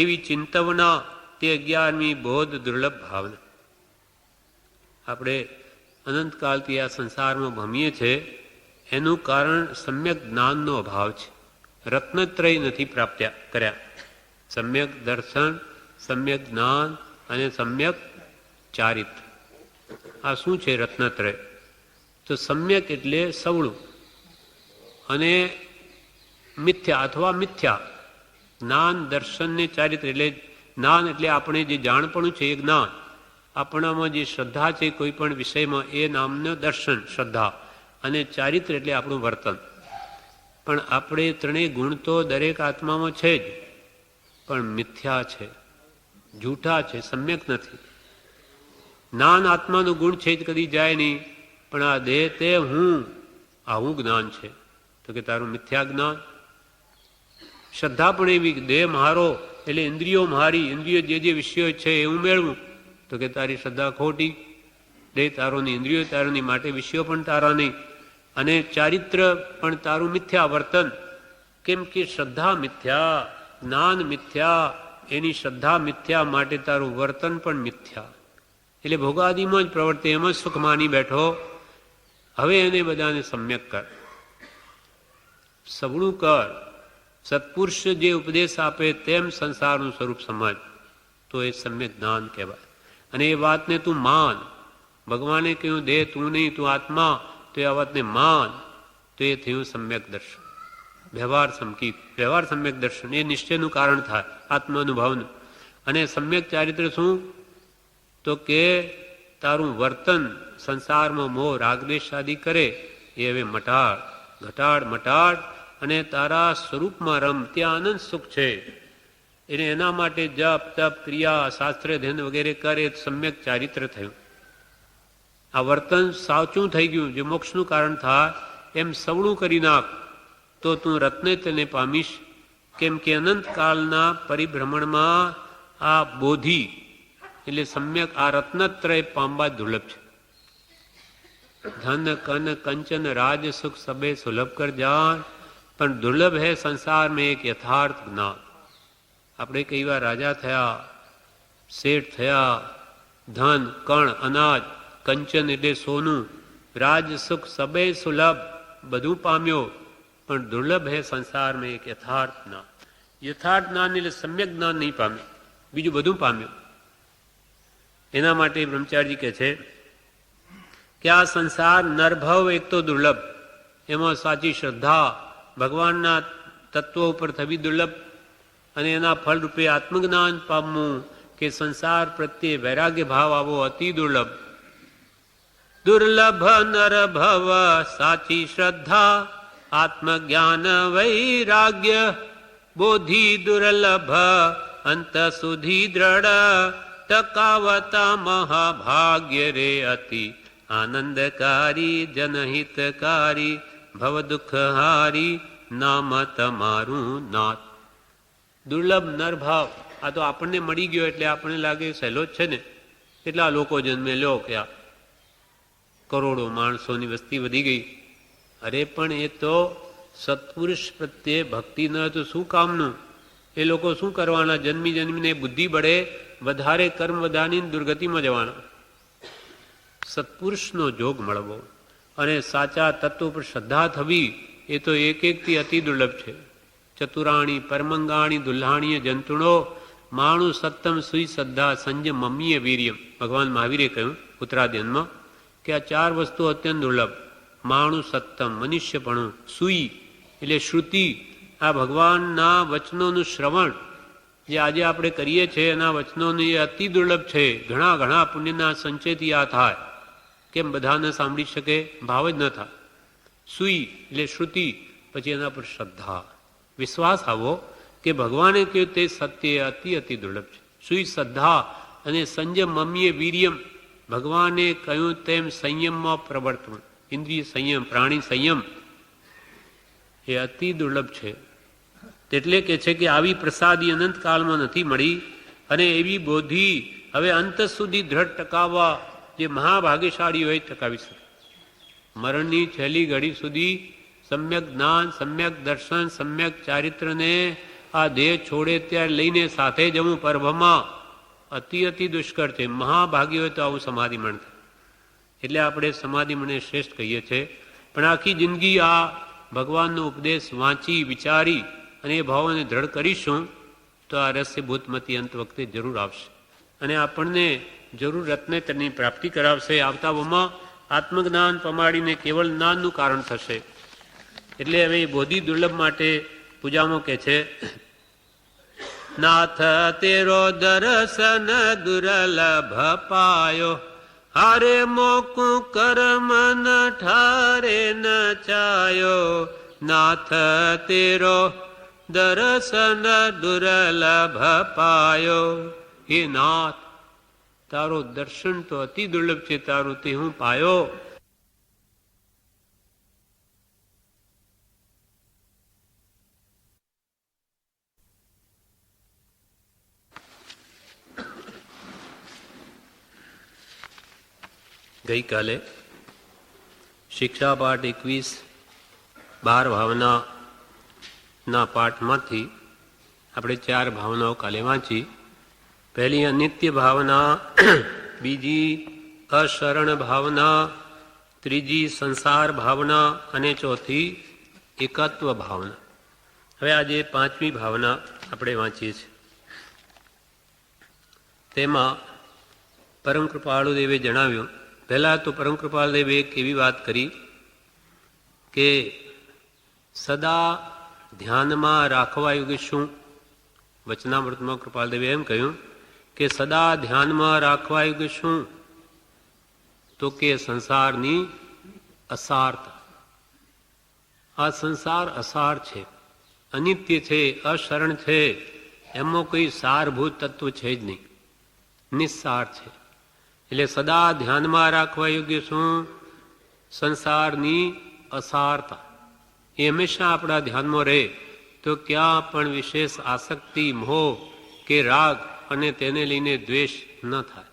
એવી ચિંતવના તે 11મી બોધ દુર્લભ ભાવના. આપણે અનંતકાલથી આ સંસારમાં ભમીએ છીએ એનું કારણ સમ્યક જ્ઞાનનો અભાવ છે. રત્નત્રય નથી પ્રાપ્ત કર્યા. સમ્યક દર્શન, સમ્યક જ્ઞાન અને સમ્યક ચારિત્ર. આ શું છે રત્નત્રય? તો સમ્યક એટલે સવળું અને મિથ્યા અથવા મિથ્યા. જ્ઞાન, દર્શન ને ચારિત્ર. એટલે જ્ઞાન એટલે આપણે જે જાણપણું છે એ જ્ઞાન. આપણામાં જે શ્રદ્ધા છે કોઈ પણ વિષયમાં એ નામનો દર્શન, શ્રદ્ધા. અને ચારિત્ર એટલે આપણું વર્તન. પણ આપણે ત્રણેય ગુણ તો દરેક આત્મામાં છે જ, પણ મિથ્યા છે, જૂઠા છે, સમ્યક નથી. જ્ઞાન આત્માનું ગુણ છે જ કદી જાય નહીં. પણ આ દેહ તે હું, આવું જ્ઞાન છે. તો કે તારું મિથ્યા જ્ઞાન. શ્રદ્ધા પણ એવી, દેહ મારો એટલે ઇન્દ્રિયો મારી, ઇન્દ્રિયો જે વિષયો છે એ હું મેળવું. તો કે તારી શ્રદ્ધા ખોટી. દેહ તારો નહીં, ઇન્દ્રિયો તારો નહીં, માટે વિષયો પણ તારા નહીં. અને ચારિત્ર પણ તારું મિથ્યા વર્તન. કેમ કે શ્રદ્ધા મિથ્યા, જ્ઞાન મિથ્યા, એની શ્રદ્ધા મિથ્યા, માટે તારું વર્તન પણ મિથ્યા. એટલે ભોગાદિમાં જ પ્રવર્તે, એમાં સુખ માની બેઠો. હવે એને બધાને સમ્યક કર, સબળું કર. સત્પુરુષ જે ઉપદેશ આપે તેમ સંસારનું સ્વરૂપ સમજ, તો એ સમ્યક જ્ઞાન કહેવાય. અને એ વાતને તું માન. ભગવાને કહ્યું દેહ તું નહીં, તું આત્મા. તો એ વાતને માન. તો એ થયું સમ્યક દર્શન. વ્યવહાર સમ્યક દર્શન એ નિશ્ચયનું કારણ થાય, આત્માનુભાવનું. અને સમ્યક ચારિત્ર શું? તો કે તારું વર્તન સંસારમાં મોહ રાગદ્વેષ આદિ કરે એ હવે મટાડ, ઘટાડ, મટાડ. અને તારા સ્વરૂપમાં રમ. ત્યાં આનંદ સુખ છે. એને એના માટે જપ તપ ક્રિયા શાસ્ત્ર ધ્યાન વગેરે કરે. સમ્યક ચારિત્ર થયું. આ વર્તન સાચું થઈ ગયું. જે મોક્ષનું કારણ થાય એમ સવળું કરી નાખ, તો તું રત્ને તેને પામીશ. કેમ કે અનંતકાળના પરિભ્રમણમાં આ બોધિ એટલે સમ્યક આ રત્નત્રય પામવા દુર્લભ છે. ધન કન કંચન રાજ સુખ સબે સુલભ કર જાન, પણ દુર્લભ है संसार में एक यथार्थ ज्ञान. આપણે કઈ વાર રાજા થયા, શેઠ થયા, ધન, કણ, અનાજ, કંચન એટલે સોનું, રાજ, સુખ સબે સુલભ, બધું પામ્યો, પણ દુર્લભ હે સંસાર મેં એક યથાર્થ જ્ઞાન. યથાર્થ જ્ઞાન એટલે સમ્યક જ્ઞાન નહીં પામ્યું, બીજું બધું પામ્યું. એના માટે બ્રહ્મચારીજી કહે છે કે આ સંસાર નરભવ એક તો દુર્લભ, એમાં સાચી શ્રદ્ધા ભગવાનના તત્વો ઉપર થવી દુર્લભ, અને એના ફળરૂપે આત્મજ્ઞાન પામવું કે સંસાર પ્રત્યે વૈરાગ્ય ભાવ આવો અતિ દુર્લભ. દુર્લભ નરભવ સાચી શ્રદ્ધા, આત્મજ્ઞાન વૈરાગ્ય, બોધિ દુર્લભ અંત સુધી દ્રઢ, ટકાવતા મહાભાગ્ય રે અતિ આનંદકારી જનહિતકારી, ભવ દુઃખહારી નામ તમારું નાથ. દુર્લભ નરભાવ આ તો આપણને મળી ગયો એટલે આપણને લાગે સહેલો જ છે ને, કેટલા લોકો જન્મે લ્યો કે આ કરોડો માણસોની વસ્તી વધી ગઈ. અરે પણ એ તો સત્પુરુષ પ્રત્યે ભક્તિ ન હોય તો શું કામનું? એ લોકો શું કરવાના? જન્મી જન્મીને બુદ્ધિ બળે વધારે કર્મ વધાની દુર્ગતિમાં જવાના. સત્પુરુષનો જોગ મળવો અને સાચા તત્વ પર શ્રદ્ધા થવી એ તો એક એકથી અતિ દુર્લભ છે. ચતુરાણી પરમંગાણી દુલ્હાણીય જંતુણો, માણુ સત્તમ સુઈ શ્રદ્ધા સંજમ મમ્મીય વીર્યમ. ભગવાન મહાવીરે કહ્યું ઉત્તરાધ્યનમાં કે આ ચાર વસ્તુ અત્યંત દુર્લભ. માણુ સત્તમ મનુષ્યપણું, સુઈ એટલે શ્રુતિ, આ ભગવાનના વચનોનું શ્રવણ જે આજે આપણે કરીએ છીએ એના વચનોનું એ અતિ દુર્લભ છે. ઘણા ઘણા પુણ્યના સંચયથી આ થાય. કેમ બધા ન સાંભળી શકે? ભાવ જ ન થાય. સુઈ એટલે શ્રુતિ, પછી એના પર શ્રદ્ધા વિશ્વાસ આવો કે ભગવાને કહ્યું તે સત્ય અતિ અતિ દુર્લભ છે. સુઈ શ્રદ્ધા અને સંયમ મમ્મીએ વીર્યમ, ભગવાને કહ્યું તેમ સંયમમાં પ્રવર્તવું, ઇન્દ્રિય સંયમ, પ્રાણી સંયમ એ અતિ દુર્લભ છે. એટલે કે છે કે આવી પ્રસાદી અનંતકાળમાં નથી મળી, અને એવી બોધિ હવે અંત સુધી દ્રઢ ટકાવવા જે મહાભાગ્યશાળી હોય ટકાવી શકે. મરણની છેલ્લી ઘડી સુધી સમ્યક જ્ઞાન, સમ્યક દર્શન, સમ્યક ચારિત્રને આ દેહ છોડે ત્યારે લઈને સાથે જવું પરભમાં અતિ અતિ દુષ્કર છે. મહાભાગ્ય હોય તો આવું સમાધિમણ થાય. એટલે આપણે સમાધિમણને શ્રેષ્ઠ કહીએ છીએ. પણ આખી જિંદગી આ ભગવાનનો ઉપદેશ વાંચી વિચારી અને એ ભાવોને દ્રઢ કરીશું તો આ રહસ્યભૂતમતી અંત વખતે જરૂર આવશે અને આપણને જરૂર રત્નેતરની પ્રાપ્તિ કરાવશે. આવતાઓમાં આત્મજ્ઞાન પમાડીને કેવળ જ્ઞાનનું કારણ થશે. એટલે હવે બોધિ દુર્લભ માટે પૂજામાં કહે છે નાથ તેરો દર્શન દુર્લભ પાયો, હારે મોકું કર્મ ન ઠારે ન ચાયો. નાથ તેરો દર્શન દુર્લભ પાયો, હે નાથ તારો દર્શન તો અતિ દુર્લભ છે, તારું તે હું પાયો. ગઈકાલે શિક્ષાપાઠ 21 12 ભાવના પાઠમાંથી આપણે 4 ભાવનાઓ કાલે વાંચી. પહેલી અનિત્ય ભાવના, બીજી અશરણ ભાવના, ત્રીજી સંસાર ભાવના અને ચોથી એકત્વ ભાવના. હવે આજે 5મી ભાવના આપણે વાંચીએ છીએ. તેમાં પરમ કૃપાળુ દેવે જણાવ્યું, પહેલાં તો પરમ કૃપાળુ દેવે એક એવી વાત કરી કે સદા ધ્યાનમાં રાખવા યોગ્ય શું? વચનામૃતમાં કૃપાલદેવે એમ કહ્યું કે સદા ધ્યાનમાં રાખવા યોગ્ય શું? તો કે સંસારની અસારતા. આ સંસાર અસાર છે, અનિત્ય છે, અશરણ છે, એમાં કોઈ સારભૂત તત્વ છે જ નહીં, નિસ્સાર છે. એટલે સદા ધ્યાનમાં રાખવા યોગ્ય શું? સંસારની અસારતા. એ હંમેશા આપણા ધ્યાનમાં રહે તો ક્યાં પણ વિશેષ આસક્તિ, મોહ કે રાગ અને તેને લઈને દ્વેષ ન થાય.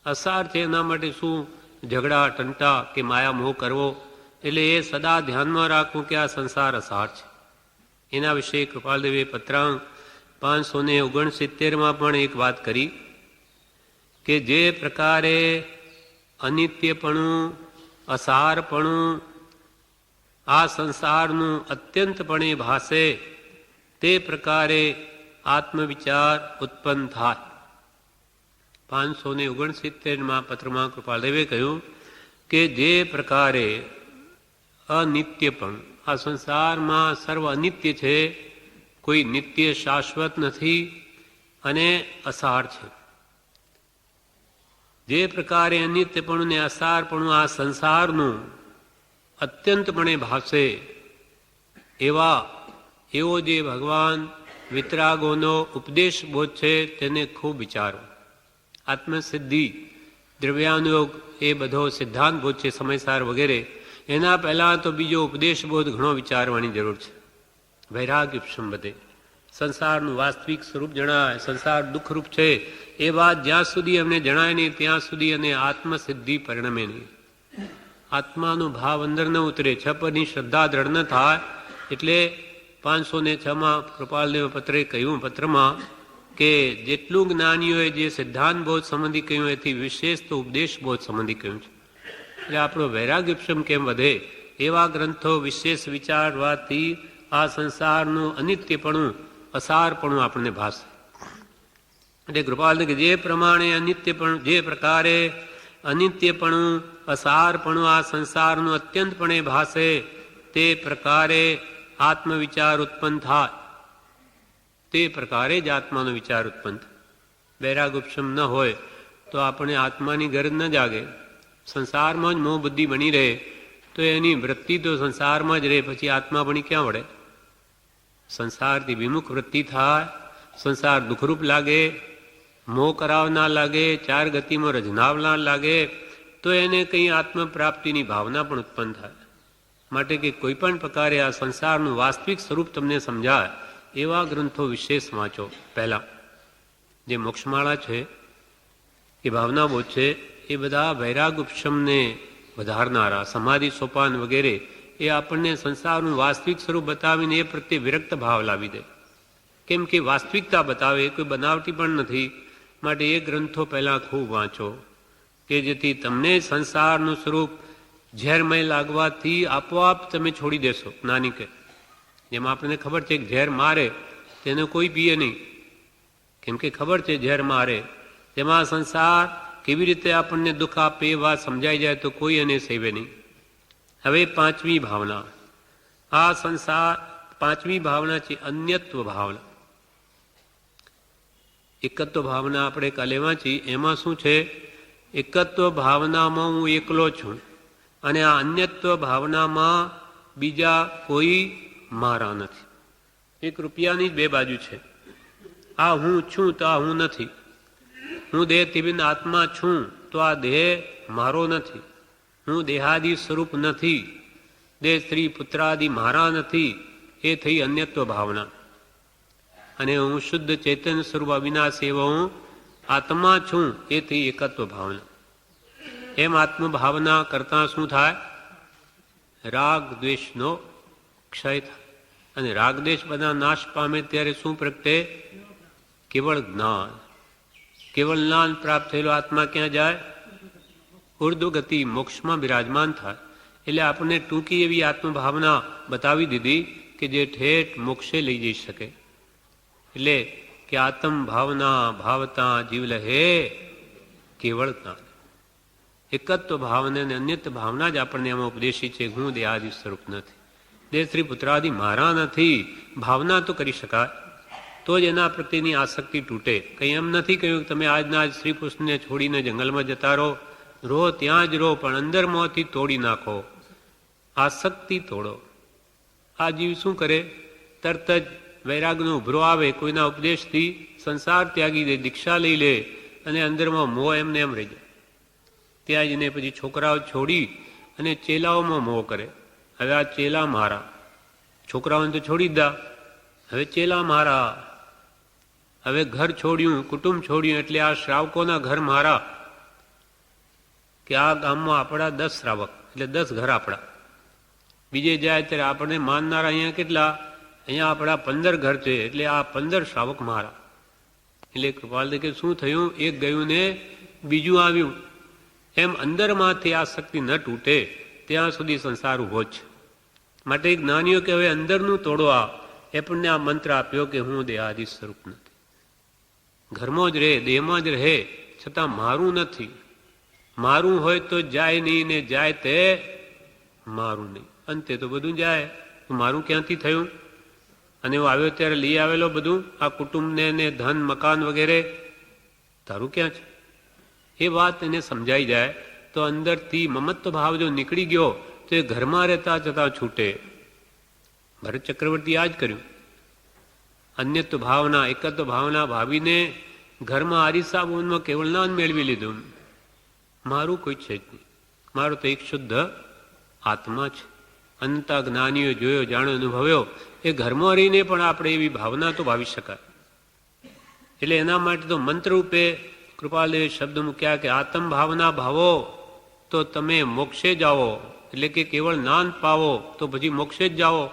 અસાર છે એના માટે શું ઝઘડા, ટંટા કે માયા મોહ કરવો? એટલે એ સદા ધ્યાનમાં રાખવું કે આ સંસાર અસાર છે. એના વિશે કૃપાલદેવે પત્રાંગ 569 પણ એક વાત કરી કે જે પ્રકારે અનિત્યપણું, અસારપણું આ સંસારનું અત્યંતપણે ભાસે તે પ્રકારે આત્મવિચાર ઉત્પન્ન થાય. 569 પત્રમાં કૃપાલદેવે કહ્યું કે જે પ્રકારે અનિત્યપણું, આ સંસારમાં સર્વ અનિત્ય છે, કોઈ નિત્ય શાશ્વત નથી અને અસાર છે. જે પ્રકારે અનિત્યપણું ને અસારપણું આ સંસારનું અત્યંતપણે ભાસે એવો જે ભગવાન વિતરાગોનો ઉપદેશ બોધ છે તેને ખૂબ વિચારો. આત્મસિદ્ધિ, દ્રવ્યાનુયોગ એ બધો સિદ્ધાંત બોધ છે સમયસાર વગેરે. એના પહેલાં તો બીજો ઉપદેશ બોધ ઘણો વિચારવાની જરૂર છે. વૈરાગ્ય સંબંધે સંસારનું વાસ્તવિક સ્વરૂપ જણાય, સંસાર દુઃખરૂપ છે એ વાત જ્યાં સુધી અમને જણાય નહીં ત્યાં સુધી અને આત્મસિદ્ધિ પરિણમે નહીં. આત્માનો ભાવ અંદર ન ઉતરે, છ પરની શ્રદ્ધા દ્રઢ ન થાય. એટલે 506 કૃપાલદેવ પત્રે કહ્યું પત્રમાં કે જેટલું જ્ઞાનીઓએ જે સિદ્ધાંત બોધ સંબંધી કહ્યું એથી વિશેષ તો ઉપદેશ બોધ સંબંધી કહ્યું છે. એટલે આપણો વૈરાગ્યક્ષમ કેમ વધે એવા ગ્રંથો વિશેષ વિચારવાથી આ સંસારનું અનિત્યપણું, અસારપણું આપણને ભાસે. એટલે કૃપાલ કે જે પ્રમાણે અનિત્યપણું, જે પ્રકારે અનિત્યપણું, અસારપણું આ સંસારનું અત્યંતપણે ભાસે તે પ્રકારે આત્મવિચાર ઉત્પન્ન થાય. તે પ્રકારે જ આત્માનો વિચાર ઉત્પન્ન થાય. વૈરાગોપશમ ન હોય તો આપણે આત્માની ગરજ ન જાગે. સંસારમાં જ મોહ બુદ્ધિ બની રહે તો એની વૃત્તિ તો સંસારમાં જ રહે, પછી આત્મા બની ક્યાં વળે? સંસારથી વિમુખ વૃત્તિ થાય, સંસાર દુઃખરૂપ લાગે, મોહ કરાવના લાગે, ચાર ગતિમાં રજનાવના લાગે તો એને કંઈ આત્મ પ્રાપ્તિની ભાવના પણ ઉત્પન્ન થાય. માટે કે કોઈ પણ પ્રકારે આ સંસારનું વાસ્તવિક સ્વરૂપ તમને સમજાય એવા ગ્રંથો વિશેષ વાંચો. પહેલા જે મોક્ષમાળા છે એ ભાવના બોધ છે એ બધા વૈરાગ ઉપશમને વધારનારા, સમાધિ સોપાન વગેરે એ આપણને સંસારનું વાસ્તવિક સ્વરૂપ બતાવીને એ પ્રત્યે વિરક્ત ભાવ લાવી દે. કેમ કે વાસ્તવિકતા બતાવે, એ કોઈ બનાવટી પણ નથી. માટે એ ગ્રંથો પહેલાં ખૂબ વાંચો કે જેથી તમને સંસારનું સ્વરૂપ ઝેરમય લાગવાથી આપોઆપ તમે છોડી દેશો. નાની કે જેમ આપણને ખબર છે કે ઝેર મારે તેને કોઈ પીએ નહીં, કેમ કે ખબર છે ઝેર મારે. તેમાં સંસાર કેવી રીતે આપણને દુઃખ આપે એ વાત સમજાઈ જાય તો કોઈ એને સેવે નહીં. હવે પાંચમી ભાવના, આ સંસાર પાંચમી ભાવના છે અન્યત્વ ભાવના. એકત્વ ભાવના આપણે કાલે વાંચી, એમાં શું છે? એકત્વ ભાવનામાં હું એકલો છું અને આ અન્યત્વ ભાવનામાં બીજા કોઈ મારા નથી. એક રૂપિયાની જ બે બાજુ છે. આ હું છું તો આ હું નથી. હું દેહથી ભિન્ન આત્મા છું તો આ દેહ મારો નથી. હું દેહાદિ સ્વરૂપ નથી. દેહ સ્ત્રી પુત્રાદિ મારા નથી. એ થઈ અન્યત્વ ભાવના. અને હું શુદ્ધ ચૈતન્ય સ્વરૂપ અવિનાશી એવો હું આત્મા છું, એ થઈ એકત્વ ભાવના. એમ આત્મભાવના કરતા શું થાય? રાગ દ્વેષનો ક્ષય થાય. અને રાગદ્વેષ બધા નાશ પામે ત્યારે શું પ્રગટે? કેવળ જ્ઞાન. કેવળ જ્ઞાન પ્રાપ્ત થયેલો આત્મા ક્યાં જાય? ઉર્ધ્વ ગતિ મોક્ષમાં બિરાજમાન થાય. એટલે આપણને ટૂંકી એવી આત્મભાવના બતાવી દીધી કે જે ઠેઠ મોક્ષે લઈ જઈ શકે. એટલે કે આત્મ ભાવના ભાવતા જીવ લહે કેવળ જ્ઞાન. એકત્વ ભાવના અને અન્યત્વ ભાવના જ આપણને એમાં ઉપદેશી છે. હું દેહાદિ સ્વરૂપ નથી. દેહ સ્ત્રી પુત્રાદિ મારા નથી. ભાવના તો કરી શકાય તો જ એના પ્રત્યેની આસક્તિ તૂટે. કંઈ એમ નથી કહ્યું કે તમે આજના આજ શ્રી કૃષ્ણને છોડીને જંગલમાં જતા રહો ત્યાં જ રહો, પણ અંદરમાંથી તોડી નાખો, આસક્તિ તોડો. આ જીવ શું કરે? તરત જ વૈરાગનો ઉભરો આવે, કોઈના ઉપદેશથી સંસાર ત્યાગી દે, દીક્ષા લઈ લે અને અંદરમાં મોહ એમને એમ રહી જાય. ત્યાં જઈને પછી છોકરાઓ છોડી અને ચેલાઓમાં મોહ કરે. હવે આ ચેલા મારા, છોકરાઓને તો છોડી દીધા, હવે ચેલા મારા. હવે ઘર છોડ્યું, કુટુંબ છોડ્યું, એટલે આ શ્રાવકોના ઘર મારા. કે આ ગામમાં આપણા 10 શ્રાવક એટલે 10 ઘર આપણા. બીજે જાય ત્યારે આપણને માનનારા અહીંયા કેટલા? અહીંયા આપણા 15 ઘર છે, એટલે આ 15 શ્રાવક મારા. એટલે કૃપાલદેવ કે શું થયું? એક ગયું ને બીજું આવ્યું. એમ અંદરમાંથી આ શક્તિ ન તૂટે ત્યાં સુધી સંસાર ઉભો છે. માટે જ્ઞાનીઓ કે હવે અંદરનું તોડો. એ પણ આ મંત્ર આપ્યો કે હું દેહાદિ સ્વરૂપ નથી. ઘરમાં જ રહે, દેહમાં જ રહે, છતાં મારું નથી. મારું હોય તો જાય નહીં, ને જાય તે મારું નહીં. અંતે તો બધું જાય. મારું ક્યાંથી થયું? અને હું આવ્યો ત્યારે લઈ આવેલો બધું આ કુટુંબને ને ધન મકાન વગેરે, તારું ક્યાં છે? એ વાત એને સમજાઈ જાય તો અંદરથી મમત્વ ભાવ જો નીકળી ગયો તો એ ઘરમાં રહેતા જતા છૂટે. ભરત ચક્રવર્તી આ જ કર્યું. અન્યત્વ ભાવના, એકત્વ ભાવના ભાવીને ઘરમાં આરિસાબોનમાં કેવળનાન મેળવી લીધું. મારું કોઈ છે જ નહીં, મારો તો એક શુદ્ધ આત્મા છે. અનંતા જ્ઞાનીઓ જોયો, જાણ્યો, અનુભવ્યો. એ ઘરમાં રહીને પણ આપણે એવી ભાવના તો ભાવી શકાય. એટલે એના માટે તો મંત્ર રૂપે કૃપાલદેવે શબ્દ મૂક્યા કે આત્મ ભાવના ભાવો તો તમે મોક્ષે જાઓ. એટલે કે કેવળ જ્ઞાન પાવો તો પછી મોક્ષે જ જાઓ.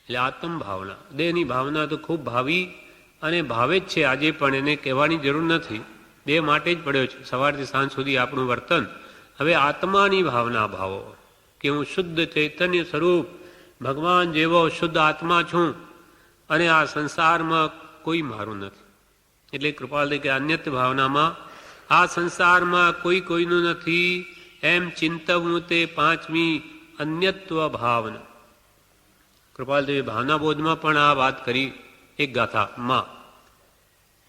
એટલે આત્મ ભાવના, દેહની ભાવના તો ખૂબ ભાવી અને ભાવે જ છે આજે પણ, એને કહેવાની જરૂર નથી. દેહ માટે જ પડ્યો છે સવારથી સાંજ સુધી આપણું વર્તન. હવે આત્માની ભાવના ભાવો કે હું શુદ્ધ ચૈતન્ય સ્વરૂપ ભગવાન જેવો શુદ્ધ આત્મા છું અને આ સંસારમાં કોઈ મારું નથી. એટલે કૃપાલદેવ કે અન્યત્વ ભાવનામાં આ સંસારમાં કોઈ કોઈનું નથી એમ ચિંતવું તે પાંચમી અન્યત્વ ભાવના. કૃપાલદેવે ભાવના બોધમાં પણ આ વાત કરી એક ગાથામાં.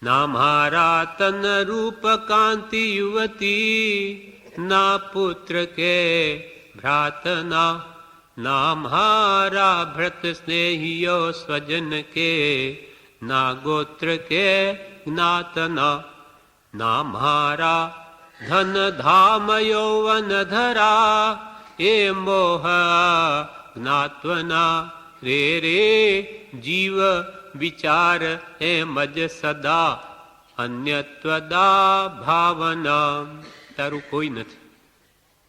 ના મારા તન રૂપ કાંતિ યુવતી, ના પુત્ર કે ભ્રાતના, ના મારા ભ્રત સ્નેહીઓ સ્વજન કે, ના ગોત્ર કે જ્ઞાતના, ના મારા ધન ધામ યૌવન ધરા, એ મોહ જ્ઞાત્વના. રે રે જીવ વિચાર એમ જ સદા અન્યત્વદા ભાવના. તારું કોઈ નથી.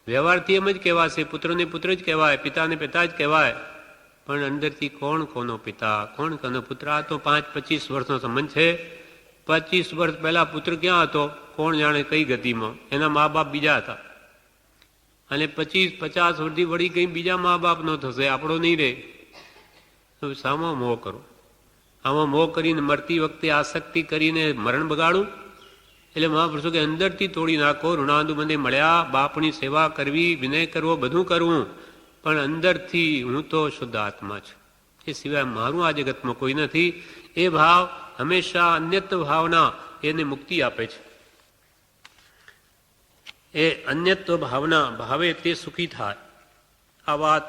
વ્યવહારથી એમ જ કહેવાશે, પુત્રને પુત્ર જ કહેવાય, પિતાને પિતા જ કહેવાય, પણ અંદરથી કોણ કોનો પિતા, કોણ કોનો પુત્ર? આ તો 5-25 વર્ષનો સંબંધ છે. 25 વર્ષ પહેલા પુત્ર ક્યાં હતો કોણ જાણે કઈ ગતિમાં? એના મા બાપ બીજા હતા. અને 25-50 વર્ષથી વળી કઈ બીજા મા બાપનો થશે, આપણો નહીં રહે. શામાં મોહ કરો? આમાં મોહ કરીને મરતી વખતે આસક્તિ કરીને મરણ બગાડું? એટલે મહાપુરુષો કે અંદરથી તોડી નાખો. ઋણાદુ મને મળ્યા, બાપની સેવા કરવી, વિનય કરવો, બધું કરવું, પણ અંદરથી હું તો શુદ્ધ આત્મા છું, એ સિવાય મારું આ જગતમાં કોઈ નથી. એ ભાવ હંમેશા અન્યત્વ ભાવના એને મુક્તિ આપે છે. એ અન્યત્વ ભાવના ભાવે તે સુખી થાય. આ વાત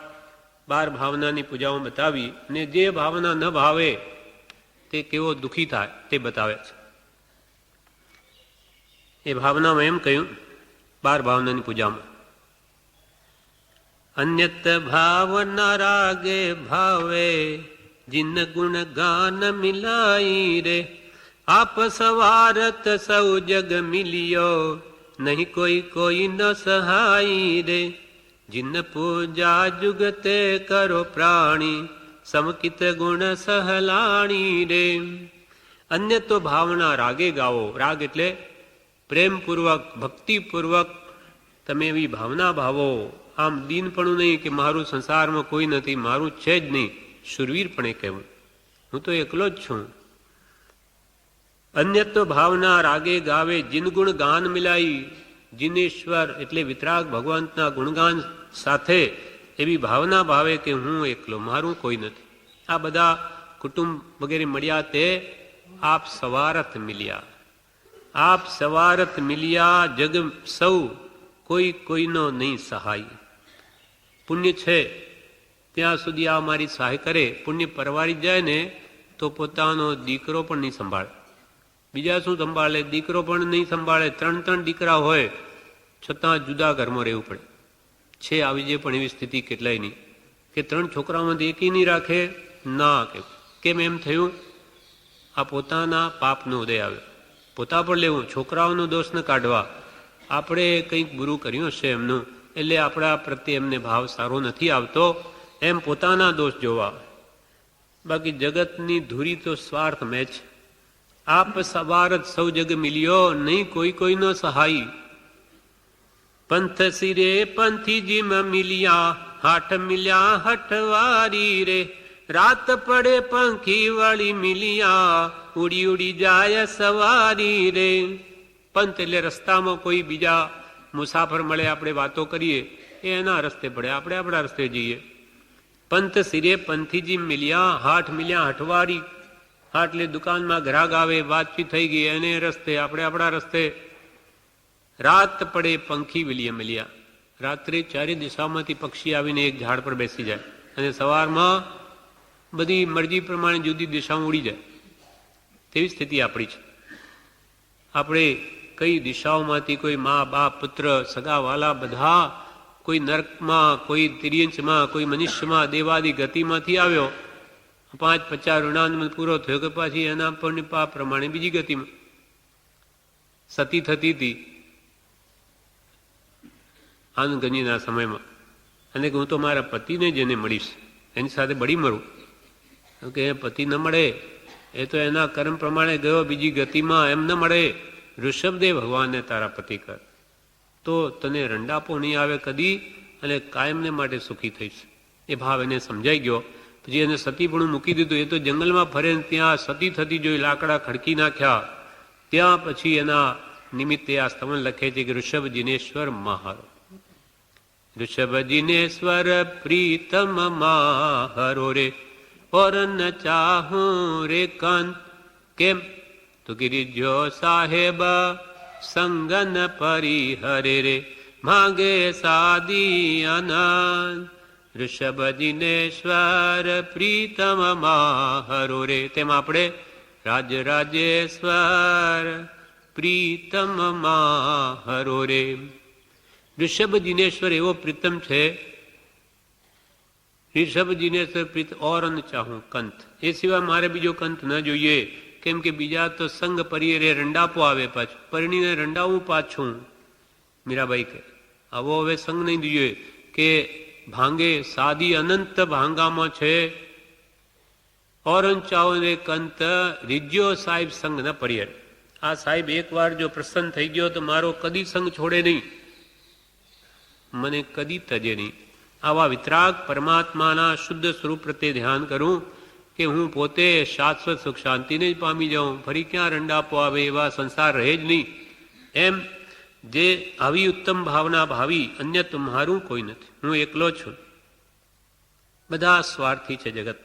12 ભાવનાની પૂજાઓ બતાવી, અને જે ભાવના ન ભાવે તે કેવો દુઃખી થાય તે બતાવે છે. એ ભાવનામાં એમ કહ્યું 12 ભાવનાની પૂજામાં, અન્યત ભાવના રાગે ભાવે, जिन गुण गान मिलाई रे, आप सवारत सौ जग मिलियो, नहीं कोई कोई न सहाई रे, जिन पूजा जुगते करो प्राणी, समकित गुण सहलाणी रे. અન્ય તો ભાવના રાગે ગાવો. રાગ એટલે પ્રેમપૂર્વક, ભક્તિપૂર્વક તમે એવી ભાવના ભાવો. આમ દીનપણું નહીં કે મારું સંસારમાં કોઈ નથી, મારું છે જ નહીં. શુરવીરપણે કહેવું, હું તો એકલો જ છું. અન્ય તો ભાવના રાગે ગાવે, જીન ગુણ ગાન મિલાઈ. જીનેશ્વર એટલે વિતરાગ ભગવંતના ગુણગાન સાથે એવી ભાવના ભાવે કે હું એકલો, મારું કોઈ નથી. આ બધા કુટુંબ વગેરે મળ્યા તે આપ સવારથ મિલ્યા. આપ સવારથ મિલ્યા, જગ સૌ કોઈ કોઈનો નહીં સહાય. પુણ્ય છે ત્યાં સુધી આ મારી સહાય કરે. પુણ્ય પરવારી જાય ને તો પોતાનો દીકરો પણ નહીં સંભાળે. બીજા શું સંભાળે? દીકરો પણ નહીં સંભાળે. 3 દીકરા હોય છતાં જુદા ઘરમાં રહેવું પડે છે. આવી જાય પણ એવી સ્થિતિ કેટલાય નહીં કે 3 છોકરાઓમાંથી એકી નહીં રાખે. ના, કેમ એમ થયું? આ પોતાના પાપનો ઉદય આવ્યો. પોતા પર લેવું, છોકરાઓનો દોષ ન કાઢવા. આપણે કંઈક બુરું કર્યું હશે એમનું, એટલે આપણા પ્રત્યે એમને ભાવ સારો નથી આવતો, એમ પોતાના દોષ જોવા. બાકી જગતની ધૂરી તો સ્વાર્થ મેચ. આપ સવારત સૌ જગ મિલ્યો, નહીં કોઈ કોઈનો સહાય. પંથ સિરે પંથી જીમ મિલ્યા, હાઠ મિલ્યા હઠવારી રે. રાત પડે પંખી વાળી મિલ્યા, ઉડી ઉડી જાય સવારી રે. પંથ એટલે રસ્તામાં કોઈ બીજા મુસાફર મળે, આપણે વાતો કરીએ, એ એના રસ્તે પડે, આપણે આપણા રસ્તે જઈએ. પંથ સિરે પંથીજી મિલ્યા, હાઠ મિલ્યા હઠવારી. હાટ એટલે દુકાનમાં ગ્રાહક આવે, વાતચીત થઈ ગઈ, એને રસ્તે, આપણે આપણા રસ્તે. રાત પડે પંખી વિલિય મિલ્યા. રાત્રે ચારે દિશામાંથી પક્ષી આવીને એક ઝાડ પર બેસી જાય અને સવારમાં બધી મરજી પ્રમાણે જુદી દિશામાં ઉડી જાય. તેવી સ્થિતિ આપણી છે. આપણે કઈ દિશાઓમાંથી કોઈ મા બાપ પુત્ર સગા વાલા બધા કોઈ નર્કમાં, કોઈ તિર્યંચમાં, કોઈ મનુષ્યમાં, દેવાદી ગતિમાંથી આવ્યો. 5-50 ઋણાંત પૂરો થયો કે પાછી એના પણ પાપ પ્રમાણે બીજી ગતિમાં સતી થતી હતી આનંદગંજીના સમયમાં. અને હું તો મારા પતિને જેને મળીશ એની સાથે બળી મરું, કે પતિ ન મળે એ તો એના કર્મ પ્રમાણે ગયો બીજી ગતિમાં, એમ ન મળે. ઋષભદેવ ભગવાનને તારા પતિ કર તો તને રંડાપો નહીં આવે કદી, અને કાયમને માટે સુખી થઈશ. એ ભાવ એને સમજાઈ ગયો. પછી એને સતીપણું મૂકી દીધું. એ તો જંગલમાં ફરે, ત્યાં સતી થતી જોઈ, લાકડા ખડકી નાખ્યા. ત્યાં પછી એના નિમિત્તે આ સ્તવન લખે છે કે ઋષભ જિનેશ્વર માહરો. ऋषभ जिनेश्वर प्रीतम माहरो रे, और न चाहूं रे कंत. केम तो गिरिजो साहेब संगन परिहरे रे, मांगे सादी आनंद. ऋषभ जिनेश्वर प्रीतम माहरो रे. તેમ આપણે રાજરાજેશ્વર પ્રીતમ માહરો રે. ऋषभ जिनेश्वर एवो प्रीतम है. ऋषभ जिनेश्वर प्रीत और न चाहूं कंत. ए सिवाय मारे बीजो कंत न जोईए, केम के बीजा तो संग परिये रंडापो आवे, पाछું परिणीने रंडाવું पाछું. मीराबाई के आवो હવે સંગ નહીં જોઈએ કે ભાંગે સાદી અનંત ભાંગામાં છે. ઓરન ચાહો ને કંત રીજ્યો સાહેબ સંગ ન પરિયર. આ સાહેબ એકવાર જો પ્રસન્ન થઈ ગયો તો મારો કદી સંગ છોડે નહીં, મને કદી તજે નહીં. આવા વિતરાગ પરમાત્માના શુદ્ધ સ્વરૂપ પ્રત્યે ધ્યાન કરું કે હું પોતે શાશ્વત સુખ શાંતિને જ પામી જાઉં, ફરી ક્યાં રંડાપો આવે, એવા સંસાર રહે જ નહીં. એમ જે આવી ઉત્તમ ભાવના ભાવી, અન્ય તુમ્હારું કોઈ નથી, હું એકલો છું. બધા સ્વાર્થી છે જગત.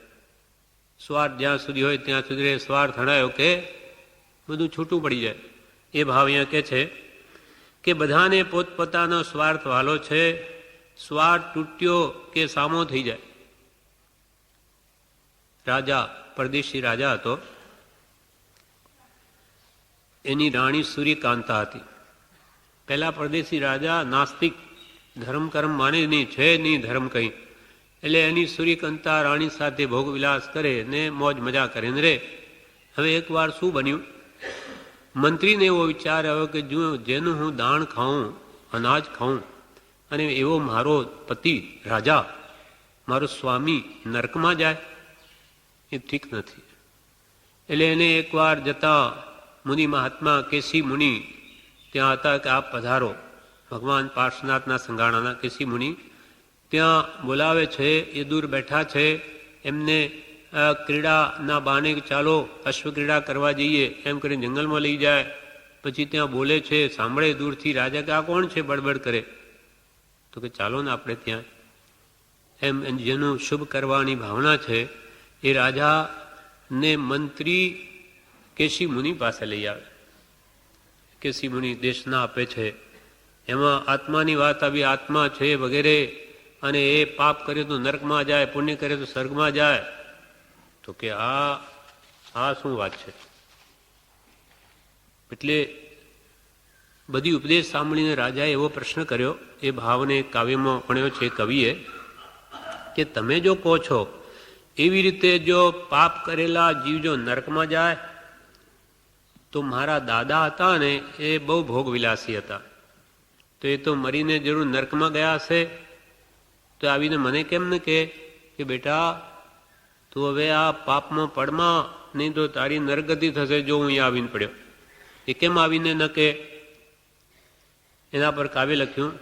સ્વાર્થ જ્યાં સુધી હોય ત્યાં સુધી સ્વાર્થ હણાયો કે બધું છૂટું પડી જાય. એ ભાવ અહીંયા કે છે કે બધાને પોતપોતાનો સ્વાર્થ વાલો છે. સ્વાર્થ તૂટ્યો કે સામો થઈ જાય. રાજા, પરદેશી રાજા હતો, એની રાણી સૂર્યકાંતા હતી. પહેલા પરદેશી રાજા નાસ્તિક, ધર્મ કર્મ માને નહીં, છે નહીં ધર્મ કંઈ. એટલે એની સૂર્યકાંતા રાણી સાથે ભોગવિલાસ કરે ને મોજ મજા કરે ને રે. હવે એકવાર શું બન્યું, મંત્રીને એવો વિચાર આવ્યો કે જો જેનું હું દાણ ખાઉં, અનાજ ખાઉં, અને એવો મારો પતિ રાજા, મારો સ્વામી નર્કમાં જાય, એ ઠીક નથી. એટલે એને એકવાર જતા મુનિ મહાત્મા કેસી મુનિ ત્યાં હતા કે આપ પધારો. ભગવાન પાર્શ્વનાથના સંગાણાના કેસી મુનિ ત્યાં બોલાવે છે. એ દૂર બેઠા છે. એમને ક્રીડાના બાને ચાલો અશ્વક્રીડા કરવા જઈએ એમ કરીને જંગલમાં લઈ જાય. પછી ત્યાં બોલે છે, સાંભળે દૂરથી રાજા કે આ કોણ છે બડબડ કરે. તો કે ચાલો ને આપણે ત્યાં. એમ જેનું શુભ કરવાની ભાવના છે એ રાજાને મંત્રી કેસી મુનિ પાસે લઈ આવે. કેસી મુનિ દેશના આપે છે. એમાં આત્માની વાત આવી, આત્મા છે વગેરે, અને એ પાપ કરે તો નરકમાં જાય, પુણ્ય કરે તો સ્વર્ગમાં જાય. તો કે આ શું વાત છે. એટલે બધી ઉપદેશ સાંભળીને રાજાએ એવો પ્રશ્ન કર્યો, એ ભાવને કાવ્યમાં ભણ્યો છે કવિએ, કે તમે જો કહો છો એવી રીતે જો પાપ કરેલા જીવ જો નરકમાં જાય, તો મારા દાદા હતા ને એ બહુ ભોગવિલાસી હતા, તો એ તો મરીને જરૂર નરકમાં ગયા હશે. તો આવીને મને કેમ ન કે બેટા તું હવે આ પાપમાં પડમાં, નહીં તો તારી નરગતિ થશે જો હું અહીંયા આવીને પડ્યો. એ કેમ આવીને ન કે? એના પર કાવ્ય લખ્યું,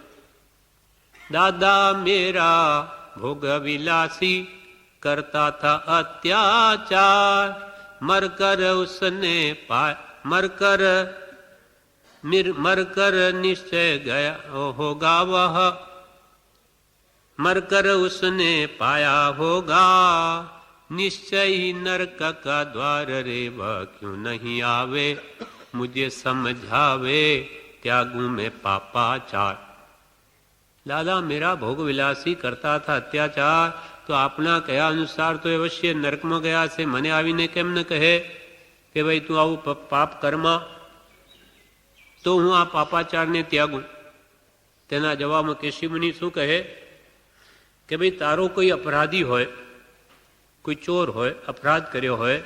દાદા મેરા ભોગ વિલાસી કરતા થા અત્યાચાર, મરકર ઉસને મરકર નિશ્ચય ગયા હોગા વહ, मरकर उसने पाया होगा निश्चय नरक का द्वार रे, वह क्यों नहीं आवे मुझे समझावे त्यागू में पापाचार. दादा मेरा भोग विलासी करता था અત્યાચાર, તો આપના કયા અનુસાર તો અવશ્ય નરકમાં ગયા છે. મને આવીને કેમ ન કહે કે ભાઈ તું આવું પાપ કર્મા, તો હું આ પાપાચારને ત્યાગું. તેના જવાબમાં કેશી મુનિ શું કહે કે ભાઈ તારો કોઈ અપરાધી હોય, કોઈ ચોર હોય, અપરાધ કર્યો હોય,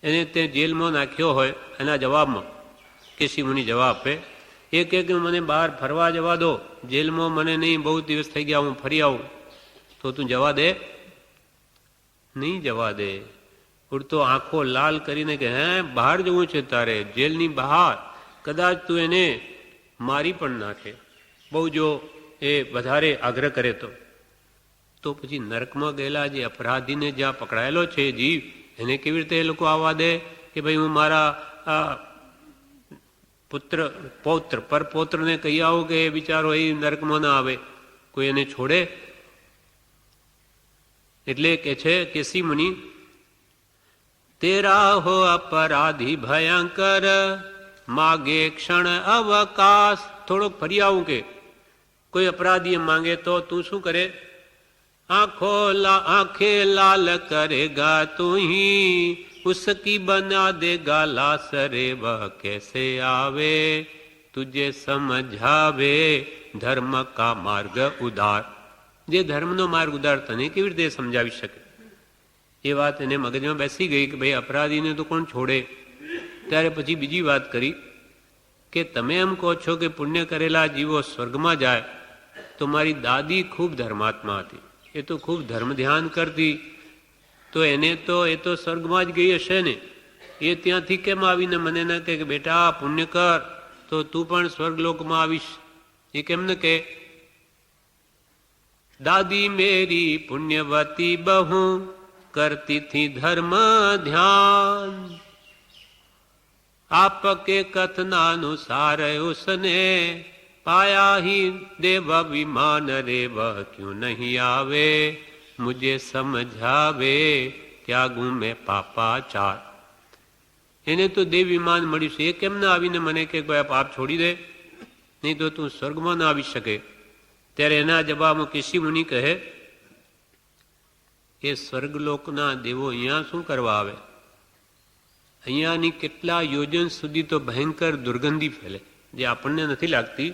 એને તે જેલમાં નાખ્યો હોય, એના જવાબમાં કેશી મુનિ જવાબ આપે, એ કહે કે મને બહાર ફરવા જવા દો, જેલમાં મને નહીં, બહુ દિવસ થઈ ગયા, હું ફરી આવું. તો તું જવા દે? નહીં જવા દે. ઉડતો આંખો લાલ કરીને કે હે બહાર જવું છે તારે, જેલની બહાર? કદાચ તું એને મારી પણ નાખે, બહુ જો એ વધારે આગ્રહ કરે તો પછી નરકમાં ગયેલા જે અપરાધીને જ્યાં પકડાયેલો છે જીવ, એને કેવી રીતે એ લોકો આવવા દે કે ભાઈ હું મારા પરપૌત્રને કહી આવું કે એ બિચારો એ નરકમાં ના આવે? કોઈ એને છોડે? એટલે કે છે કેસી મુનિ, તેરા હો અપરાધી ભયંકર માગે ક્ષણ અવકાશ. થોડોક ફરી આવું કે કોઈ અપરાધી માંગે તો તું શું કરે? आंखे लाल करेगा तू ही उसकी बना देगा लाश रे, वह कैसे आवे तुझे समझावे धर्म का मार्ग उदार. જે ધર્મનો માર્ગ ઉદાર તને કેવી રીતે સમજાવી શકે? એ વાત એને મગજમાં બેસી ગઈ કે ભાઈ અપરાધીને તો કોણ છોડે. ત્યારે પછી બીજી વાત કરી કે તમે એમ કહો છો કે પુણ્ય કરેલા જીવો સ્વર્ગમાં જાય, તો મારી દાદી ખૂબ ધર્માત્મા હતી, એ તો ખૂબ ધર્મ ધ્યાન કરતી, તો એને તો એ તો સ્વર્ગમાં જ ગઈ હશે ને, એ ત્યાંથી કેમ આવીને મને ન કહે કે બેટા પુણ્ય કર તો તું પણ સ્વર્ગલોકમાં આવીશ? એ કેમ ન કહે? દાદી મેરી પુણ્યવતી બહુ કરતી થી ધર્મ ધ્યાન, આપકે કથનાનુસાર ઉસને पाया ही देव विमान रे, वह क्यों नहीं आवे मुझे समझावे त्यागू में पापाचार. એને તો દેવ વિમાન મળ્યું છે, એ કેમ ના આવીને મને કે ભાઈ પાપ છોડી દે, નહીં તો તું સ્વર્ગમાં ના આવી શકે. ત્યારે એના જવાબમાં કેશી મુનિ કહે, એ સ્વર્ગલોકના દેવો અહીંયા શું કરવા આવે? અહીંયાની કેટલા યોજન સુધી તો ભયંકર દુર્ગંધી ફેલે, જે આપણને નથી લાગતી.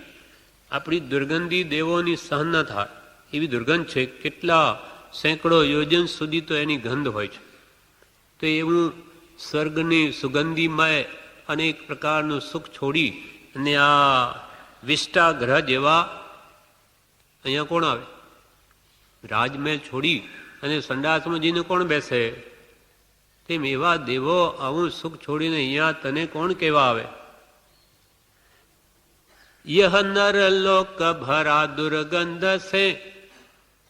આપણી દુર્ગંધી દેવોની સહન ન થાય એવી દુર્ગંધ છે. કેટલા સેંકડો યોજન સુધી તો એની ગંધ હોય છે. તો એવું સ્વર્ગની સુગંધીમય અનેક પ્રકારનું સુખ છોડી અને આ વિષ્ટા ગ્રહ જેવા અહીંયા કોણ આવે? રાજમહેલ છોડી અને સંડાસમાં જઈને કોણ બેસે? તેમ એવા દેવો આવું સુખ છોડીને અહીંયા તને કોણ કહેવા આવે? यह नर लोक भरा दुर्गंध से,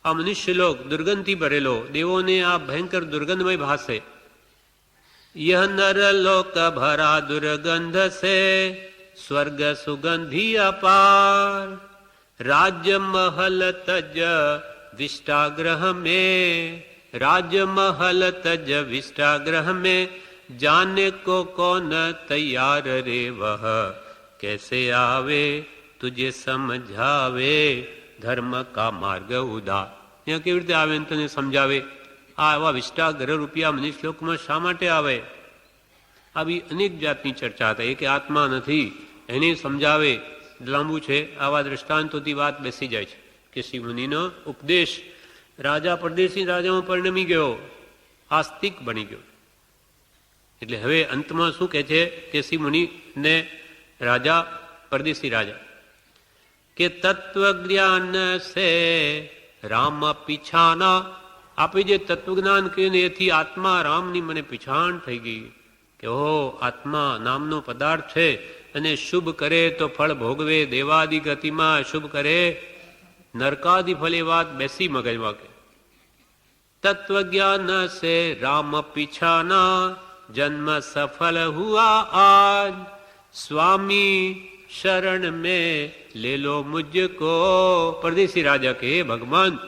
આ મનુષ્ય લોક દુર્ગંધથી ભરેલો, દેવોને આ ભયંકર દુર્ગંધમય ભાસે. यह नर लोक भरा दुर्गंध से स्वर्ग सुगंधी अपार, राज्य महल तज विष्टाग्रह में, राज्य महल तज विष्टाग्रह में जाने को कौन तैयार रे, वह कैसे आवे तुझे समझावे धर्म का मार्ग उदार. ત્યાં કેવી રીતે આવે તને સમજાવે? આ આવા વિષ્ટાગ્રહ રૂપિયા મનુષ્યલોકમાં શા માટે આવે? આવી અનેક જાતની ચર્ચા થાય. કે આત્મા નથી એને સમજાવે, લાંબુ છે. આવા દ્રષ્ટાંતોથી વાત બેસી જાય છે. કેશી મુનિનો ઉપદેશ રાજા પરદેશી રાજામાં પરિણમી ગયો, આસ્તિક બની ગયો. એટલે હવે અંતમાં શું કહે છે કેશી મુનિને राजा परदेसी राजा के तत्व ज्ञान से राम पिछाना આપે જે તત્વજ્ઞાન કહ્યું ને એથી આત્મા રામની મને પીછાણ થઈ ગઈ કે ઓહો આત્મા નામનો પદાર્થ છે અને શુભ કરે તો ફળ ભોગવે, દેવાદિ ગતિમાં શુભ કરે નરકાદિ ફળ. એ વાત બેસી મગજમાં કે तत्वज्ञान से राम पिछाना जन्म सफल हुआ आज, स्वामी शरण में ले लो मुझको. परदेसी राजा के भगवान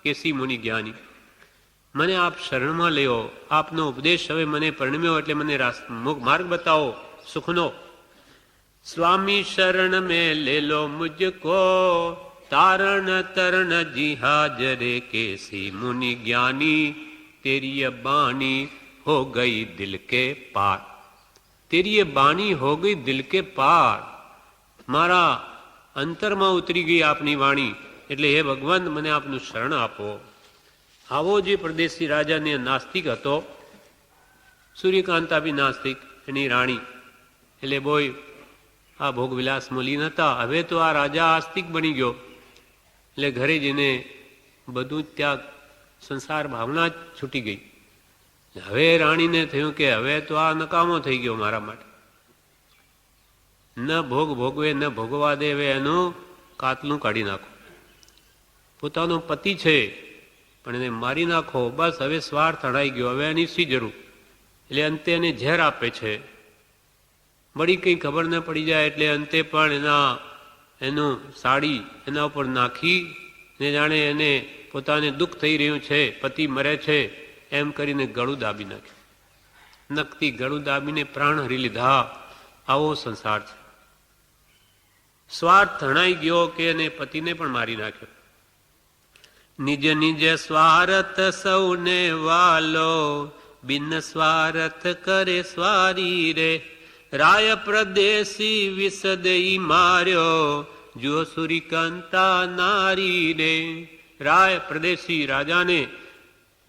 કેસી મુનિ જ્ઞાની, મને આપ શરણમાં લેવો, આપનો ઉપદેશ હવે મને પરણમ્યો એટલે મને માર્ગ બતાવો સુખનો. સ્વામી શરણ મેં લે લો મુझको, तारण तरण जी हाजरे केसी मुनि ज्ञानी, तेरी ये बाणी हो गई दिल के पार. तेरी ये बाणी हो गई दिल के पार. મારા અંતરમાં ઉતરી ગઈ આપની વાણી, એટલે હે ભગવાન મને આપનું શરણ આપો. આવો જે પરદેશી રાજાને નાસ્તિક હતો, સૂર્યકાંતા બી નાસ્તિક, એની રાણી, એટલે બોય આ ભોગવિલાસ મલિન હતા. હવે તો આ રાજા આસ્તિક બની ગયો, એટલે ઘરે જઈને બધું ત્યાગ સંસાર ભાવના જ છૂટી ગઈ. હવે રાણીને થયું કે હવે તો આ નકામો થઈ ગયો મારા માટે, ન ભોગ ભોગવે ન ભોગવા દે, હવે એનું કાતલું કાઢી નાખો. પોતાનો પતિ છે પણ એને મારી નાખો, બસ હવે સ્વાર્થ અડાઈ ગયો, હવે એની શી જરૂર. એટલે અંતે એને ઝેર આપે છે. બળી કંઈ ખબર ન પડી જાય એટલે અંતે પણ એનું સાડી એના ઉપર નાખી ને જાણે એને પોતાને દુઃખ થઈ રહ્યું છે, પતિ મરે છે એમ કરીને ગળું દાબી નાખ્યું. નખથી ગળું દાબીને પ્રાણ હરી લીધા. આવો સંસાર છે. સ્વાર્થ ધણાઈ ગયો કે એને પતિને પણ મારી નાખ્યો. નિજ નિજ સ્વાર્થ સૌને વાલો, બિન સ્વાર્થ કરે સ્વારી રે. રાય પ્રદેશી વિસદઈ માર્યો, જો સુરિકાંતા નારી રે. રાય પ્રદેશી રાજાને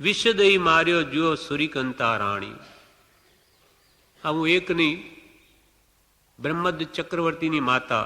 વિષદઈ માર્યો, જો સુરિકાંતા રાણી. આવું એક નહીં, બ્રહ્મદ ચક્રવર્તીની માતા